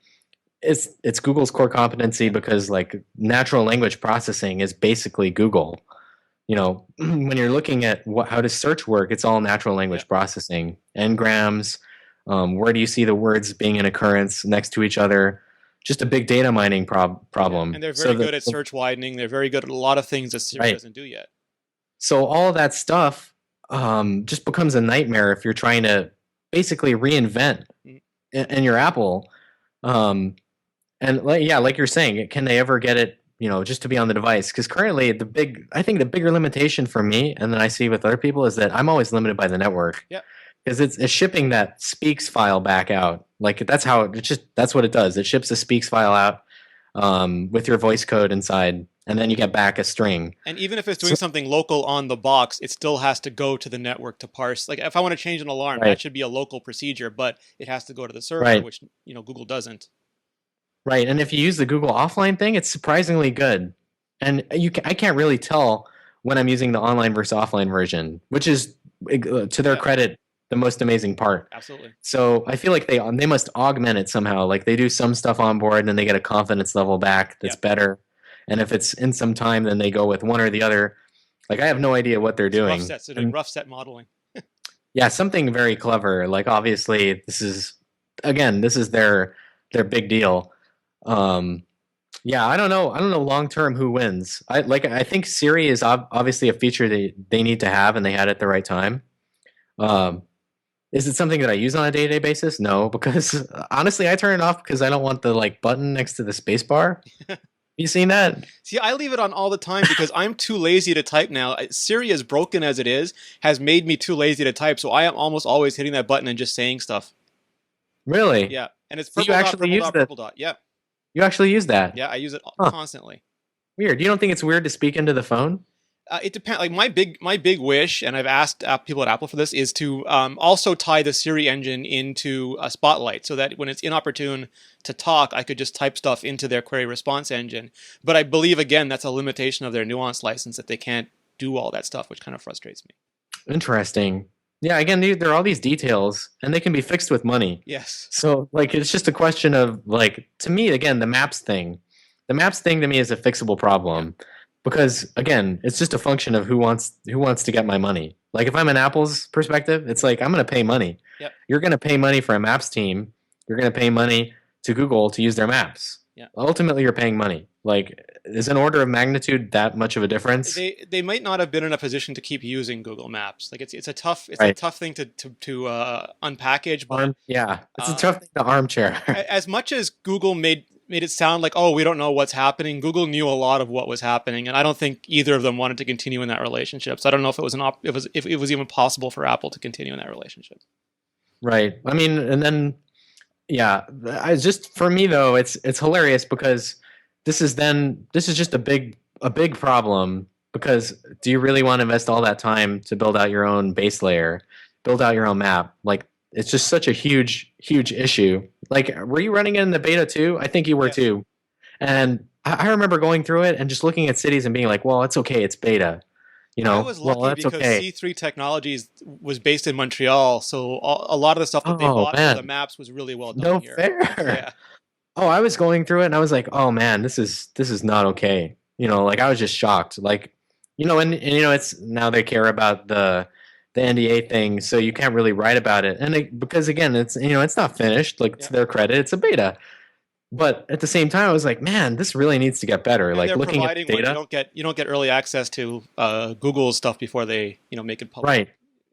B: it's Google's core competency because like natural language processing is basically Google. When you're looking at how does search work, it's all natural
A: Yeah.
B: language processing, n-grams. Where do you see the words being in occurrence next to each other? Just a big data mining
A: Yeah.
B: problem.
A: And they're
B: So
A: very good at search widening. They're very good at a lot of things that Siri
B: right.
A: doesn't do yet.
B: So all that stuff just becomes a nightmare if you're trying to basically reinvent
A: Mm.
B: in your Apple. Um, and yeah, like you're saying, can they ever get it, just to be on the device? Because currently, I think the bigger limitation for me, and then I see with other people, is that I'm always limited by the network.
A: Yeah.
B: Because it's shipping that speaks file back out. Like that's what it does. It ships a speaks file out with your voice code inside, and then you get back a string.
A: And even if it's doing
B: So,
A: something local on the box, it still has to go to the network to parse. Like if I want to change an alarm, that
B: right,
A: should be a local procedure, but it has to go to the server,
B: right,
A: which Google doesn't.
B: right. And if you use the Google offline thing, it's surprisingly good. And I can't really tell when I'm using the online versus offline version, which is to their
A: Yeah,
B: credit the most amazing part.
A: absolutely.
B: So I feel like they must augment it somehow. Like they do some stuff on board, and then they get a confidence level back
A: Yeah,
B: that's better. And if it's in some time, then they go with one or the other. Like I have no idea what they're
A: it's rough
B: doing.
A: sets. They're doing
B: And
A: rough set modeling.
B: yeah, something very clever. Like obviously, this is their big deal. Um, yeah, I don't know. I don't know long term who wins. I think Siri is obviously a feature they need to have, and they had it at the right time. Um, is it something that I use on a day-to-day basis? No, because honestly, I turn it off because I don't want the like button next to the space bar. You seen that?
A: See, I leave it on all the time because I'm too lazy to type now. Siri, as broken as it is, has made me too lazy to type, so I am almost always hitting that button and just saying stuff.
B: Really?
A: Yeah, and it's
B: So
A: purple dot, purple dot, purple dot. Yeah,
B: you actually use that?
A: yeah, I use it
B: Huh.
A: constantly.
B: Weird. You don't think it's weird to speak into the phone?
A: It depends. Like my big wish, and I've asked people at Apple for this, is to also tie the Siri engine into a Spotlight, so that when it's inopportune to talk, I could just type stuff into their query response engine. But I believe again that's a limitation of their nuance license that they can't do all that stuff, which kind of frustrates me.
B: Interesting. Yeah, again, there are all these details, and they can be fixed with money.
A: Yes.
B: So, like, it's just a question of, like, to me, again, the maps thing. The maps thing to me is a fixable
A: Yeah.
B: problem because, again, it's just a function of who wants to get my money. Like, if I'm an Apple's perspective, it's like I'm going to pay money.
A: Yep.
B: You're going to pay money for a maps team. You're going to pay money to Google to use their maps.
A: Yeah.
B: Ultimately, you're paying money. Like, is an order of magnitude that much of a difference?
A: They might not have been in a position to keep using Google Maps. Like it's a tough
B: Right.
A: thing to unpackage. But
B: Yeah, it's a
A: uh,
B: tough thing to armchair.
A: as much as Google made it sound like, oh, we don't know what's happening, Google knew a lot of what was happening, and I don't think either of them wanted to continue in that relationship. So I don't know if it was if it was even possible for Apple to continue in that relationship.
B: Right. I mean, and then yeah, just for me though, it's hilarious because this is just a big problem because do you really want to invest all that time to build out your own base layer, build out your own map? Like it's just such a huge issue. Like were you running it in the beta too? I think you were
A: Yes.
B: too. And I remember going through it and just looking at cities and being like, well, it's okay, it's beta.
A: I was
B: Well,
A: lucky
B: that's
A: because
B: okay.
A: C3 Technologies was based in Montreal, so a lot of the stuff that they
B: Oh
A: bought for the
B: man,
A: maps was really well done
B: no
A: here.
B: fair.
A: Yeah.
B: Oh, I was going through it and I was like, "Oh man, this is not okay." Like I was just shocked. Like, and it's now they care about the NDA thing, so you can't really write about it. And because again, it's not finished. Like
A: Yeah.
B: to their credit, it's a beta. But at the same time, I was like, "Man, this really needs to get better."
A: And
B: Like
A: they're
B: looking at
A: providing
B: the
A: one.
B: data.
A: You don't get early access to Google's stuff before they make it public.
B: Right.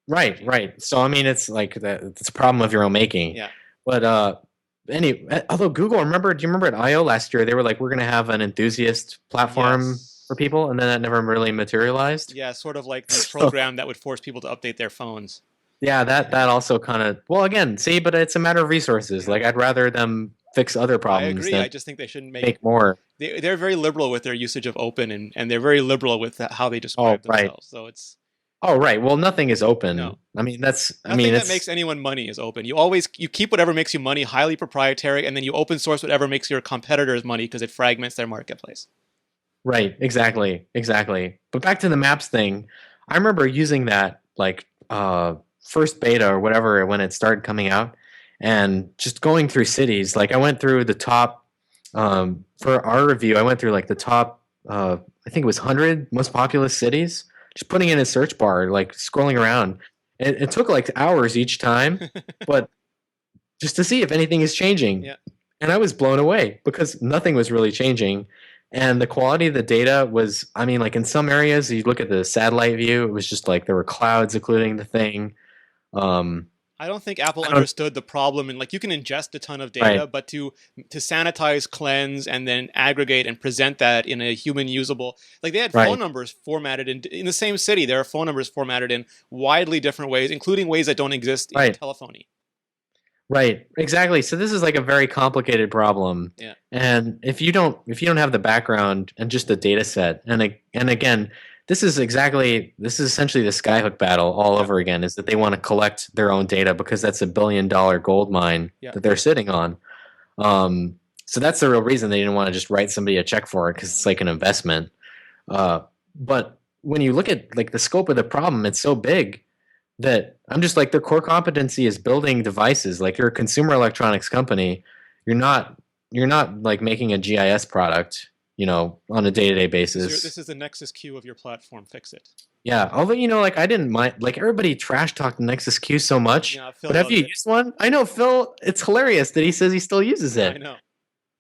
B: Right, right. So I mean, it's like it's a problem of your own making.
A: Yeah.
B: But although Google, do you remember at I/O last year they were like, we're going to have an enthusiast platform for
A: Yes.
B: people, and then that never really materialized.
A: Yeah, sort of like the
B: So
A: program that would force people to update their phones.
B: yeah, that also kind of well, again, see, but it's a matter of resources.
A: Yeah.
B: Like I'd rather them fix other
A: I
B: problems
A: agree. I
B: than
A: just think they shouldn't
B: make more.
A: they're very liberal with their usage of open, and they're very liberal with how they
B: Oh,
A: describe
B: right.
A: themselves. So it's
B: Oh, right. Well, nothing is open.
A: no.
B: I mean,
A: Nothing that
B: it's
A: makes anyone money is open. You keep whatever makes you money highly proprietary, and then you open source whatever makes your competitors money because it fragments their marketplace.
B: right. Exactly. Exactly. But back to the maps thing, I remember using that like first beta or whatever when it started coming out, and just going through cities. Like I went through the top for our review. I went through like the top. I think it was 100 most populous cities. Just putting in a search bar, like scrolling around. It took like hours each time, but just to see if anything is changing.
A: Yeah.
B: And I was blown away because nothing was really changing. And the quality of the data was, I mean, like in some areas, you look at the satellite view, it was just like there were clouds occluding the thing. Um,
A: I don't think Apple
B: I don't,
A: understood the problem, and like you can ingest a ton of
B: right,
A: data, but to sanitize, cleanse, and then aggregate and present that in a human usable, like they had phone
B: right,
A: numbers formatted in the same city. There are phone numbers formatted in widely different ways, including ways that don't exist in
B: right,
A: telephony.
B: right, exactly. So this is like a very complicated problem.
A: Yeah,
B: And if you don't have the background and just the data set, and again, this is essentially the skyhook battle all
A: yeah,
B: over again, is that they want to collect their own data because that's $1 billion gold mine
A: yeah.
B: that they're sitting on. Um, so that's the real reason they didn't want to just write somebody a check for it, because it's like an investment. But when you look at like the scope of the problem, it's so big that I'm just like, their core competency is building devices. Like, you're a consumer electronics company. You're not you're not like making a GIS product, on a day-to-day
A: This
B: basis.
A: is the Nexus Q of your platform. Fix it.
B: Yeah, although like, I didn't mind, like, everybody trash talked the Nexus Q so much.
A: Yeah,
B: But
A: Phil
B: have
A: loves
B: you
A: it.
B: used one? I know Phil, it's hilarious that he says he still uses
A: I
B: it.
A: know.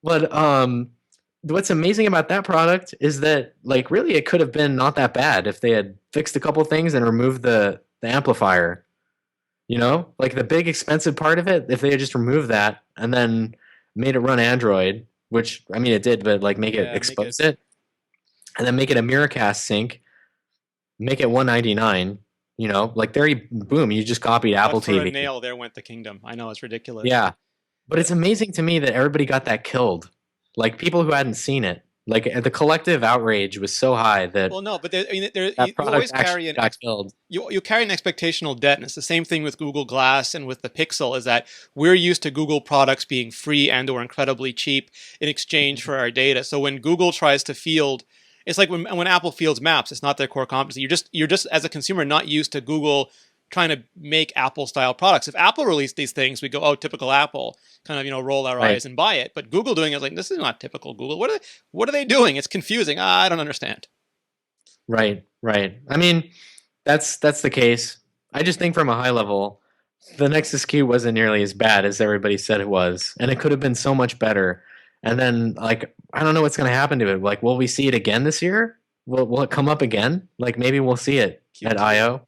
B: But what's amazing about that product is that, like, really it could have been not that bad if they had fixed a couple things and removed the amplifier. Like the big expensive part of it, if they had just removed that and then made it run Android, which, I mean, it did, but like, make it
A: Yeah, make it.
B: expose it, and then make it a Miracast sync, make it 199. Like, there you, boom, you just copied
A: But
B: Apple
A: for a
B: TV.
A: nail, there went the kingdom. I know it's ridiculous.
B: Yeah, but it's amazing to me that everybody got that killed. Like, people who hadn't seen it, like, the collective outrage was so high that
A: Well, no, but there, I mean, there,
B: that
A: you
B: product
A: always
B: actually
A: carry an
B: got killed.
A: you carry an expectational debt, and it's the same thing with Google Glass and with the Pixel. Is that we're used to Google products being free and or incredibly cheap in exchange for our data. So when Google tries to field, it's like when Apple fields Maps, it's not their core competency. You're just as a consumer not used to Google trying to make Apple style products. If Apple released these things, we go, oh, typical Apple, kind of roll our
B: Right,
A: eyes and buy it. But Google doing it is like, this is not typical Google. What are they doing? It's confusing. I don't understand.
B: right, right. I mean, that's the case. I just think, from a high level, the Nexus Q wasn't nearly as bad as everybody said it was, and it could have been so much better. And then, like, I don't know what's going to happen to it. Like, will we see it again this year? Will it come up again? Like, maybe we'll see it at
A: Q2.
B: I/O.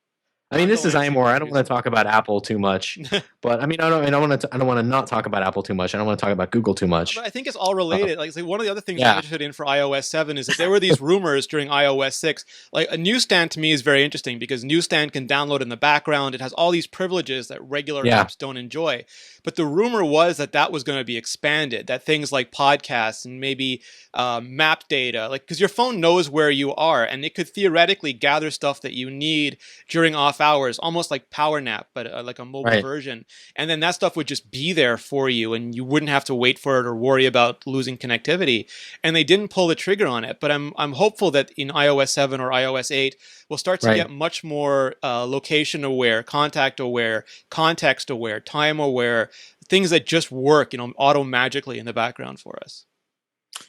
B: I mean,
A: I'm
B: this is
A: going to
B: iMore. I don't want to
A: Q2.
B: talk about Apple too much, but I mean, I don't want to not talk about Apple too much. I don't want to talk about Google too
A: But
B: much.
A: I think it's all
B: Uh,
A: related. Like, say, one of the other things I'm
B: yeah,
A: interested in for iOS 7 is that there were these rumors during iOS 6. Like, a newsstand to me is very interesting because newsstand can download in the background. It has all these privileges that regular
B: yeah,
A: apps don't enjoy. But the rumor was that that was going to be expanded, that things like podcasts and maybe map data, like, because your phone knows where you are and it could theoretically gather stuff that you need during off hours, almost like Power Nap, but like a mobile
B: right,
A: version. And then that stuff would just be there for you and you wouldn't have to wait for it or worry about losing connectivity. And they didn't pull the trigger on it, but I'm hopeful that in iOS 7 or iOS 8 we'll start to
B: right.
A: get much more location aware, contact aware, context aware, time aware, things that just work, auto magically in the background for us.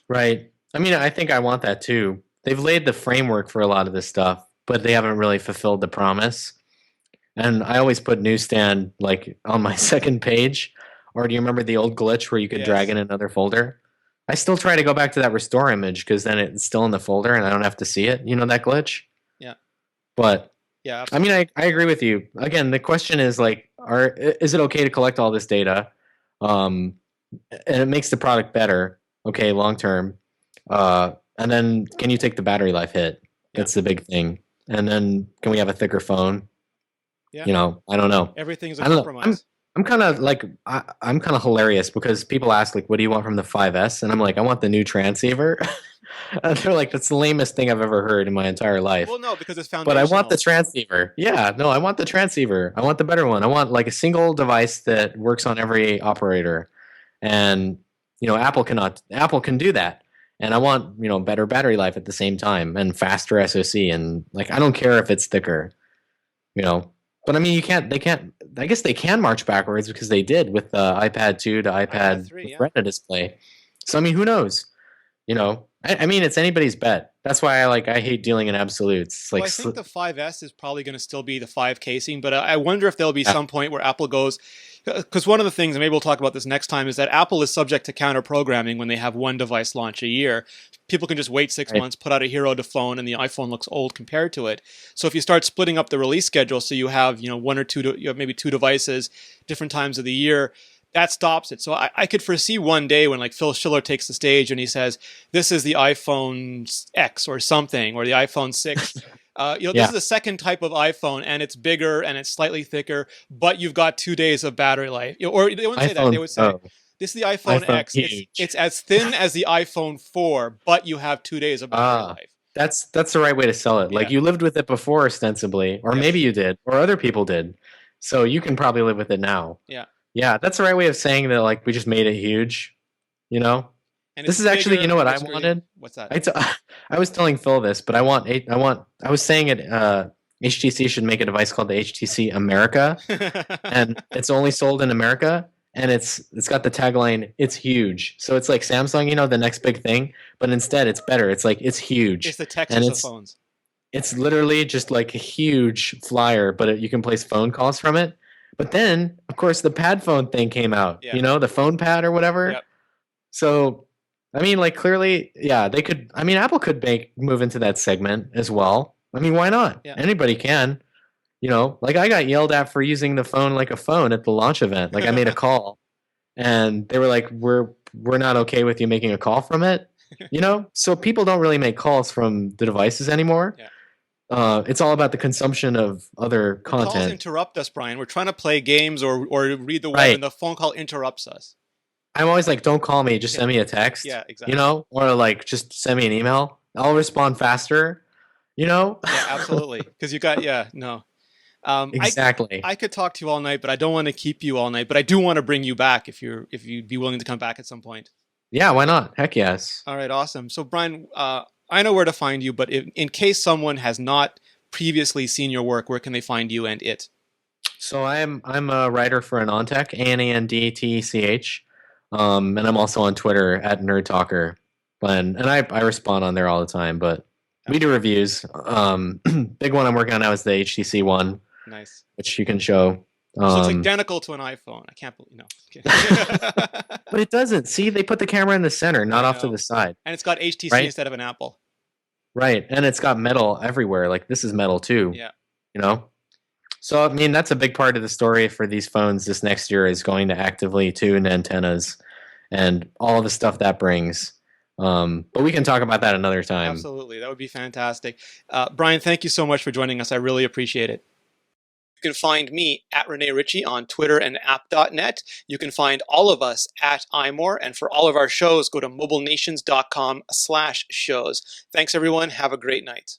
B: Right. I mean, I think I want that too. They've laid the framework for a lot of this stuff, but they haven't really fulfilled the promise. And I always put newsstand like on my second page. Or do you remember the old glitch where you could drag
A: Yes.
B: in another folder? I still try to go back to that restore image, because then it's still in the folder and I don't have to see it. You know that glitch?
A: Yeah.
B: But
A: Yeah,
B: I mean,
A: absolutely.
B: I agree with you. Again, the question is like, is it okay to collect all this data? Um, and it makes the product better, okay, long term. And then, can you take the battery life hit?
A: Yeah.
B: That's the big thing. And then, can we have a thicker phone?
A: Yeah.
B: I don't know.
A: Everything's a
B: I don't know. I'm
A: compromise.
B: I'm kind of like, I'm kind of hilarious, because people ask, like, what do you want from the 5S? And I'm like, I want the new transceiver. And they're like, that's the lamest thing I've ever heard in my entire life.
A: Well, no, because it's
B: But I want the
A: foundational.
B: transceiver. Yeah, no, I want the transceiver. I want the better one. I want like a single device that works on every operator. And Apple can do that. And I want, better battery life at the same time, and faster SoC, and like, I don't care if it's thicker, you know. But I mean, they can't, I guess they can march backwards, because they did with the iPad 2 to
A: iPad
B: iPad
A: 3,
B: with
A: yeah.
B: Retina display. So I mean, who knows? I mean, it's anybody's bet. That's why I hate dealing in absolutes. It's
A: Well,
B: like,
A: I think the 5S is probably going to still be the 5 casing, but I wonder if there'll be
B: yeah,
A: some point where Apple goes, Because one of the things, and maybe we'll talk about this next time, is that Apple is subject to counter programming when they have one device launch a year. People can just wait 6
B: Right.
A: months, put out a hero to phone, and the iPhone looks old compared to it. So if you start splitting up the release schedule, so you have one or two, you have maybe two devices, different times of the year, that stops it. So I could foresee one day when like Phil Schiller takes the stage and he says, "This is the iPhone X or something, or the iPhone 6." This
B: Yeah.
A: is the second type of iPhone, and it's bigger and it's slightly thicker, but you've got 2 days of battery life. Or they wouldn't say that. They
B: iPhone
A: would say,
B: Pro.
A: "This is the iPhone
B: iPhone
A: X.
B: huge.
A: It's as thin as the iPhone 4, but you have 2 days of battery life."
B: That's the right way to sell it. Like
A: Yeah.
B: you lived with it before ostensibly, or
A: Yep.
B: maybe you did, or other people did. So you can probably live with it now.
A: Yeah.
B: Yeah, that's the right way of saying that like we just made it huge, you know?
A: And
B: This
A: it's
B: is actually,
A: bigger,
B: you know what I
A: bigger screen.
B: wanted?
A: What's that?
B: I was telling Phil this, but I was saying it HTC should make a device called the HTC America, and it's only sold in America, and it's got the tagline "It's huge." So it's like Samsung, the next big thing, but instead it's better. It's like it's huge.
A: It's the Texas
B: and
A: of phones.
B: It's literally just like a huge flyer, but you can place phone calls from it. But then, of course, the pad phone thing came out.
A: Yeah.
B: The phone pad or whatever.
A: Yep.
B: So, I mean, like clearly, yeah, they could. I mean, Apple could move into that segment as well. I mean, why not?
A: Yeah.
B: Anybody can. Like I got yelled at for using the phone like a phone at the launch event. Like I made a call, and they were like, "We're not okay with you making a call from it." So people don't really make calls from the devices anymore.
A: Yeah.
B: It's all about the consumption of other content.
A: Calls interrupt us, Brian. We're trying to play games or read the web,
B: Right.
A: and the phone call interrupts us.
B: I'm always like, don't call me, just send me a text.
A: Yeah, exactly.
B: Or like just send me an email. I'll respond faster.
A: Yeah, absolutely. Because you got no.
B: Exactly.
A: I could talk to you all night, but I don't want to keep you all night. But I do want to bring you back if you'd be willing to come back at some point.
B: Yeah, why not? Heck yes.
A: All right, awesome. So Brian, I know where to find you, but in case someone has not previously seen your work, where can they find you and it?
B: So I'm a writer for AnandTech, AnandTech, and I'm also on Twitter at Nerd Talker, and I respond on there all the time. But we do reviews. Big one I'm working on now is the HTC one.
A: Nice.
B: Which you can show.
A: So it's identical to an iPhone. I can't believe
B: But it doesn't. See, they put the camera in the center, not off to the side.
A: And it's got HTC
B: right?
A: instead of an Apple.
B: Right, and it's got metal everywhere. Like this is metal too.
A: Yeah.
B: So I mean, that's a big part of the story for these phones this next year is going to actively tune antennas and all the stuff that brings. But we can talk about that another time.
A: Absolutely, that would be fantastic. Brian, thank you so much for joining us. I really appreciate it. You can find me at Rene Ritchie on Twitter and app.net. You can find all of us at iMore. And for all of our shows, go to mobilenations.com/shows. Thanks, everyone. Have a great night.